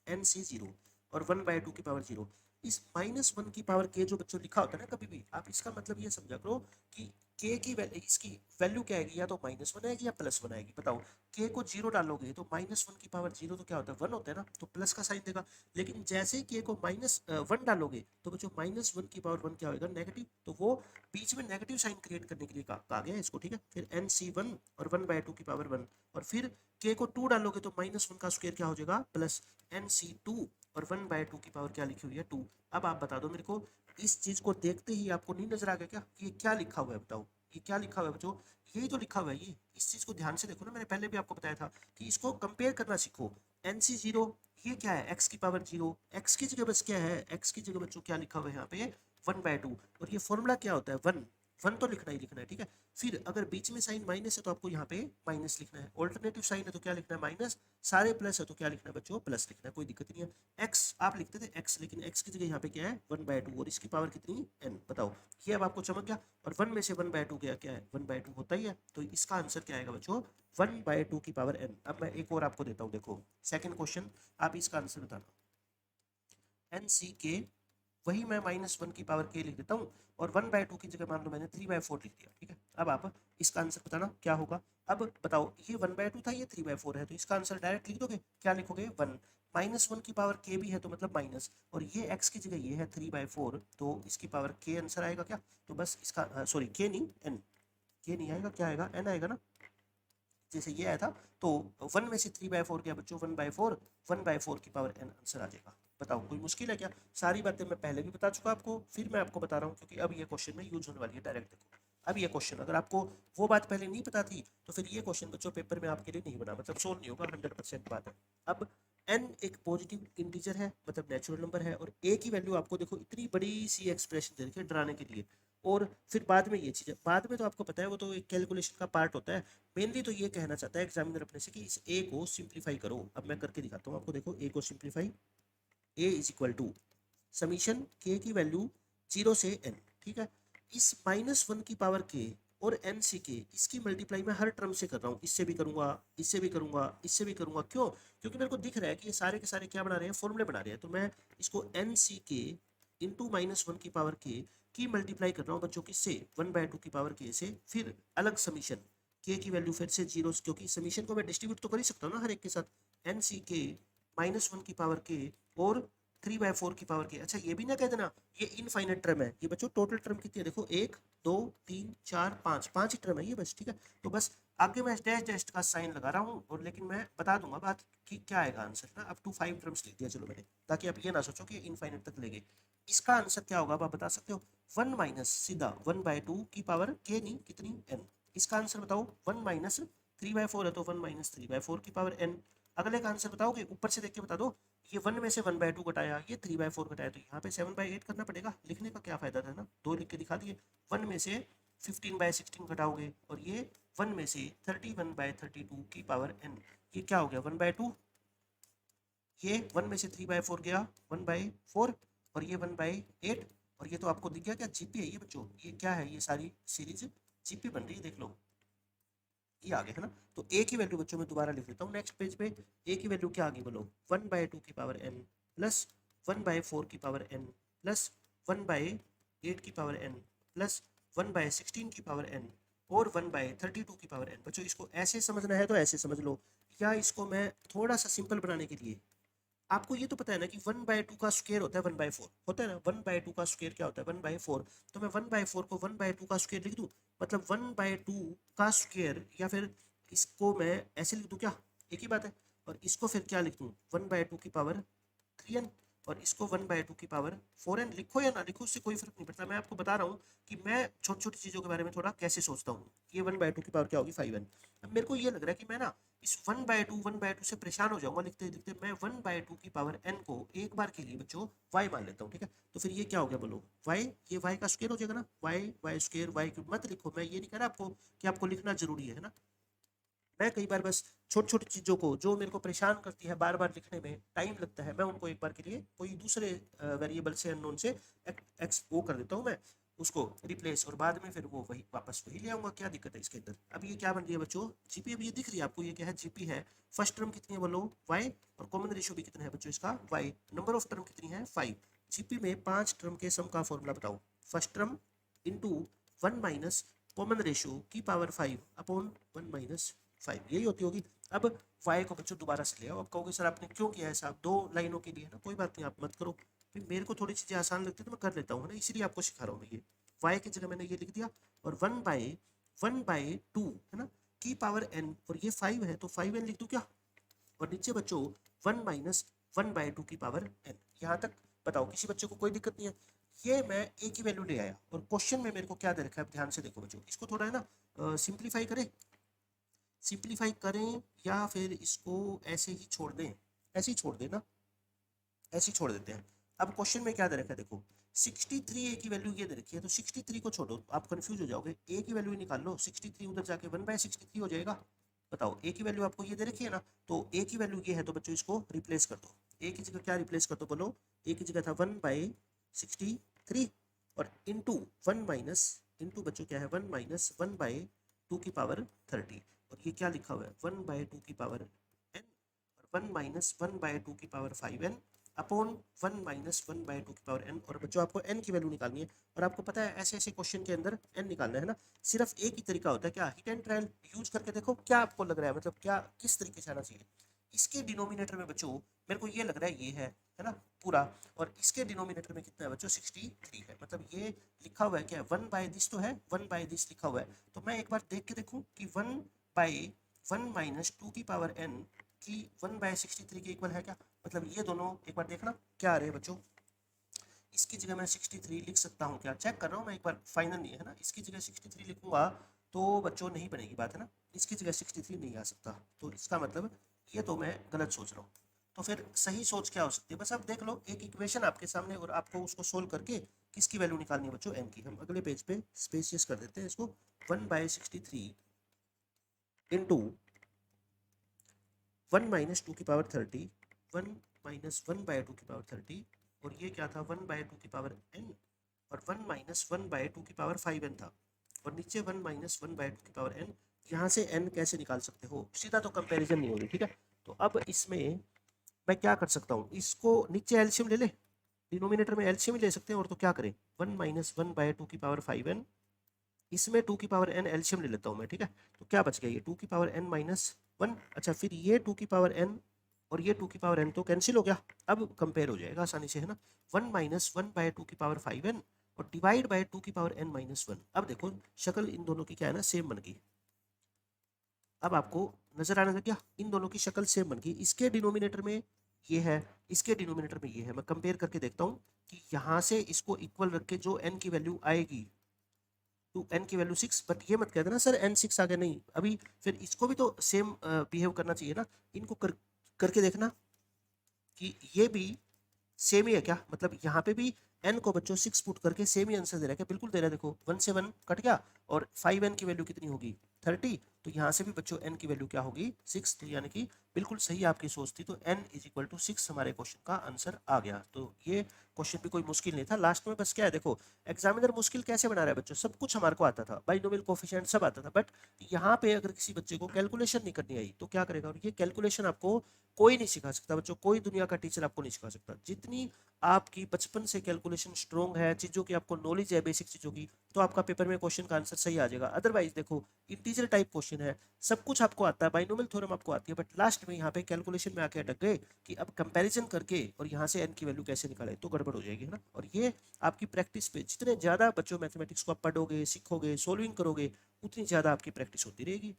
nc0 और 1/2 इस -1 की पावर के जो बच्चों लिखा होता है ना कभी भी, आप इसका मतलब ये समझा करो कि के की वैल्यू, इसकी वैल्यू क्या आएगी, या तो -1 आएगी या +1 आएगी। बताओ, के को जीरो डालोगे तो -1 की पावर जीरो तो क्या होता है 1 होता है ना, तो प्लस का साइन देगा। लेकिन जैसे ही के को -1 डालोगे तो बच्चों -1 की पावर 1 क्या होगा, नेगेटिव, तो वो बीच में नेगेटिव साइन क्रिएट करने के लिए कहा गया है इसको। ठीक है, फिर nc1 और 1/2 और फिर के को 2 डालोगे तो -1 का स्क्वायर क्या हो जाएगा +nc2 और 1/2 की पावर क्या लिखी हुई है 2। अब आप बता दो मेरे को, इस चीज को देखते ही आपको नहीं नजर आ गया क्या कि ये क्या लिखा हुआ है, बताओ ये क्या लिखा हुआ है बच्चों, यही तो लिखा हुआ है ये। इस चीज को ध्यान से देखो ना, मैंने पहले भी आपको बताया था कि इसको कंपेयर करना सीखो। nc0 ये क्या है, x⁴0, x की जगह बस क्या है, x की जगह बच्चों क्या लिखा हुआ है यहाँ पे 1/2, और ये फॉर्मूला क्या होता है 1, 1 तो लिखना ही लिखना है। ठीक है, फिर अगर बीच में साइन माइनस है तो आपको यहाँ पे माइनस लिखना है, ऑल्टरनेटिव साइन है तो क्या लिखना है माइनस, सारे प्लस है तो क्या लिखना है बच्चों प्लस लिखना है, कोई दिक्कत नहीं है। एक्स आप लिखते थे एक्स, लेकिन एक्स की जगह यहाँ पे क्या है 1/2 और इसकी पावर कितनी n, बताओ ये अब आपको चमक गया। और 1 में से 1/2 गया, क्या है 1/2 होता ही है, तो इसका आंसर क्या आएगा बच्चों 1/2 की पावर n। अब मैं एक और आपको देता हूँ, देखो सेकंड क्वेश्चन, आप इसका आंसर बताना। एन सी के, वही मैं -1 की पावर के लिख देता हूँ और 1/2 की जगह मान लो मैंने 3/4 लिख दिया। ठीक है, अब आप इसका आंसर बताना क्या होगा। अब बताओ ये 1/2 था, ये 3/4 है, तो इसका आंसर डायरेक्ट लिख दोगे, क्या लिखोगे 1, -1 की पावर के भी है तो मतलब माइनस, और ये x की जगह ये है 3/4, तो इसकी पावर के आंसर आएगा क्या, तो बस इसका सॉरी के नहीं n, के नहीं आएगा, क्या आएगा n आएगा ना, जैसे ये आया था। तो 1 में से 3/4 गया बच्चों 1/4, 1/4 की पावर n आंसर आ जाएगा। बताओ कोई मुश्किल है क्या, सारी बातें मैं पहले भी बता चुका आपको, फिर मैं आपको बता रहा हूँ क्योंकि अब ये क्वेश्चन में यूज होने वाली है डायरेक्ट। देखो अब ये क्वेश्चन अगर आपको वो बात पहले नहीं पता थी तो फिर ये क्वेश्चन बच्चों पेपर में आपके लिए नहीं बना, मतलब सोल्व नहीं होगा, 100% बात है। अब n एक पॉजिटिव इंटीजर है, मतलब नेचुरल नंबर है, और a की वैल्यू आपको देखो इतनी बड़ी सी एक्सप्रेशन दे रखी है डराने के लिए, और फिर बाद में ये चीज़ है, बाद में तो आपको पता है वो तो एक कैलकुलेशन का पार्ट होता है। मेनली तो ये कहना चाहता है एग्जामिनर अपने से कि इस ए को सिंप्लीफाई करो। अब मैं करके दिखाता हूँ आपको, देखो ए को simplify, A is equal to summation के की वैल्यू 0 से n। ठीक है, इस -1 की पावर के और n सी के, इसकी मल्टीप्लाई मैं हर टर्म से कर रहा हूँ, इससे भी करूंगा, इससे भी करूंगा, इससे भी करूंगा, क्यों, क्योंकि मेरे को दिख रहा है कि ये सारे के सारे क्या बना रहे हैं फॉर्मूले बना रहे हैं, तो मैं इसको एन सी के इंटू -1 की पावर के की मल्टीप्लाई कर रहा हूँ बच्चों किससे 1/2 की पावर के से, फिर अलग समीशन के की वैल्यू फिर से जीरो, क्योंकि समीशन को मैं डिस्ट्रीब्यूट तो कर ही सकता हूँ ना हर एक के साथ, एन सी के -1 की पावर के और 3/4 की पावर के। अच्छा ये भी ना कह देना ये इनफाइनाइट टर्म है, ये बच्चों टोटल टर्म कितनी है, देखो 1 2 3 4 5, 5 ही टर्म है ये बस। ठीक है, तो बस आगे मैं डैश डैश का साइन लगा रहा हूँ, और लेकिन मैं बता दूंगा बात कि क्या आएगा आंसर ना। अप टू 5 टर्म्स लिख दिया चलो मैंने, ताकि आप ये ना सोचो कि इनफाइनाइट तक ले गए। इसका आंसर क्या होगा आप बता सकते हो, 1 माइनस सीधा 1/2 की पावर के नहीं कितनी n। इसका आंसर बताओ 1 माइनस 3/4 है तो 1 माइनस 3/4 की पावर n। अगले का आंसर बताओगे, ऊपर से देख के बता दो, ये 1 में से 1/2 घटाया, ये 3/4 घटाया, तो यहाँ पे 7/8 करना पड़ेगा, लिखने का क्या फायदा था ना, दो लिख के दिखा दिए। 1 में से 15/16 घटाओगे, और ये 1 में से 31/32 की पावर n, ये क्या हो गया 1/2, ये 1 में से 3/4 गया 1/4, और ये 1/8, और ये तो आपको दिख गया क्या जीपी है ये बच्चों, ये क्या है, ये सारी सीरीज जीपी बन रही है, देख लो ये आ गया है ना। तो ए की वैल्यू बच्चों मैं दोबारा लिख देता हूँ नेक्स्ट पेज पे। ए की वैल्यू क्या आ गई बोलो, 1/2 की पावर n प्लस 1/4 की पावर n प्लस 1/8 की पावर n प्लस 1/16 की पावर n और 1/32 की पावर n। बच्चों इसको ऐसे समझना है तो ऐसे समझ लो, या इसको मैं थोड़ा सा सिंपल बनाने के लिए, आपको ये तो पता है ना कि 1/2 का स्क्वायर होता है 1/4 होता है ना, 1/2 का स्क्वायर क्या होता है 1/4। तो मैं 1/4 को 1/2 का स्क्वायर लिख दूं, मतलब 1/2 का स्क्वायर, या फिर इसको मैं ऐसे लिख दूं क्या, एक ही बात है। और इसको फिर क्या लिख दूं 1/2 की पावर 3n, और इसको 1/2 की पावर 4n। लिखो या ना लिखो उससे कोई फर्क नहीं पड़ता, मैं आपको बता रहा हूँ कि मैं छोटी छोटी चीज़ों के बारे में थोड़ा कैसे सोचता हूँ। ये 1/2 की पावर क्या होगी 5n। अब मेरे को ये लग रहा है कि मैं ना इस 1/2 से परेशान हो जाऊंगा लिखते लिखते, मैं 1/2 की पावर n को एक बार के लिए बच्चों y मान लेता हूँ, ठीक है। तो फिर ये क्या हो गया बोलो y, ये y का स्क्वायर हो जाएगा ना, y स्क्वायर y क्यूब। मत लिखो, मैं ये नहीं कह रहा आपको कि आपको लिखना जरूरी है ना। मैं कई बार बस छोटी छोटी चीज़ों को जो मेरे को परेशान करती है बार बार लिखने में टाइम लगता है, मैं उनको एक बार के लिए कोई दूसरे वेरिएबल से अननोन से एक्स वो कर देता हूँ मैं उसको रिप्लेस, और बाद में फिर वो वही वापस वही ले आऊंगा। क्या दिक्कत है इसके अंदर। अब ये क्या बन रही है बच्चों जीपी, अब ये दिख रही है आपको, ये क्या है जीपी है। फर्स्ट टर्म कितनी है बोलो वाई, और कॉमन रेशियो भी कितना है बच्चों इसका वाई। नंबर ऑफ टर्म कितनी है 5। जीपी में 5 टर्म के सम का फॉर्मूला बताओ, first term into 1 minus common ratio की पावर 5 अपॉन 1 माइनस 5, यही होती होगी। अब वाई को बच्चों दोबारा से ले आओ। अब कहोगे सर आपने क्यों किया है साहब, 2 लाइनों के लिए है ना, कोई बात नहीं आप मत करो, फिर मेरे को थोड़ी चीज़ें आसान लगती है तो मैं कर लेता हूँ ना, इसीलिए आपको सिखा रहा हूँ मैं। ये वाई की जगह मैंने ये लिख दिया, और 1/2 है ना की पावर n, और ये 5 है तो 5n लिख दूँ क्या, और नीचे बच्चों 1 माइनस 1/2 की पावर n। यहाँ तक बताओ किसी बच्चे को कोई दिक्कत नहीं है। ये मैं ए की वैल्यू ले आया, और क्वेश्चन में मेरे को क्या दे रखा है ध्यान से देखो बच्चों, इसको थोड़ा है ना सिंप्लीफाई करें, सिंप्लीफाई करें या फिर इसको ऐसे ही छोड़ दें, ऐसे ही छोड़ देना, ऐसे ही छोड़ देते हैं। अब क्वेश्चन में क्या दे रखा है देखो, 63 ए की वैल्यू ये दे रखी है, तो 63 को छोड़ो, आप कंफ्यूज हो जाओगे, ए की वैल्यू निकाल लो, 63 उधर जाके 1/63 हो जाएगा। बताओ ए की वैल्यू आपको ये दे रखी है ना, तो ए की वैल्यू ये है, तो बच्चों इसको रिप्लेस कर दो। ए की जगह क्या रिप्लेस कर दो बोलो, ए की जगह था 1/63, और इंटू 1 माइनस, इंटू बच्चों क्या है 1 माइनस 1/2 की पावर 30, और ये क्या लिखा हुआ है 1/2 की पावर n, और 1 माइनस 1/2 की पावर 5n अपॉन 1 माइनस 1/2 की पावर n। और बच्चों आपको n की वैल्यू निकालनी है, और आपको पता है ऐसे ऐसे क्वेश्चन के अंदर n निकालना है ना, सिर्फ एक ही तरीका होता है, क्या हिट एंड ट्रायल यूज करके देखो क्या आपको लग रहा है, मतलब क्या किस तरीके से आना चाहिए। इसके डिनोमिनेटर में बच्चों मेरे को ये लग रहा है ये है ना पूरा, और इसके डिनोमिनेटर में कितना है बच्चों 63 है, मतलब ये लिखा हुआ है क्या 1/दिस तो है, 1/दिस लिखा हुआ है। तो मैं एक बार देख के देखूं कि 1/1 माइनस 2 की पावर n की 1/63 के इक्वल है क्या, मतलब ये दोनों एक बार देखना क्या आ रहे हैं बच्चों। इसकी जगह मैं 63 लिख सकता हूँ क्या, चेक कर रहा हूँ मैं एक बार, फाइनल नहीं है ना। इसकी जगह 63 लिखूंगा तो बच्चों नहीं बनेगी बात है ना, इसकी जगह 63 नहीं आ सकता, तो इसका मतलब ये तो मैं गलत सोच रहा हूँ। तो फिर सही सोच क्या हो सकती है, बस अब देख लो एक इक्वेशन आपके सामने, और आपको उसको सोल्व करके किसकी वैल्यू निकालनी है बच्चों n की। हम अगले पेज पे स्पेसियस कर देते हैं इसको, 1/63 इंटू 1 माइनस 2 की पावर 30, 1 माइनस 1/2 की पावर 30, और ये क्या था 1/2 की पावर n, और 1 माइनस 1/2 की पावर 5n था, और नीचे 1 माइनस 1/2 की पावर n। यहाँ से n कैसे निकाल सकते हो, सीधा तो कंपैरिजन नहीं होगी, ठीक है। तो अब इसमें मैं क्या कर सकता हूँ, इसको नीचे एलसीएम ले ले, डिनोमिनेटर में एलसीएम ही ले सकते हैं, और तो क्या करें 1 माइनस 1/2 की पावर 5n, इसमें 2 की पावर n एलसीएम ले लेता हूँ मैं, ठीक है। तो क्या बच गया ये 2 की पावर n माइनस 1, अच्छा फिर ये 2 की पावर n और ये 2 की पावर n तो कैंसिल हो गया, अब कंपेयर हो जाएगा आसानी से है ना। 1 माइनस 1/2 की पावर 5n और डिवाइड बाय 2 की पावर n माइनस 1। अब देखो शक्ल इन दोनों की क्या है ना सेम बन गई, अब आपको नजर आने लग गया इन दोनों की शक्ल सेम बन गई। इसके डिनोमिनेटर में ये है, इसके डिनोमिनेटर में ये है, मैं कंपेयर करके देखता हूँ कि यहाँ से इसको इक्वल रख के जो n की वैल्यू आएगी, टू n की वैल्यू 6, बट ये मत कह देना सर n 6 आ गया, नहीं अभी फिर इसको भी तो सेम बिहेव करना चाहिए ना। इनको करके देखना कि ये भी सेम ही है क्या, मतलब यहाँ पे भी n को बच्चों 6 पुट करके सेम ही आंसर दे रहा है क्या, बिल्कुल दे रहा है। देखो 1 से 1 कट गया, और 5n की वैल्यू कितनी होगी 30, तो यहाँ से भी बच्चों n की वैल्यू क्या होगी 6, तो यानी कि बिल्कुल सही आपकी सोच थी। तो n इज इक्वल टू 6 हमारे क्वेश्चन का आंसर आ गया। तो ये क्वेश्चन भी कोई मुश्किल नहीं था। लास्ट में बस क्या है, देखो एग्जामिनर मुश्किल कैसे बना रहा है बच्चों, सब कुछ हमारे को आता था, बाइनोमियल कोफिशिएंट सब आता था, बट यहाँ पे अगर किसी बच्चे को कैलकुलेशन नहीं करनी आई तो क्या करेगा, और ये कैलकुलेशन आपको कोई नहीं सिखा सकता बच्चों, कोई दुनिया का टीचर आपको नहीं सिखा सकता। जितनी आपकी बचपन से कैलकुलेशन स्ट्रोंग है, चीज़ों की आपको नॉलेज है, बेसिक चीज़ों की, तो आपका पेपर में क्वेश्चन का आंसर सही आ जाएगा। अदरवाइज देखो इंटीजर टाइप क्वेश्चन है, सब कुछ आपको आता है, बाइनोमियल थ्योरम आपको आती है, बट लास्ट में यहाँ पे कैलकुलेशन में आके अटक गए कि अब कंपैरिजन करके और यहाँ से एन की वैल्यू कैसे निकाले, तो गड़बड़ हो जाएगी, है ना। और ये आपकी प्रैक्टिस पे जितने ज़्यादा बच्चों मैथमेटिक्स को आप पढ़ोगे, सीखोगे, सोल्विंग करोगे, उतनी ज़्यादा आपकी प्रैक्टिस होती रहेगी।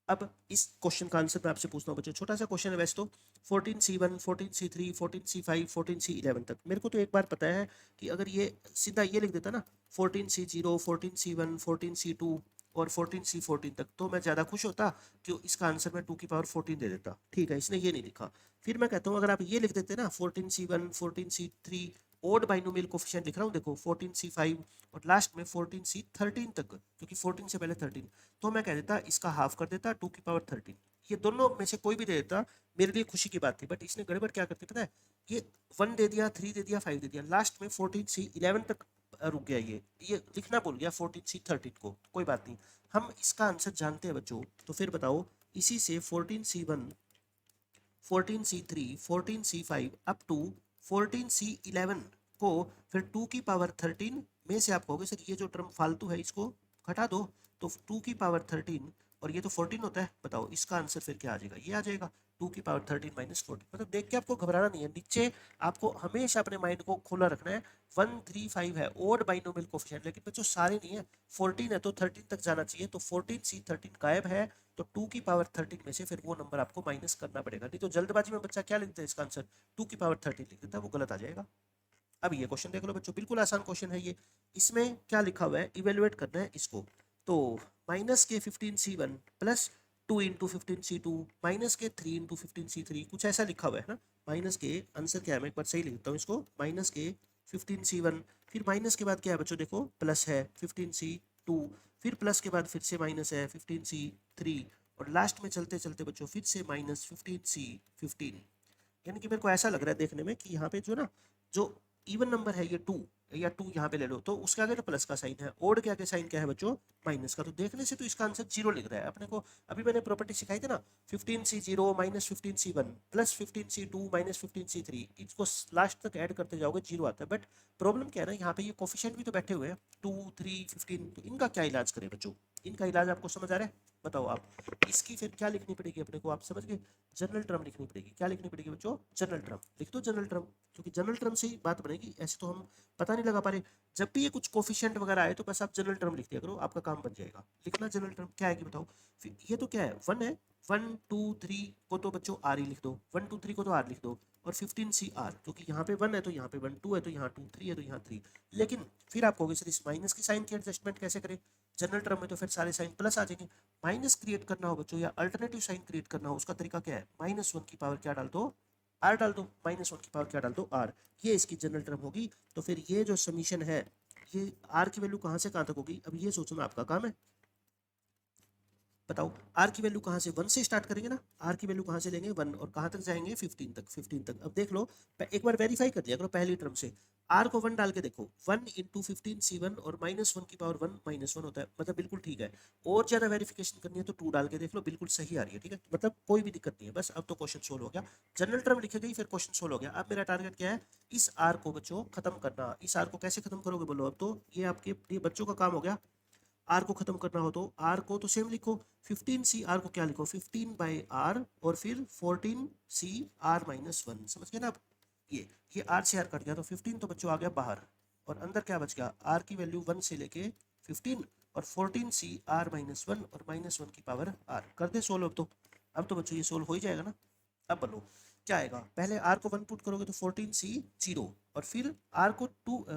अब इस क्वेश्चन का आंसर मैं आपसे पूछता हूँ बच्चों, छोटा सा क्वेश्चन है वैसे तो, 14C1 14C3 14C5 14C11 तक। मेरे को तो एक बार पता है कि अगर ये सीधा ये लिख देता ना 14C0 14C1 14C2 और 14C14 तक, तो मैं ज़्यादा खुश होता कि इसका आंसर मैं 2 की पावर 14 दे देता। ठीक है, इसने ये नहीं लिखा। फिर मैं कहता हूँ अगर आप ये लिख देते ना 14C1 14C3, odd binomial coefficient लिख रहा हूँ देखो 14C5 और लास्ट में 14C13 तक, क्योंकि 14 से पहले 13, तो मैं कह देता इसका हाफ कर देता 2 की पावर 13। ये दोनों में से कोई भी दे देता, मेरे लिए खुशी की बात थी। बट इसने गड़बड़ क्या करती पता है, ये 1 दे दिया, 3 दे दिया, 5 दे दिया, लास्ट में 14C11 तक रुक गया। ये लिखना भूल गया 14C13 को। कोई बात नहीं, हम इसका आंसर जानते हैं बच्चों। तो फिर बताओ, इसी से 14C1 14C3 14C5 up to 14C11 को फिर 2 की पावर 13 में से आप कहोगे सर ये जो टर्म फालतू है इसको घटा दो, तो 2 की पावर 13 और ये तो 14 होता है। बताओ इसका आंसर फिर क्या आ जाएगा, ये आ जाएगा 2 की पावर 13 माइनस 14। मतलब देख के आपको घबराना नहीं है, नीचे आपको हमेशा अपने माइंड को खुला रखना है। 135 है ओड बाइनोमियल कोफिशिएंट, लेकिन बच्चों सारे नहीं है, 14 है तो 13 तक जाना चाहिए, तो 14C13 गायब है, तो 2 की पावर 13 में से फिर वो नंबर आपको माइनस करना पड़ेगा। नहीं तो जल्दबाजी में बच्चा क्या लिख देता है, इसका आंसर 2 की पावर 13 लिख देता है, वो गलत आ जाएगा। अब ये क्वेश्चन देख लो बच्चों, बिल्कुल आसान क्वेश्चन है ये। इसमें क्या लिखा हुआ है, इवेलुएट करना है इसको। तो माइनस के 15C1 plus 2 into 15C2 minus के 3 इंटू 15C3, कुछ ऐसा लिखा हुआ है ना। माइनस के आंसर क्या है, मैं एक बार सही लिखता हूँ इसको, माइनस के 15C1, फिर माइनस के बाद क्या है बच्चों, देखो प्लस है 15C2, फिर प्लस के बाद फिर से माइनस है 15C3, और लास्ट में चलते चलते बच्चों फिर से माइनस 15C15। यानी कि मेरे को ऐसा लग रहा है देखने में कि यहाँ पे जो ना, जो इवन नंबर है ये 2, या 2 यहाँ पे ले लो, तो उसके आगे तो प्लस का साइन है, ओड के आगे साइन क्या है बच्चों, माइनस का। तो देखने से तो इसका आंसर 0 लिख रहा है अपने को। अभी मैंने प्रॉपर्टी सिखाई थी ना, 15C0 minus 15C1 plus 15C2 minus 15C3, इसको लास्ट तक ऐड करते जाओगे 0 आता है। बट प्रॉब्लम क्या है ना, यहाँ पे ये कोफिशिएंट भी तो बैठे हुए हैं 2 3 15, तो इनका क्या इलाज करें बच्चों, इनका इलाज आपको समझ आ रहा है, बताओ आप। इसकी फिर क्या लिखनी पड़ेगी अपने को, आप समझ गए, जनरल टर्म लिखनी पड़ेगी। क्या लिखनी पड़ेगी बच्चों, जनरल टर्म। लिख दो जनरल टर्म, क्योंकि जनरल टर्म से ही बात बनेगी, ऐसे तो हम पता नहीं लगा पा रहे। जब भी ये कुछ कोफिशिएंट वगैरह आए तो बस आप जनरल टर्म लिख दिया करो, आपका काम बन जाएगा। लिखना जनरल टर्म क्या है कि बताओ, फिर ये तो क्या है 1 है, 1 2 3 को तो बच्चों आर ही लिख दो, 1 2 3 को तो आर लिख दो, और 15C आर, क्योंकि यहाँ पे 1 है तो यहाँ पे 1, 2 है तो यहाँ 2, 3 है तो यहाँ 3। लेकिन फिर आप कहोगे सर इस माइनस की साइन की एडजस्टमेंट कैसे करें, जनरल टर्म में तो फिर सारे साइन प्लस आ जाएंगे। माइनस क्रिएट करना हो बच्चों या अल्टरनेटिव साइन क्रिएट करना हो, उसका तरीका क्या है, -1 की पावर क्या डाल दो, आर डाल दो, -1 की पावर क्या डाल दो, आर। ये इसकी जनरल टर्म होगी। तो फिर ये जो समीशन है, ये आर की वैल्यू कहाँ से कहाँ तक होगी, अब ये सोचना आपका काम है। बताओ आर की वैल्यू कहाँ से, 1 से स्टार्ट करेंगे ना, आर की वैल्यू कहाँ से लेंगे 1, और कहाँ तक जाएंगे 15 तक, 15 तक। अब देख लो, एक बार वेरीफाई कर लिया करो पहली टर्म से, आर को 1 डाल के देखो, 1 इंटू 15C1 और -1 की पावर 1 -1 होता है, मतलब बिल्कुल ठीक है। और ज़्यादा वेरिफिकेशन करनी है तो 2 डाल के देख लो, बिल्कुल सही आ रही है, ठीक है, मतलब कोई भी दिक्कत नहीं है। बस अब तो क्वेश्चन सोल्व हो गया, जनरल टर्म लिखे गई, फिर क्वेश्चन सोल्व हो गया। अब मेरा टारगेट क्या है, इस आर को बच्चों खत्म करना। इस आर को कैसे खत्म करोगे बोलो, अब तो ये आपके ये बच्चों का काम हो गया। आर को खत्म करना हो तो आर को तो सेम लिखो, 15C आर को क्या लिखो 15/r, और फिर 14C r-1, समझ गए ना आप। ये आर से आर कट गया तो 15 तो बच्चों आ गया बाहर, और अंदर क्या बच गया, आर की वैल्यू 1 से लेके 15 और 14C r-1 और -1 की पावर आर। कर दे सोल्व अब तो बच्चों ये सोल्व हो ही जाएगा ना। अब बोलो क्या आएगा, पहले आर को 1 पुट करोगे तो 14C0, और फिर आर को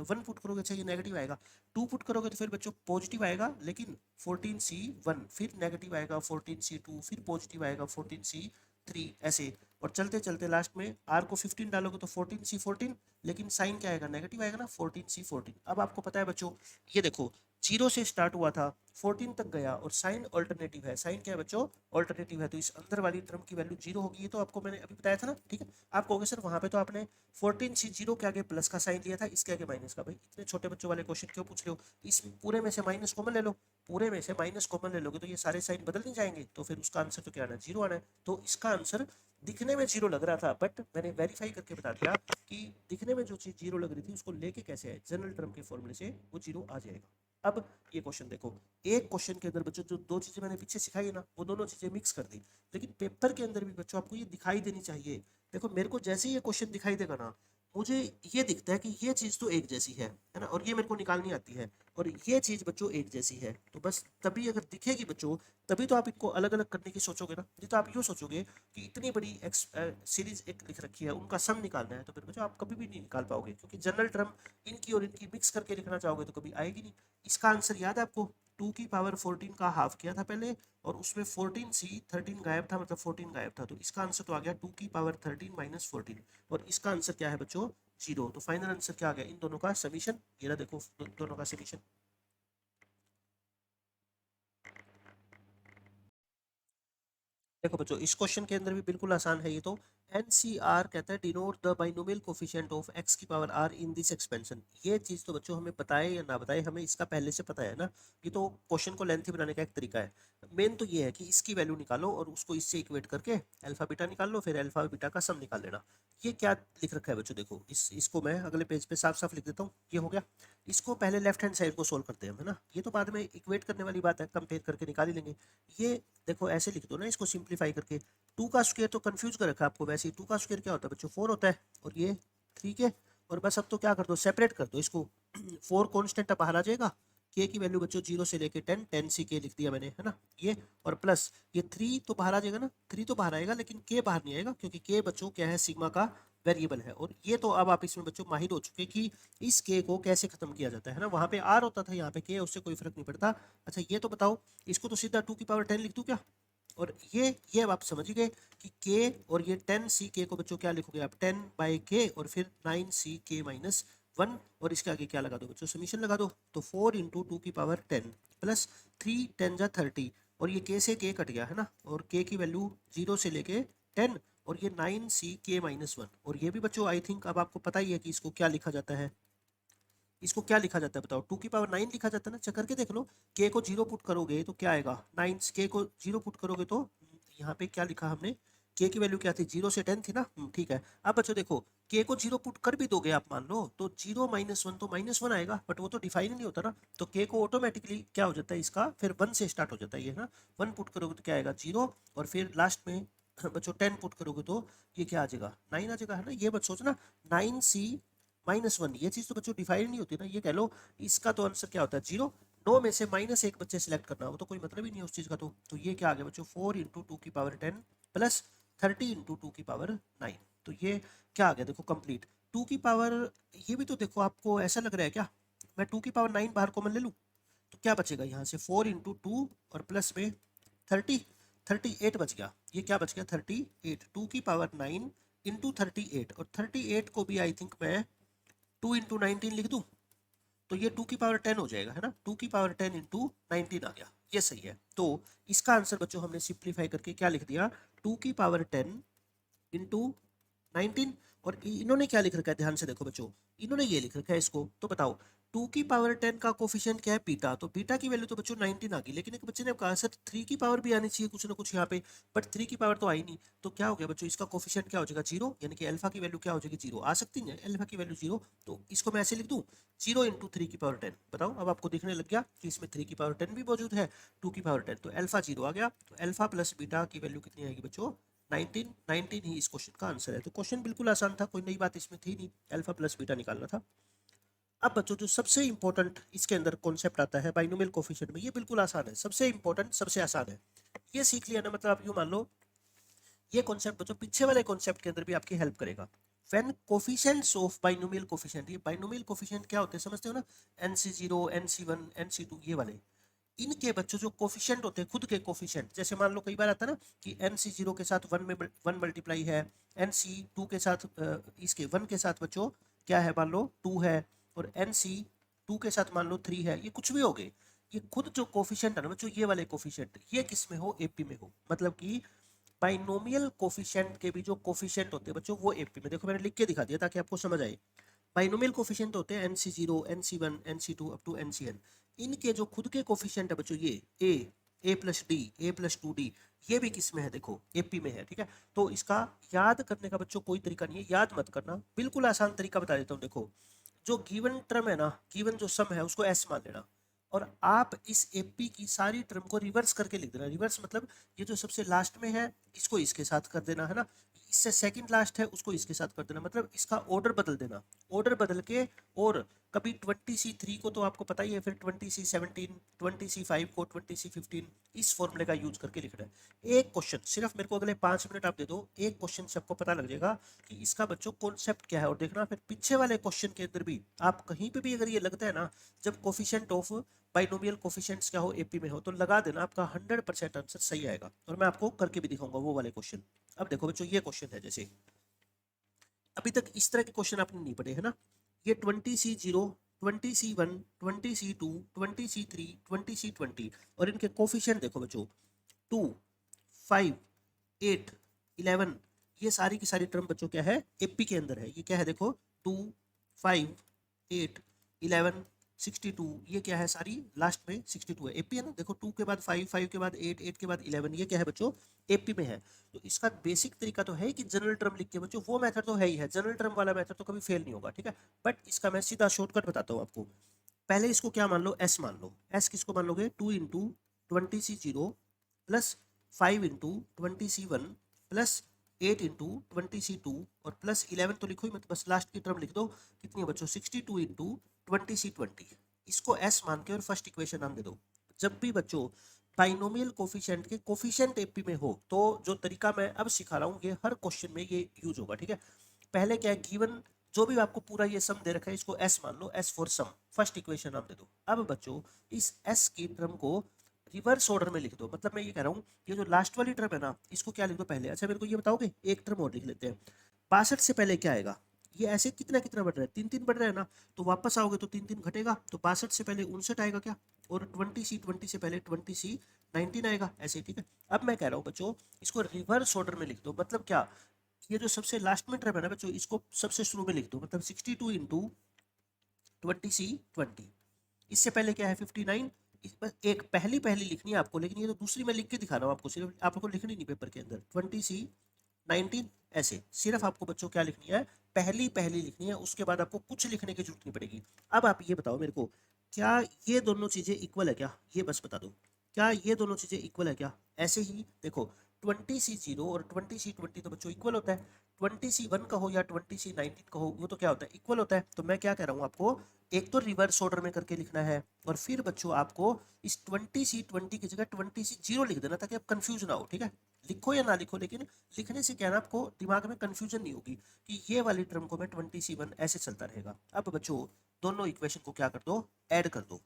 1 पुट करोगे, अच्छा ये नेगेटिव आएगा, 2 पुट करोगे तो फिर बच्चों पॉजिटिव आएगा, लेकिन 14C1 फिर नेगेटिव आएगा 14C2, फिर पॉजिटिव आएगा 14C3, ऐसे और चलते चलते लास्ट में r को 15 डालोगे तो 14c14, लेकिन साइन क्या आएगा, नेगेटिव आएगा ना, 14c14। अब आपको पता है बच्चों, ये देखो 0 से स्टार्ट हुआ था 14 तक गया, और साइन ऑल्टरनेटिव है, साइन क्या है बच्चों, ऑल्टरनेटिव है, तो इस अंदर वाली टर्म की वैल्यू 0 होगी। ये तो आपको मैंने अभी बताया था ना, ठीक है। आप कहोगे सर वहां पे तो आपने 14c0 के आगे प्लस का साइन लिया था, इसके आगे माइनस का। भाई इतने छोटे बच्चों वाले क्वेश्चन क्यों पूछ रहे हो, इस पूरे में से माइनस कॉमन ले लो, पूरे में से माइनस कॉमन ले लोगे तो ये सारे साइन बदल नहीं जाएंगे, तो फिर उसका आंसर तो क्या आना है, 0 आना है। तो इसका आंसर दिखने में 0 लग रहा था, बट मैंने वेरीफाई करके बता दिया कि दिखने में जो चीज 0 लग रही थी उसको लेके कैसे आए, जनरल टर्म के फॉर्मूले से वो 0 आ जाएगा। अब ये क्वेश्चन देखो, एक क्वेश्चन के अंदर बच्चों जो दो चीजें मैंने पीछे सिखाई है ना, वो दोनों चीजें मिक्स कर दी, लेकिन पेपर के अंदर भी बच्चों आपको ये दिखाई देनी चाहिए। देखो मेरे को जैसे ही ये क्वेश्चन दिखाई देगा ना, मुझे ये दिखता है कि ये चीज तो एक जैसी है ना, और ये मेरे को निकालनी आती है, और ये चीज बच्चों एक जैसी है, तो बस तभी अगर दिखेगी बच्चों, तभी तो आप इनको अलग अलग करने की सोचोगे ना। नहीं तो आप यूँ सोचोगे कि इतनी बड़ी सीरीज एक लिख रखी है, उनका सम निकालना है, तो फिर बच्चों आप कभी भी नहीं निकाल पाओगे, क्योंकि जनरल टर्म इनकी और इनकी मिक्स करके लिखना चाहोगे तो कभी आएगी नहीं। इसका आंसर याद है आपको, 2 की पावर 14 का हाफ किया था पहले, और उसमें 14c13 गायब था, मतलब 14 गायब था, तो इसका आंसर तो आ गया 2 की पावर 13 माइनस 14, और इसका आंसर क्या है बच्चों, 0। तो फाइनल आंसर क्या आ गया, इन दोनों का समीशन, ये रहा देखो दोनों का समीशन। देखो बच्चों इस क्वेश्चन के अंदर भी बिल्कुल आसान है ये तो। एनसीआर कहता है denote the binomial coefficient of x की power r in this expansion. ये चीज तो बच्चों हमें बताए या ना बताए, हमें इसका पहले से पता है ना, ये तो क्वेश्चन को लेंथी बनाने का एक तरीका है। मेन तो ये है कि इसकी वैल्यू निकालो और उसको इससे इक्वेट करके अल्फा बीटा निकाल लो, फिर अल्फा बीटा का सम निकाल लेना। ये क्या लिख रखा है बच्चों, देखो इसको मैं अगले पेज पे साफ साफ लिख देता हूँ, ये हो गया। इसको पहले लेफ्ट हैंड साइड को सोल्व करते हैं, है ना, ये तो बाद में इक्वेट करने वाली बात है, कंपेयर करके निकाल ही लेंगे। ये देखो ऐसे लिख दो ना इसको सिंप्लीफाई करके, 2 का स्क्वायर तो कंफ्यूज कर रखा है आपको, वैसे ही 2 का स्क्वायर क्या होता है बच्चों, 4 होता है, और ये 3 के, और बस अब तो क्या कर दो, सेपरेट कर दो इसको। 4 कॉन्स्टेंट अब बाहर आ जाएगा, के की वैल्यू बच्चों 0 से लेके 10, 10 सी के लिख दिया मैंने, है ना, ये, और प्लस ये 3 तो बाहर आ जाएगा ना, 3 तो बाहर आएगा, लेकिन के बाहर नहीं आएगा, क्योंकि के बच्चों क्या है, सिग्मा का वेरिएबल है। और ये तो अब आप इसमें बच्चों माहिर हो चुके कि इस के को कैसे खत्म किया जाता है ना, वहां पे आर होता था, यहाँ पे के, उससे कोई फर्क नहीं पड़ता। अच्छा ये तो बताओ, इसको तो सीधा 2 की पावर 10 लिख दूं क्या, और ये अब आप समझ ही गए कि के और ये 10 ck को बच्चों क्या लिखोगे आप, 10/k, और फिर 9 ck-1, और इसके आगे क्या लगा दो बच्चों, समीशन लगा दो, तो 4 इंटू 2 की पावर 10 प्लस 3 10 जा 30, और ये के से के कट गया है ना, और के की वैल्यू 0 से लेके 10, और ये 9 ck-1, और ये भी बच्चों आई थिंक अब आपको पता ही है कि इसको क्या लिखा जाता है, इसको क्या लिखा जाता है बताओ, 2 की पावर 9 लिखा जाता है ना, चेक करके देख लो। के को 0 पुट करोगे तो क्या आएगा, 9, के को 0 पुट करोगे तो यहाँ पे क्या लिखा हमने, के की वैल्यू क्या थी, 0 से 10 थी ना, ठीक है। अब बच्चों देखो, के को 0 पुट कर भी दोगे आप मान लो, तो 0 - 1 तो -1 आएगा, बट वो तो डिफाइन नहीं होता ना, तो के को ऑटोमेटिकली क्या हो जाता है इसका, फिर 1 से स्टार्ट हो जाता है ये ना, 1 पुट करोगे तो क्या आएगा 0, और फिर लास्ट में बच्चों 10 पुट करोगे तो ये क्या आ जाएगा, 9 आ जाएगा, है ना। ये मत सोचना 9c-1, ये चीज तो बच्चों डिफाइन नहीं होती ना, ये कह लो इसका तो आंसर क्या होता है 0, 9 में से -1 बच्चे सिलेक्ट करना, वो तो कोई मतलब ही नहीं है उस चीज का। तो ये क्या आ गया बच्चों, 4 इंटू 2 की पावर 10 प्लस 30 इंटू 2 की पावर 9, तो ये क्या आ गया देखो कंप्लीट। 2 की पावर, ये भी तो देखो आपको ऐसा लग रहा है क्या, मैं 2 की पावर 9 बाहर कॉमन ले लूँ तो क्या बचेगा यहाँ से, 4 इंटू 2 और प्लस में 30, 38 बच गया, ये क्या बच गया 38, 2 की पावर 9 इंटू 38, और 38 को भी आई थिंक मैं 2 इंटू 19 लिख दूं, तो ये 2 की पावर 10 हो जाएगा, है ना, 2 की पावर 10 इंटू 19 आ गया, ये सही है। तो इसका आंसर बच्चों हमने सिंप्लीफाई करके क्या लिख दिया, 2 की पावर 10 इंटू 19, और इन्होंने क्या लिख रखा है, ध्यान से देखो बच्चों, इन्होंने ये लिख रखा है इसको, तो बताओ 2 की पावर 10 का कोफिशिएंट क्या है, बीटा, तो बीटा की वैल्यू तो बच्चों 19 आ गई, लेकिन एक बच्चे ने कहा सर 3 की पावर भी आनी चाहिए कुछ ना कुछ यहाँ पे, बट 3 की पावर तो आई नहीं, तो क्या हो गया बच्चों, इसका कोफिशिएंट क्या हो जाएगा 0, यानी कि अल्फा की वैल्यू क्या हो जाएगी 0, आ सकती है अल्फा की वैल्यू 0, तो इसको मैं ऐसे लिख दूं 0 इंटू 3 की पावर 10। बताओ अब आपको दिखने लग गया कि इसमें 3 की पावर 10 भी मौजूद है, 2 की पावर 10, तो अल्फा 0 आ गया, तो अल्फा प्लस बीटा की वैल्यू कितनी आएगी बच्चों 19, 19 ही इस क्वेश्चन का आंसर है। तो क्वेश्चन बिल्कुल आसान था, कोई नई बात इसमें थी नहीं, अल्फा प्लस बीटा निकालना था। अब बच्चों जो सबसे इंपॉर्टेंट इसके अंदर कॉन्सेप्ट आता है बाइनोमियल कोफिशिएंट में, ये बिल्कुल आसान है, सबसे इंपॉर्टेंट सबसे आसान है, ये सीख लिया ना, मतलब आप यूं मान लो ये कॉन्सेप्ट बच्चों पीछे वाले कॉन्सेप्ट के अंदर भी आपकी हेल्प करेगा। When coefficients of binomial coefficient, ये बाइनोमियल कोफिशिएंट क्या होते हैं समझते हो ना, NC0 NC1 NC2 ये वाले, इनके बच्चों जो कोफिशिएंट होते हैं खुद के कोफिशिएंट, जैसे मान लो कई बार आता है ना कि NC0 के साथ 1 में 1 मल्टीप्लाई है, NC2 के साथ इसके 1 के साथ बच्चों क्या है, मान लो 2 है, और NC2 के साथ मान लो 3 है, ये कुछ भी हो गए, ये खुद जो कोफिशिएंट है ना बच्चों, ये वाले कोफिशिएंट ये किस में हो, AP में हो। मतलब कि बाइनोमियल कोफिशिएंट के भी जो कोफिशिएंट होते हैं बच्चों वो AP में, देखो मैंने लिख के दिखा दिया ताकि आपको समझ आए। बाइनोमियल कोफिशिएंट होते हैं NC0, NC1, NC2 up to NCN। इनके जो खुद के कोफिशिएंट है बच्चों, ये A plus D, A plus 2D, ये भी किस में है, देखो AP में है, ठीक है। तो इसका याद करने का बच्चों कोई तरीका नहीं है, याद मत करना, बिल्कुल आसान तरीका बता देता हूँ। देखो जो गिवन टर्म है ना, गिवन जो सम है उसको S मान लेना, और आप इस AP की सारी टर्म को रिवर्स करके लिख देना। रिवर्स मतलब ये जो सबसे लास्ट में है इसको इसके साथ कर देना, है ना, इससे सेकंड लास्ट है उसको इसके साथ कर देना, मतलब इसका ऑर्डर बदल देना। ऑर्डर बदल के, और कभी 20C3 को तो आपको पता ही है, फिर 20C17, 20C5 को 20C15, इस फॉर्मूले का यूज करके लिखना है। एक क्वेश्चन सिर्फ मेरे को अगले 5 मिनट आप दे दो, एक क्वेश्चन से आपको पता लग जाएगा कि इसका बच्चों कॉन्सेप्ट क्या है। और देखना फिर पीछे वाले क्वेश्चन के अंदर भी आप कहीं पे भी अगर ये लगता है ना, जब कोफिशिएंट ऑफ बाइनोमियल कोफिशिएंट्स क्या हो, AP में हो, तो लगा देना, आपका 100% आंसर सही आएगा। और मैं आपको करके भी दिखाऊंगा वो वाले क्वेश्चन। अब देखो बच्चों ये क्वेश्चन है, जैसे अभी तक इस तरह के क्वेश्चन आपने नहीं पढ़े, है ना। ये 20C0, 20C1, 20C2, 20C3, 20C20, और इनके कोफिशिएंट देखो बच्चों, 2, 5, 8, 11, ये सारी की सारी टर्म बच्चों क्या है, AP के अंदर है। ये क्या है देखो, 2, 5, 8, 11, 62, ये क्या है, सारी लास्ट में 62 है, AP है ना। देखो 2 के बाद 5, 5 के बाद 8, 8 के बाद 11, ये क्या है बच्चों, AP में है। तो इसका बेसिक तरीका तो है कि जनरल टर्म लिख के बच्चों, वो मेथड तो है ही है, जनरल टर्म वाला मेथड तो कभी फेल नहीं होगा, ठीक है। बट इसका मैं सीधा शॉर्टकट बताता हूँ आपको। पहले इसको क्या मान लो, S मान लो। S किसको मान लोगे, 2 into 20C0 plus 5 into 20C1 plus 8 into 20C2 और प्लस 11 तो लिखो ही मत, बस लास्ट की टर्म लिख दो। कितनी है बच्चों, 62 इंटू 20C20। इसको S मान के और फर्स्ट इक्वेशन नाम दे दो। जब भी बच्चों बाइनोमियल कोफिशिएंट के कोफिशिएंट AP में हो, तो जो तरीका मैं अब सिखा रहा हूँ ये हर क्वेश्चन में ये यूज होगा, ठीक है। पहले क्या है, गिवन जो भी आपको पूरा ये सम दे रखा है इसको S मान लो, S for sum, first equation नाम दे दो। अब बच्चों इस S की टर्म को रिवर्स ऑर्डर में लिख दो। मतलब मैं ये कह रहा हूँ, ये जो लास्ट वाली टर्म है ना, इसको क्या लिख दो पहले। अच्छा मेरे को ये बताओगे, एक टर्म और लिख लेते हैं। 62 से पहले क्या आएगा, ये ऐसे कितना कितना बढ़ रहा है, 3 3 बढ़ रहा है ना, तो वापस आओगे तो 3 3 घटेगा, तो 62 से पहले 59 आएगा क्या, और 20C20 से पहले 20C19 आएगा, ऐसे, ठीक है। अब मैं कह रहा हूँ बच्चों इसको रिवर्स ऑर्डर में लिख दो। मतलब क्या, ये जो सबसे लास्ट में टर्म है ना बच्चों, इसको सबसे शुरू में लिख दो। मतलब 62 इंटू 20C20, इससे पहले क्या है 59। बस एक पहली पहली लिखनी है आपको, लेकिन ये तो दूसरी मैं लिख के दिखा रहा हूँ आपको, सिर्फ आपको लिखनी नहीं पेपर के अंदर। 20C19, ऐसे सिर्फ आपको बच्चों क्या लिखनी है, पहली पहली लिखनी है, उसके बाद आपको कुछ लिखने की जरूरत नहीं पड़ेगी। अब आप ये बताओ मेरे को, क्या ये दोनों चीजें इक्वल है क्या, ये बस बता दो, क्या ये दोनों चीजें इक्वल है क्या। ऐसे ही देखो 20C0 और 20C20 तो बच्चों इक्वल होता है, 20C1 का हो या 20C19 का हो, वो तो क्या होता है, इक्वल होता है। तो मैं क्या कह रहा हूँ आपको, एक तो रिवर्स ऑर्डर में करके लिखना है, और फिर बच्चों आपको इस 20C20 की जगह 20C0 लिख देना, ताकि आप कंफ्यूज ना हो, ठीक है। लिखो या ना लिखो, लेकिन लिखने से क्या ना आपको दिमाग में कंफ्यूजन नहीं होगी कि ये वाली टर्म को मैं 20C1 ऐसे चलता रहेगा। अब बच्चों दोनों इक्वेशन को क्या कर दो, ऐड कर दो।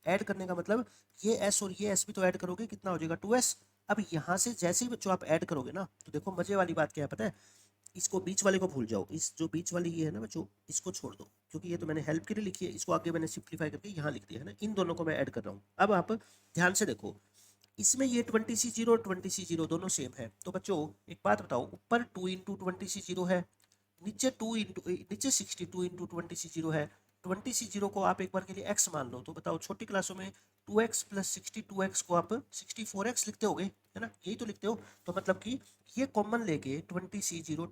ऐड करने का मतलब ये S और ये S भी तो ऐड करोगे, कितना हो जाएगा 2S। अब यहाँ से जैसे ही बच्चों आप ऐड करोगे ना, तो देखो मजे वाली बात क्या है पता है, इसको बीच वाले को भूल जाओ, इस जो बीच वाली ये है ना बच्चों, इसको छोड़ दो, क्योंकि ये तो मैंने हेल्प के लिए लिखी है, इसको आगे मैंने सिंप्लीफाई करके यहाँ लिख दिया है ना। इन दोनों को मैं ऐड कर रहा हूँ। अब आप ध्यान से देखो, इसमें ये 20C0 और 20C0 दोनों सेम है। तो बच्चों एक बात बताओ, ऊपर 2 इंटू 20C0 है, नीचे 2 इंटू नीचे 62 इंटू 20C0 है। 20C0 को आप एक बार के लिए x मान लो, तो बताओ छोटी क्लासों में 2x प्लस 62x को आप 64x लिखते होगे, है ना, यही तो लिखते हो। तो मतलब कि ये कॉमन लेके 20C0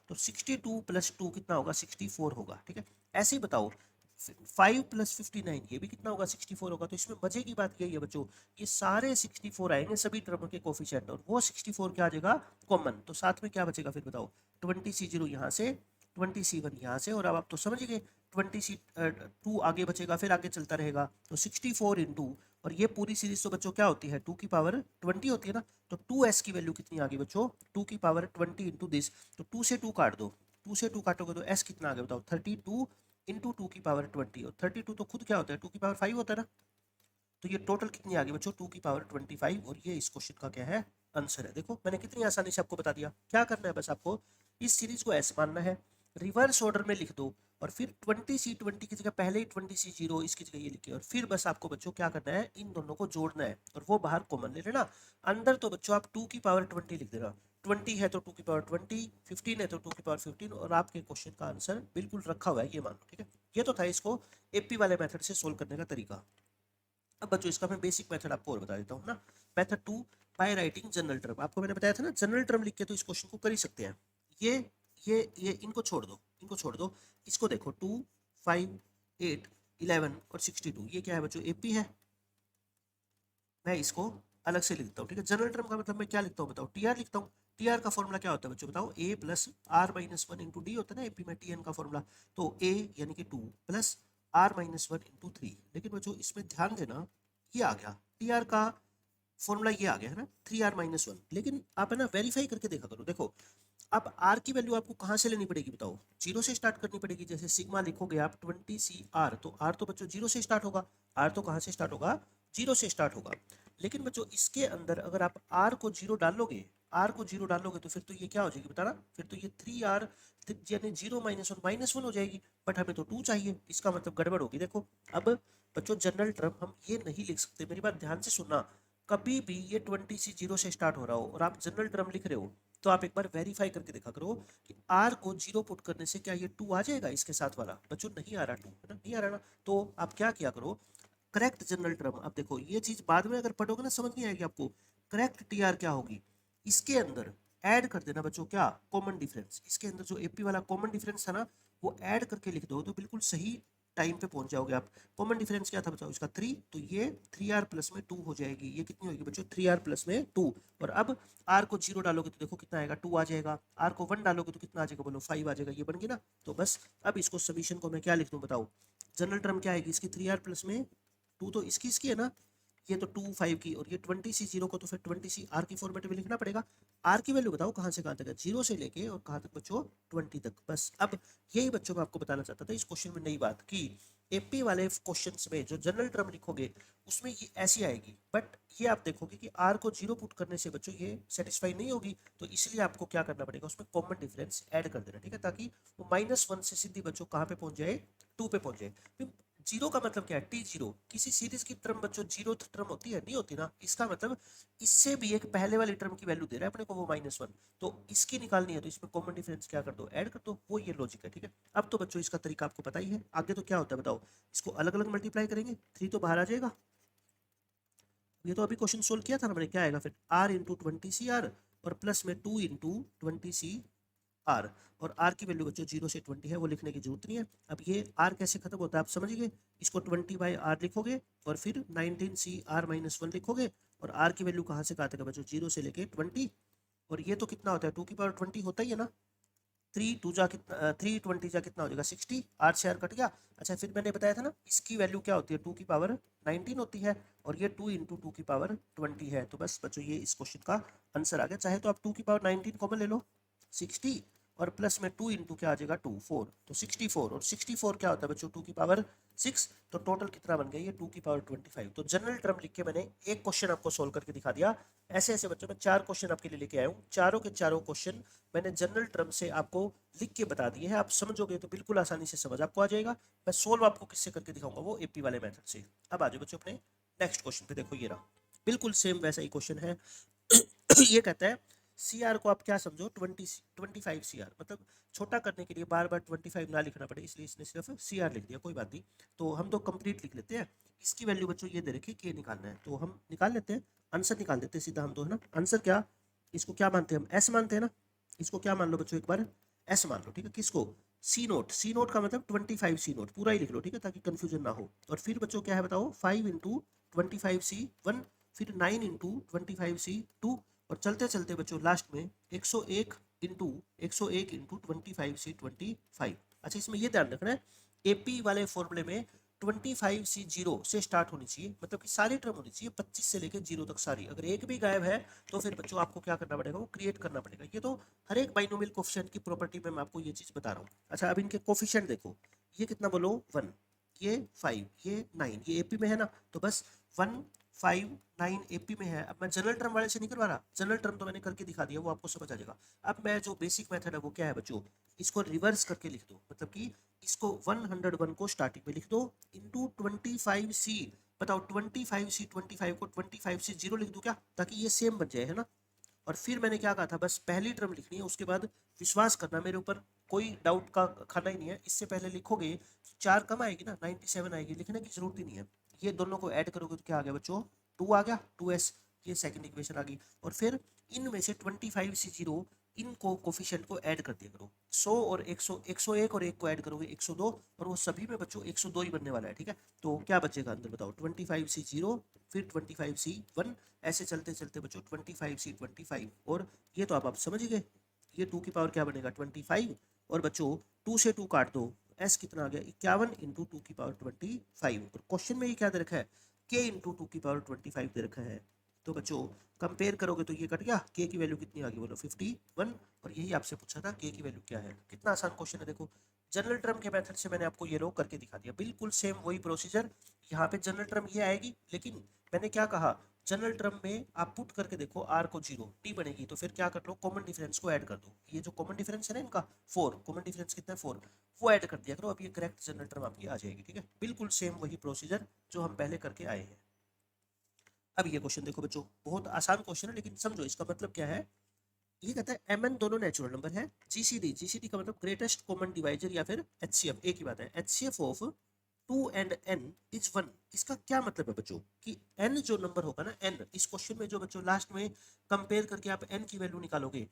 तो 62 प्लस 2 कितना होगा, 64 होगा, ठीक है। ऐसे ही बताओ 5 प्लस 59, ये भी कितना होगा, 64 होगा। तो इसमें मजे की बात यही है बच्चों, ये सारे 64 आएंगे सभी टर्म के कोफिशिएंट, और वो 64 क्या आ जाएगा, कॉमन। तो साथ में क्या बचेगा फिर बताओ, 20C0 यहाँ से, 20C1 यहाँ से, और अब आप तो समझ गए 20C2 आगे बचेगा, फिर आगे चलता रहेगा। तो 64 इंटू, और ये पूरी सीरीज तो बच्चों क्या होती है, 2 की पावर 20 होती है ना। तो 2s की वैल्यू कितनी आ गई बच्चों, 2 की पावर 20 इंटू दिस। तो 2 से 2 काट दो, 2 से 2 काटोगे तो s कितना आ गया बताओ, 32 इंटू 2 की पावर 20। और 32 तो खुद क्या होता है, 2 की पावर 5 होता है ना। तो ये टोटल कितनी आ गई बच्चों 2 की पावर 25 और ये इस क्वेश्चन का क्या है आंसर है। देखो मैंने कितनी आसानी से आपको बता दिया। क्या करना है बस आपको इस सीरीज को ऐसे मानना है, रिवर्स ऑर्डर में लिख दो और फिर 20C 20 की जगह पहले ही 20C0 इसकी जगह ये लिखे और फिर बस आपको बच्चों क्या करना है इन दोनों को जोड़ना है और वो बाहर कॉमन ले लेना। अंदर तो बच्चों आप 2 की पावर 20 लिख देना, 20 है तो 2 की पावर 20, 15 है तो 2 की पावर 15 और आपके क्वेश्चन का आंसर बिल्कुल रखा हुआ है ये मान लो। ठीक है, ये तो था इसको एपी वाले मेथड से सोल्व करने का तरीका। अब बच्चों इसका मैं बेसिक मेथड आपको और बता देता हूँ ना। Method 2 by writing general term. आपको मैंने बताया था ना जनरल टर्म लिख के तो इस क्वेश्चन को कर ही सकते हैं। ये ये इनको छोड़ दो, इनको छोड़ दो। इसको देखो 2, 5, 8, 11 और 62 ये क्या है बच्चों एपी है। मैं इसको अलग से लिखता हूँ। ठीक है, जनरल टर्म का मतलब मैं क्या लिखता हूँ बताओ, टीआर लिखता हूँ। टीआर का फॉर्मूला क्या होता है बच्चों बताओ, a plus are minus one into d होता है ना एपी में टीएन का फॉर्मूला। तो ए यानी कि 2 plus are minus one into 3। लेकिन बच्चों इसमें ध्यान देना ये आ गया टीआर का फॉर्मूला ये आ गया है ना 3r-1। लेकिन आप है ना वेरीफाई करके देखा करो। देखो अब आर की वैल्यू आपको कहाँ से लेनी पड़ेगी बताओ, जीरो से स्टार्ट करनी पड़ेगी। जैसे सिग्मा लिखोगे आप 20 CR तो आर तो बच्चों जीरो से स्टार्ट होगा। आर तो कहाँ से स्टार्ट होगा, जीरो से स्टार्ट होगा। लेकिन बच्चों इसके अंदर अगर आप आर को जीरो डालोगे, आर को जीरो डालोगे तो फिर तो ये क्या हो जाएगी बताना, फिर तो ये 3r यानी 0-1 -1 हो जाएगी। बट हमें तो 2 चाहिए, इसका मतलब गड़बड़ होगी। देखो अब बच्चों जनरल टर्म हम ये नहीं लिख सकते, मेरी बात ध्यान से सुनना। कभी भी ये 20 से 0 से स्टार्ट हो रहा हो और आप जनरल टर्म लिख रहे हो तो आप एक बार वेरीफाई करके देखा करो कि आर को जीरो पुट करने से क्या ये 2 आ जाएगा इसके साथ वाला। बच्चों नहीं आ रहा 2 है ना, नहीं आ रहा ना। तो आप क्या किया करो करेक्ट जनरल टर्म। अब देखो ये चीज बाद में अगर पढ़ोगे ना समझ नहीं आएगी आपको। करेक्ट टीआर क्या होगी, इसके अंदर ऐड कर देना बच्चों क्या कॉमन डिफरेंस। इसके अंदर जो एपी वाला कॉमन डिफरेंस था ना वो ऐड करके लिख दो तो बिल्कुल सही टाइम पे पहुंच जाओगे आप। कॉमन डिफरेंस क्या था बताओ इसका 3, तो ये 3r प्लस में 2 हो जाएगी। ये कितनी होगी बच्चों 3r प्लस में 2। और अब r को 0 डालोगे तो देखो कितना आएगा 2 आ जाएगा। r को 1 डालोगे तो कितना आ जाएगा बोलो 5 आ जाएगा। ये बन गई ना। तो बस अब इसको समीशन को मैं क्या लिख दूं बताओ, जनरल टर्म क्या आएगी इसकी 3r प्लस में 2 तो इसकी है ना, ये तो 2 5 की और ये 20 C 0 को तो फिर 20 CR की फॉर्मेट में लिखना पड़ेगा। आर की वैल्यू बताओ कहाँ से कहाँ तक है, 0 से लेके और कहाँ तक बच्चों 20 तक। बस अब यही बच्चों मैं आपको बताना चाहता था इस क्वेश्चन में नई बात कि एपी वाले क्वेश्चंस में जो जनरल टर्म लिखोगे उसमें ये ऐसी आएगी। बट ये आप देखोगे कि आर को 0 पुट करने से बच्चों ये सेटिस्फाई नहीं होगी। तो इसलिए आपको क्या करना पड़ेगा उसमें कॉमन डिफरेंस ऐड कर देना। ठीक है, ताकि वो -1 से सीधी बच्चों कहाँ पे पहुंच जाए 2 पे पहुंच जाए। जीरो का मतलब क्या है T0। किसी सीरीज की टर्म बच्चों जीरो टर्म होती है नहीं होती ना, इसका मतलब इससे भी एक पहले वाली टर्म की वैल्यू दे रहा है अपने को वो -1। तो इसकी निकालनी है तो इसमें कॉमन डिफरेंस क्या कर दो ऐड कर दो, वो ये लॉजिक है। ठीक है, अब तो बच्चों इसका तरीका आपको पता ही है। आगे तो क्या होता है बताओ, इसको अलग अलग मल्टीप्लाई करेंगे 3 तो बाहर आ जाएगा। ये तो अभी क्वेश्चन सोल्व किया था ना मैंने, क्या आएगा फिर r इंटू 20 CR और प्लस में 2 इंटू 20 CR। और r की वैल्यू बच्चों 0 से 20 है वो लिखने की जरूरत नहीं है। अब ये r कैसे खत्म होता है आप समझिए, इसको 20/r लिखोगे और फिर 19 CR-1 लिखोगे और r की वैल्यू कहाँ से कहाँ तक है बच्चों 0 से लेके 20। और ये तो कितना होता है 2 की पावर 20 होता ही है ना। 3 2 जा कितना 3 20 जा कितना हो जाएगा 60, 8 से 8 कट गया। अच्छा फिर मैंने बताया था ना इसकी वैल्यू क्या होती है 2 की पावर 19 होती है और ये 2 इंटू 2 की पावर 20 है। तो बस बच्चों ये इस क्वेश्चन का आंसर आ गया। चाहे तो आप 2 की पावर 19 कॉमन ले लो 60 और प्लस में 2 इंटू क्या आ जाएगा 2 4 तो 64 और 64 क्या होता है बच्चों 2 की पावर 6। तो टोटल कितना बन गया ये 2 की पावर 25। तो जनरल टर्म लिख के मैंने एक क्वेश्चन आपको सोल्व करके दिखा दिया। ऐसे ऐसे बच्चों मैं 4 क्वेश्चन आपके लिए लेके आया हूँ, चारों के चारों क्वेश्चन मैंने जनरल टर्म से आपको लिख के बता दिए हैं। आप समझोगे तो बिल्कुल आसानी से समझ आपको आ जाएगा। मैं सोल्व आपको किससे करके दिखाऊंगा वो एपी वाले मेथड से। अब आ जाओ बच्चों अपने नेक्स्ट क्वेश्चन पे। देखो ये रहा बिल्कुल सेम वैसा ही क्वेश्चन है। ये कहता है CR को आप क्या समझो 25 CR, मतलब छोटा करने के लिए बार बार 25 ना लिखना पड़े इसलिए इसने सिर्फ CR लिख दिया। कोई बात नहीं, तो हम तो कंप्लीट लिख लेते हैं। इसकी वैल्यू बच्चों ये दे रखी के निकालना है तो हम निकाल लेते हैं, आंसर निकाल देते हैं सीधा हम तो है ना। आंसर क्या, इसको क्या मानते हैं हम एस मानते हैं ना। इसको क्या मान लो बच्चों एक बार एस मान लो। ठीक है, किसको C0 का मतलब 25 C0 पूरा ही लिख लो। ठीक है, ताकि कंफ्यूजन ना हो। और फिर बच्चों क्या है बताओ 5 इंटू 25C1 फिर 9 इंटू 25C2 और चलते चलते बच्चों लास्ट में 101 इंटू 101 इंटू 25C25। अच्छा इसमें ये ध्यान रखना है एपी वाले फॉर्मूले में 25C0 से स्टार्ट होनी चाहिए, मतलब कि सारी टर्म होनी चाहिए 25 से लेकर 0 तक सारी। अगर एक भी गायब है तो फिर बच्चों आपको क्या करना पड़ेगा वो क्रिएट करना पड़ेगा। ये तो हर एक बाइनोमियल कोफिशिएंट की प्रॉपर्टी में मैं आपको ये चीज बता रहा हूँ। अच्छा अब इनके कोफिशिएंट देखो, ये कितना बोलो 1, ये 5, ये 9, ये एपी में है ना। तो बस 159 एपी में है। अब मैं जनरल टर्म वाले से नहीं करवा रहा, जनरल टर्म तो मैंने करके दिखा दिया, वो आपको समझ आ जाएगा। अब मैं जो बेसिक मेथड है वो क्या है बच्चों, इसको रिवर्स करके लिख दो, मतलब कि इसको 101 को स्टार्टिंग में लिख दो इंटू 25C। बताओ 25C, 25 को 25 से 0 लिख दूं क्या, ताकि ये सेम बन जाए, है ना। और फिर मैंने क्या कहा था, बस पहली टर्म लिखनी है, उसके बाद विश्वास करना मेरे ऊपर, कोई डाउट का खाना ही नहीं है। इससे पहले लिखोगे 4 कम आएगी ना, 97 आएगी, लिखने की जरूरत ही नहीं है। ये दोनों को ऐड करोगे तो क्या आ गया बच्चों, 2 आ गया, 2s। ये सेकंड इक्वेशन आ गई। और फिर इनमें से 25C0 इनको कोफिशिएंट को ऐड कर दिया करो। 100 और 100, 101 और 1 को ऐड करोगे 102, और वो सभी में बच्चों 102 ही बनने वाला है, ठीक है। तो क्या बचेगा अंदर बताओ, 25C0 फिर 25C1, ऐसे चलते चलते बच्चों 25C25। और ये तो आप समझ ही गए, ये 2 की पावर क्या बनेगा 25। और बच्चों 2 से 2 काट दो, s कितना आ गया 51 इंटू 2 की पावर 25। और क्वेश्चन में ये क्या दे रखा है, k इंटू 2 की पावर 25 दे रखा है। तो बच्चों कंपेयर करोगे तो ये कट गया, k की वैल्यू कितनी आ गई बोलो 51। और यही आपसे पूछा था k की वैल्यू क्या है। कितना आसान क्वेश्चन है देखो। जनरल टर्म के मेथड से मैंने आपको ये लो करके दिखा दिया, बिल्कुल सेम वही प्रोसीजर। यहाँ पे जनरल टर्म ये आएगी, लेकिन मैंने क्या कहा, जनरल टर्म में आप पुट करके देखो, आर को 0 टी बनेगी, तो फिर क्या कर लो, कॉमन डिफरेंस को ऐड कर दो। ये जो कॉमन डिफरेंस है ना इनका 4, कॉमन डिफरेंस कितना है 4, वो ऐड कर दिया करो। अब ये करेक्ट जनरल टर्म आपकी आ जाएगी, ठीक है। बिल्कुल सेम वही प्रोसीजर जो हम पहले करके आए हैं। अब ये क्वेश्चन देखो बच्चों, बहुत आसान क्वेश्चन है, लेकिन समझो इसका मतलब क्या है। ये कहता है mn दोनों नेचुरल नंबर है, जीसीडी का मतलब ग्रेटेस्ट कॉमन डिवाइजर या फिर एचसीएफ, एक ही बात है, HCF of 2 and n is 1। इसका क्या मतलब है बच्चों कि n जो नंबर होगा ना, n इस क्वेश्चन में जो बच्चों लास्ट में कंपेयर करके आप n की वैल्यू निकालोगे,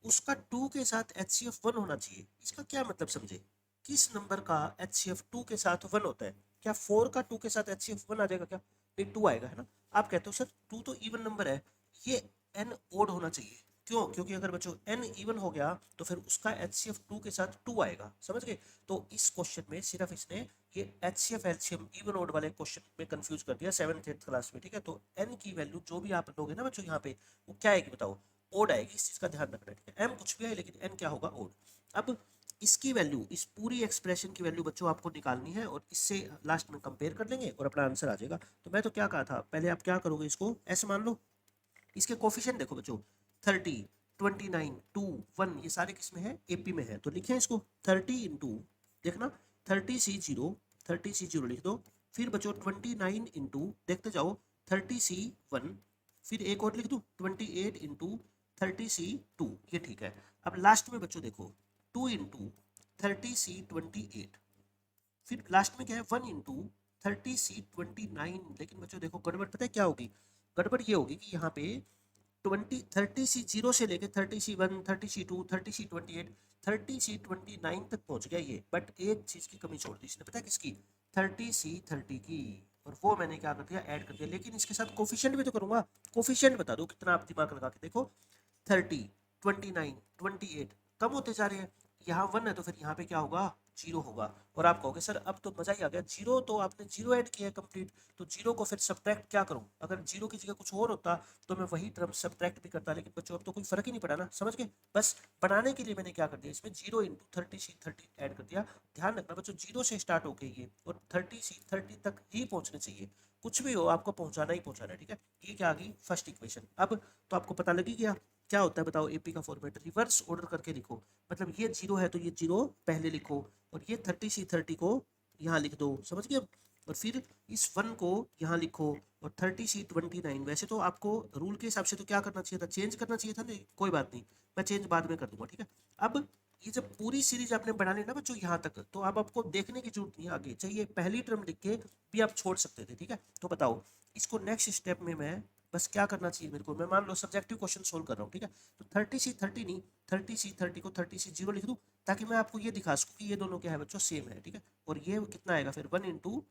उसका 2 के साथ एचसीएफ 1 होना चाहिए। इसका क्या मतलब समझे, किस नंबर का एचसीएफ 2 के साथ 1 होता है। क्या 4 का 2 के साथ एचसीएफ 1 आ जाएगा क्या, नहीं 2 आएगा, है ना। आप कहते हो सर 2 तो इवन नंबर है, ये n ओड होना चाहिए। क्यों, क्योंकि अगर बच्चों n इवन हो गया तो फिर उसका एचसीएफ 2 के साथ 2 आएगा, समझ गए। तो इस क्वेश्चन में सिर्फ इसने ये एचसीएफ एलसीएम इवन ओड वाले क्वेश्चन में कंफ्यूज कर दिया 7th 8th क्लास में, ठीक है। तो n की वैल्यू जो भी आप लोगे ना बच्चों यहाँ पे, वो क्या आएगी बताओ, ओड आएगी। इस चीज का ध्यान रखना है, ठीक है। m कुछ भी है लेकिन n क्या होगा, ओड। अब इसकी वैल्यू, इस पूरी एक्सप्रेशन की वैल्यू बच्चों आपको निकालनी है, और इससे लास्ट में कंपेयर कर लेंगे और अपना आंसर आ जाएगा। तो मैं तो क्या कहा था, पहले आप क्या करोगे, इसको ऐसे मान लो, इसके कोफिशिएंट देखो बच्चों, 30, 29, 2, 1, ये सारे किस में है, एपी में है। तो लिखे इसको 30 इंटू, देखना 30C0, 30C0 लिख दो। फिर बच्चों 29 इंटू, देखते जाओ 30C1, फिर एक और लिख दूँ 28 इंटू 30C2, ये ठीक है। अब लास्ट में बच्चों देखो 2 इंटू 30C28, फिर लास्ट में क्या है 1 इंटू 30C29। लेकिन बच्चों देखो गड़बड़ पता है क्या होगी, गड़बड़ ये होगी कि यहाँ पे 30C0 से लेके 30C1, 30C2, 30C28, 30C29 तक पहुंच गया ये, बट एक चीज की कमी छोड़ दी इसने, पता है किसकी, 30C30 की। और वो मैंने क्या कर दिया, ऐड कर दिया। लेकिन इसके साथ कोफिशिएंट भी तो करूंगा, कोफिशिएंट बता दो कितना, आप दिमाग लगा के देखो, 30, 29, 28 कम होते जा रहे हैं। यहाँ 1 है तो फिर यहाँ पे क्या होगा, 0 होगा। और आप कहोगे सर अब तो मजा ही आ गया, जीरो तो आपने 0 ऐड किया है कंप्लीट, तो 0 को फिर सब्ट्रैक्ट क्या करूँ, अगर 0 की जगह कुछ और होता तो मैं वही टर्म सब्ट्रैक्ट भी करता। लेकिन बच्चों अब तो कोई फर्क ही नहीं पड़ा ना, समझ गए। बस बनाने के लिए मैंने क्या कर दिया, इसमें 0 इंटू 30C30 ऐड कर दिया। ध्यान रखना बच्चों 0 से स्टार्ट होके ये और 30C30 तक ही पहुंचने चाहिए, कुछ भी हो आपको पहुंचाना ही पहुंचाना है, ठीक है। ये क्या आ गई फर्स्ट इक्वेशन। अब तो आपको पता लग ही गया क्या होता है, बताओ एपी का फॉर्मेट रिवर्स ऑर्डर करके लिखो। मतलब ये 0 है तो ये 0 पहले लिखो, और ये 30C30 को यहाँ लिख दो, समझ गए। और फिर इस 1 को यहाँ लिखो, और 30C29। वैसे तो आपको रूल के हिसाब से तो क्या करना चाहिए था, चेंज करना चाहिए था, नहीं कोई बात नहीं, मैं चेंज बाद में कर दूंगा, ठीक है। अब ये जब पूरी सीरीज आपने बना ली ना बच्चों यहाँ तक, तो अब आपको देखने की जरूरत नहीं है आगे, चाहिए पहली टर्म लिख के भी आप छोड़ सकते थे, ठीक है। तो बताओ इसको नेक्स्ट स्टेप में मैं बस क्या करना चाहिए मेरे को, मैं मान लो सब्जेक्टिव क्वेश्चन सोल्व कर रहा हूँ, ठीक है। तो 30C30 नहीं, 30C30 को 30C0 लिख दूँ, ताकि मैं आपको ये दिखा सकूँ कि ये दोनों क्या है बच्चों, सेम है, ठीक है। और ये कितना आएगा फिर 1 इंटू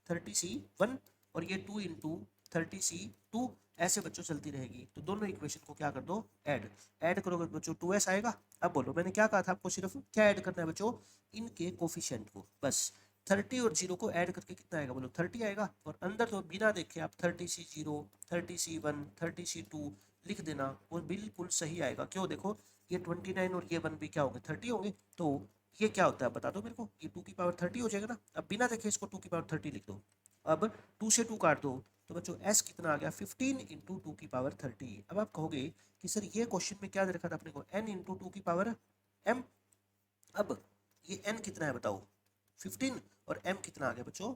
30C1, और ये 2 इंटू 30C2, ऐसे बच्चों चलती रहेगी। तो दोनों इक्वेशन को क्या कर दो, ऐड, ऐड करोगे तो बच्चों 2s आएगा। अब बोलो मैंने क्या कहा था आपको, सिर्फ क्या ऐड करना है बच्चों, इनके कोफिशिएंट को, बस 30 और 0 को ऐड करके कितना आएगा बोलो, 30 आएगा। और अंदर तो बिना देखे आप 30C0, 30C1, 30C2 लिख देना, वो बिल्कुल सही आएगा। क्यों, देखो ये 29 और ये 1 भी क्या होंगे, 30 होंगे। तो ये क्या होता है बता दो मेरे को, ये 2 की पावर 30 हो जाएगा ना। अब बिना देखे इसको 2 की पावर 30 लिख दो। अब 2 से 2 काट दो, तो बच्चों s कितना आ गया 15 इंटू टू की पावर 30। अब आप कहोगे कि सर ये क्वेश्चन में क्या दे रखा था अपने को, n इंटू टू की पावर m। अब ये n कितना है बताओ 15 और m कितना आ गया बच्चों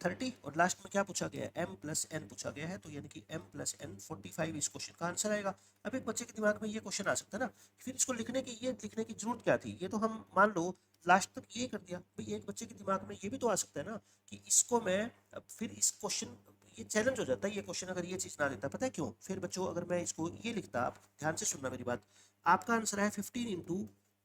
30 और लास्ट में क्या पूछा गया है m प्लस n पूछा गया है, तो यानी कि m प्लस n 45 इस क्वेश्चन का आंसर आएगा। अब एक बच्चे के दिमाग में ये क्वेश्चन आ सकता है ना, फिर इसको लिखने की जरूरत क्या थी, ये तो हम मान लो लास्ट तक ये कर दिया। भाई एक बच्चे के दिमाग में ये भी तो आ सकता है ना कि इसको मैं अब फिर इस क्वेश्चन, ये चैलेंज हो जाता है ये क्वेश्चन अगर ये चीज़ ना देता। पता है क्यों? फिर बच्चों अगर मैं इसको ये लिखता, आप ध्यान से सुनना मेरी बात, आपका आंसर है 15 इंटू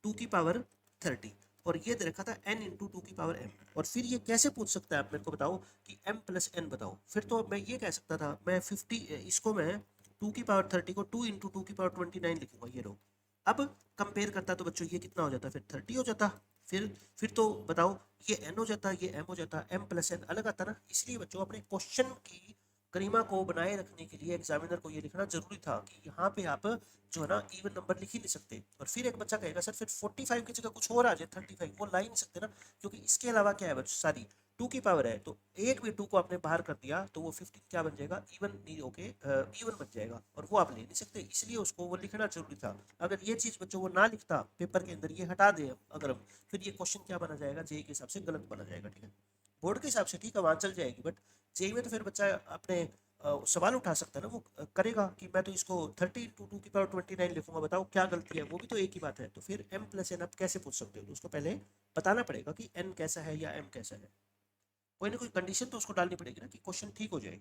टू की पावर 30 और ये दे रखा था n इंटू टू की पावर m, और फिर ये कैसे पूछ सकता है आप मेरे को बताओ कि m प्लस n बताओ। फिर तो मैं ये कह सकता था मैं 50 इसको मैं टू की पावर 30 को 2 इंटू टू की पावर 29 लिखूंगा, ये लो। अब कंपेयर करता तो बच्चों ये कितना हो जाता, फिर 30 हो जाता। फिर तो बताओ ये n हो जाता, ये m हो जाता, m प्लस n अलग आता ना। इसलिए बच्चों अपने क्वेश्चन की गरिमा को बनाए रखने के लिए एग्जामिनर को ये लिखना जरूरी था कि यहाँ पे आप जो है ना इवन नंबर लिख ही नहीं सकते। और फिर एक बच्चा कहेगा सर फिर 45 की जगह कुछ और आ जाए 35, वो ला ही नहीं सकते ना, क्योंकि इसके अलावा क्या है बच्चों, सारी टू की पावर है, तो एक भी टू को आपने बाहर कर दिया तो वो 15 क्या बन जाएगा, इवन नहीं होके इवन बन जाएगा, और वो आप ले नहीं सकते, इसलिए उसको वो लिखना जरूरी था। अगर ये चीज़ बच्चों वो ना लिखता पेपर के अंदर, ये हटा दे अगर हम, फिर ये क्वेश्चन क्या बना जाएगा, जेई के हिसाब से गलत बना जाएगा। ठीक है, बोर्ड के हिसाब से ठीक है वहाँ चल जाएगी, बट जेई में तो फिर बच्चा अपने सवाल उठा सकता है ना, वो करेगा कि मैं तो इसको 30 इंटू टू की पावर 29 लिखूंगा, बताओ क्या गलती है, वो भी तो एक ही बात है। तो फिर m प्लस एन आप कैसे पूछ सकते हो, तो उसको पहले बताना पड़ेगा कि n कैसा है या m कैसा है, कोई ना कोई कंडीशन तो उसको डालनी पड़ेगी ना कि क्वेश्चन ठीक हो जाए।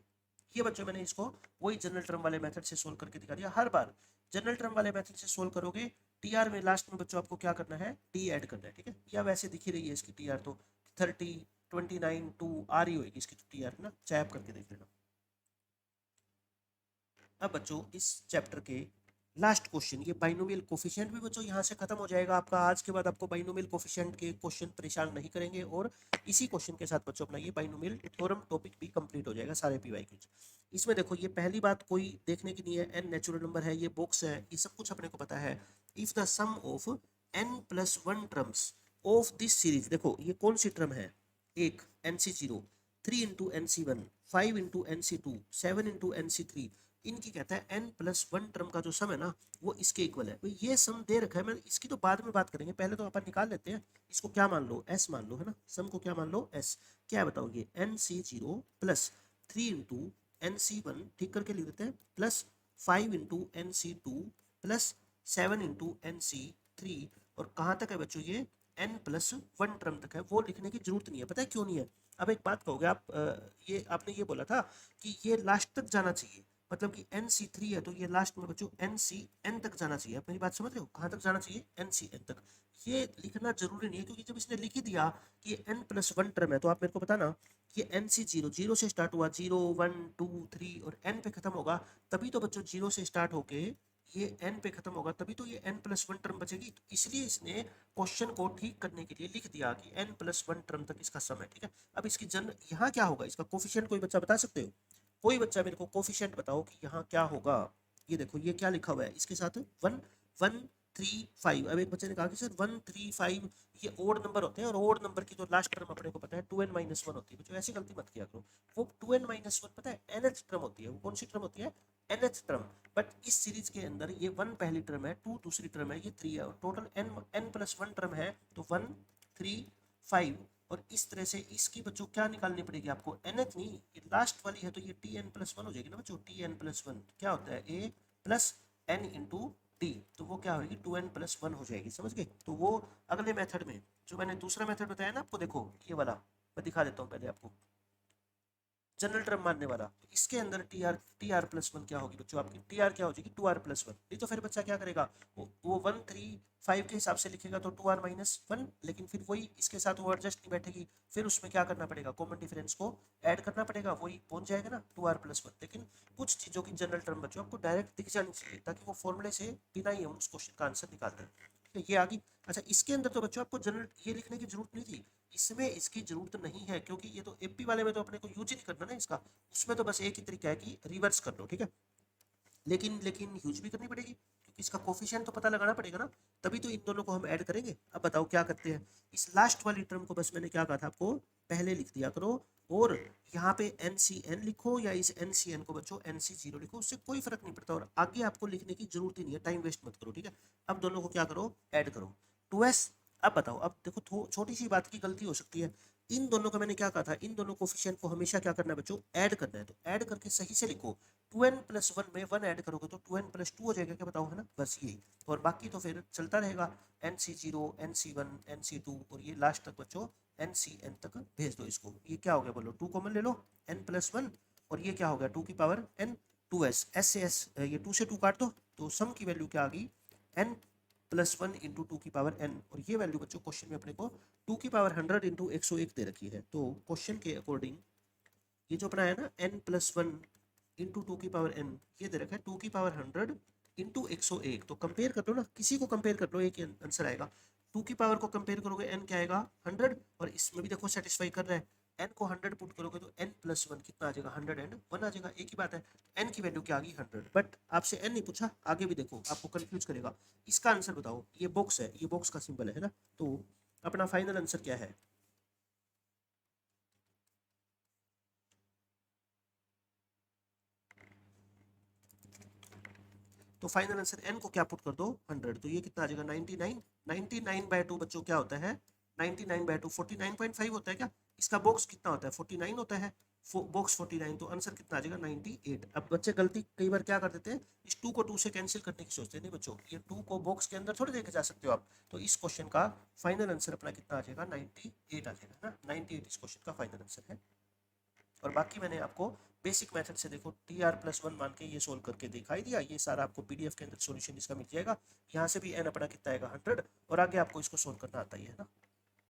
ये बच्चों मैंने इसको वही जनरल टर्म वाले मेथड से सोल्व करके दिखा दिया। हर बार जनरल टर्म वाले मेथड से सोल्व करोगे, टीआर में लास्ट में बच्चों आपको क्या करना है, टी ऐड करना है। ठीक है, या वैसे दिख ही रही है इसकी टीआर, तो 30 29 2 आ रही होगी इसकी टीआर ना, चाहे आप करके देख लेना। अब बच्चों इस चैप्टर के लास्ट क्वेश्चन, ये बाइनोमियल कोफिशिएंट भी बच्चों यहाँ से खत्म हो जाएगा आपका। आज के बाद आपको बाइनोमियल कोफिशिएंट के क्वेश्चन परेशान नहीं करेंगे, और इसी क्वेश्चन के साथ बच्चों अपना ये बाइनोमियल थ्योरम टॉपिक भी कंप्लीट हो जाएगा सारे पीवाईक्यूज। इसमें देखो ये पहली बात कोई देखने की नहीं है, एन नेचुरल नंबर है, ये बॉक्स है, ये सब कुछ अपने को पता है। If the sum of n plus one terms of this series, देखो ये कौन सी टर्म है, एक NC0, 3 into NC1, 5 into NC2, 7 into NC3, इनकी कहता है n प्लस वन टर्म का जो सम है ना वो इसके इक्वल है। भाई ये सम दे रखा है, मैं इसकी तो बाद में बात करेंगे, पहले तो अपन निकाल लेते हैं इसको। क्या मान लो, s मान लो, है ना, सम को क्या मान लो, s। क्या है बताओ, ये NC0 प्लस 3 इंटू NC1, ठीक करके लिख देते हैं, plus 5 into NC2 plus 7 into NC3, और कहाँ तक है बच्चों, ये n प्लस वन टर्म तक है, वो लिखने की जरूरत नहीं है। पता है क्यों नहीं है? अब एक बात कहोगे आप, ये आपने ये बोला था कि ये लास्ट तक जाना चाहिए, मतलब कि NC3 है तो ये लास्ट में बच्चों NCN तक जाना चाहिए। आप मेरी बात समझ रहे हो, कहाँ तक जाना चाहिए, NCN तक। ये लिखना जरूरी नहीं है, क्योंकि जब इसने लिख ही दिया कि ये n प्लस वन टर्म है, तो आप मेरे को बताना ये NC0 जीरो से स्टार्ट हुआ, 0 1 2 3 और n पे खत्म होगा, तभी तो बच्चों जीरो से स्टार्ट होके ये n पे खत्म होगा, तभी तो ये n प्लस वन टर्म बचेगी। तो इसलिए इसने क्वेश्चन को ठीक करने के लिए लिख दिया कि n प्लस वन टर्म तक इसका सम है। ठीक है, अब इसकी जन यहाँ क्या होगा, इसका कोफिशिएंट कोई बच्चा बता सकते हो? कोई बच्चा मेरे को कोफिशिएंट बताओ कि यहाँ क्या होगा। ये देखो ये क्या लिखा हुआ है इसके साथ, 1 1 3 5। अब एक बच्चे ने कहा कि सर 1 3 5 ये ओड नंबर होते हैं, और ओड नंबर की जो लास्ट टर्म अपने को पता है 2n माइनस वन होती है। बच्चों ऐसी गलती मत किया करो, वो 2n माइनस वन पता है nth टर्म होती है। वो कौन सी टर्म होती है, nth टर्म। बट इस सीरीज के अंदर ये 1 पहली टर्म है, 2 दूसरी टर्म है, ये 3 है, और total n plus one term है, तो 1 3 5। और इस तरह से इसकी बच्चों क्या निकालनी पड़ेगी आपको, nth नहीं, ये लास्ट वाली है, तो ये tn प्लस वन हो जाएगी ना बच्चों। tn प्लस वन क्या होता है, a plus n into D, तो वो क्या होगी 2n प्लस वन हो जाएगी, समझ गए। तो वो अगले मेथड में, जो मैंने दूसरा मेथड बताया ना आपको, देखो ये वाला मैं दिखा देता हूँ पहले आपको, जनरल टर्म मानने वाला। तो इसके अंदर टी आर प्लस वन क्या होगी बच्चों, आपकी टी आर क्या हो जाएगी 2r प्लस वन। नहीं तो फिर बच्चा क्या करेगा, वो 1 3 5 के हिसाब से लिखेगा तो 2r माइनस वन, लेकिन फिर वही इसके साथ वो एडजस्ट नहीं बैठेगी, फिर उसमें क्या करना पड़ेगा, कॉमन डिफरेंस को ऐड करना पड़ेगा, वही पहुंच जाएगा ना 2r प्लस वन। लेकिन कुछ चीज़ों की जनरल टर्म बच्चों आपको डायरेक्ट दिख जानी चाहिए, ताकि वो फॉर्मूले से बिना ही हम उस क्वेश्चन का आंसर निकाल दें। ठीक है, ये आ गई। अच्छा, इसके अंदर तो बच्चों आपको जनरल ये लिखने की जरूरत नहीं थी, इसमें इसकी जरूरत नहीं है, क्योंकि ये तो एपी वाले में तो अपने को यूज ही नहीं करना ना इसका, उसमें तो बस एक ही तरीका है कि रिवर्स कर लो। ठीक है, लेकिन लेकिन यूज भी करनी पड़ेगी, क्योंकि इसका कोफिशिएंट तो पता लगाना पड़ेगा ना, तभी तो इन दोनों को हम ऐड करेंगे। अब बताओ क्या करते हैं, इस लास्ट वाली टर्म को बस मैंने क्या कहा था आपको, पहले लिख दिया करो, और यहाँ पे NCN लिखो या इस NCN को बच्चों NC0 लिखो, उससे कोई फर्क नहीं पड़ता और आगे आपको लिखने की जरूरत ही नहीं है, टाइम वेस्ट मत करो, ठीक है। अब दोनों को क्या करो, ऐड करो 2s। अब बताओ, अब देखो छोटी सी बात की गलती हो सकती है, इन दोनों का मैंने क्या कहा था, इन दोनों कोफिशिएंट को हमेशा क्या करना है बच्चों, ऐड करना है, तो ऐड करके सही से लिखो। 2n+1 में 1 ऐड करोगे तो 2n+2 हो जाएगा, क्या बताओ, है ना, बस यही। और बाकी तो फिर चलता रहेगा, NC0 NC1 NC2 और ये लास्ट तक बच्चों NCN तक भेज दो इसको। ये क्या हो गया बोलो, 2 कॉमन ले लो, n+1 और ये क्या हो गया 2 की पावर n, 2s, s से s, ये 2 से 2 काट दो, तो सम की वैल्यू क्या आ गई, n+1 इंटू 2 की पावर n, और ये वैल्यू बच्चों क्वेश्चन में अपने को 2 की पावर 100 इंटू 101 दे रखी है। तो क्वेश्चन के अकॉर्डिंग ये जो अपना है ना n+1 इंटू 2 की पावर n, ये दे रखा है 2 की पावर 100 इंटू 101, तो कंपेयर कर लो ना, किसी को कंपेयर कर लो, एक आंसर आएगा। 2 की पावर को कंपेयर करोगे n क्या आएगा 100, और इसमें भी देखो सेटिस्फाई कर रहा है, n को 100 पुट करोगे तो n+1 कितना आ जाएगा 101 आ जाएगा, एक ही बात है। n की वैल्यू क्या आ गई 100, बट आपसे n नहीं पूछा, आगे भी देखो आपको कंफ्यूज करेगा। इसका आंसर बताओ, ये बॉक्स है, ये बॉक्स का सिंबल है ना, तो अपना फाइनल आंसर क्या है, तो फाइनल आंसर n को क्या पुट कर दो 100, तो ये कितना आ जाएगा 99। 99/2 बच्चों क्या होता है, 99/2 49.5 होता है क्या, इसका बॉक्स कितना होता है 49 होता है, बॉक्स 49, तो आंसर कितना आ जाएगा 98। अब बच्चे गलती कई बार क्या कर देते हैं, इस 2 को 2 से कैंसिल करने की सोचते हैं, नहीं बच्चों, ये 2 को बॉक्स के अंदर थोड़ी लेके जा सकते हो आप, तो इस क्वेश्चन का फाइनल आंसर अपना कितना आ जाएगा 98 आ जाएगा ना, 98 इस क्वेश्चन का फाइनल आंसर है। और बाकी मैंने आपको बेसिक मेथड से देखो TR+1 मान के ये सोल्व करके दिखाई दिया, ये सारा आपको PDF के अंदर सॉल्यूशन इसका मिल जाएगा। यहाँ से भी n अपना कितना आएगा 100, और आगे आपको इसको सोल्व करना आता ही है ना।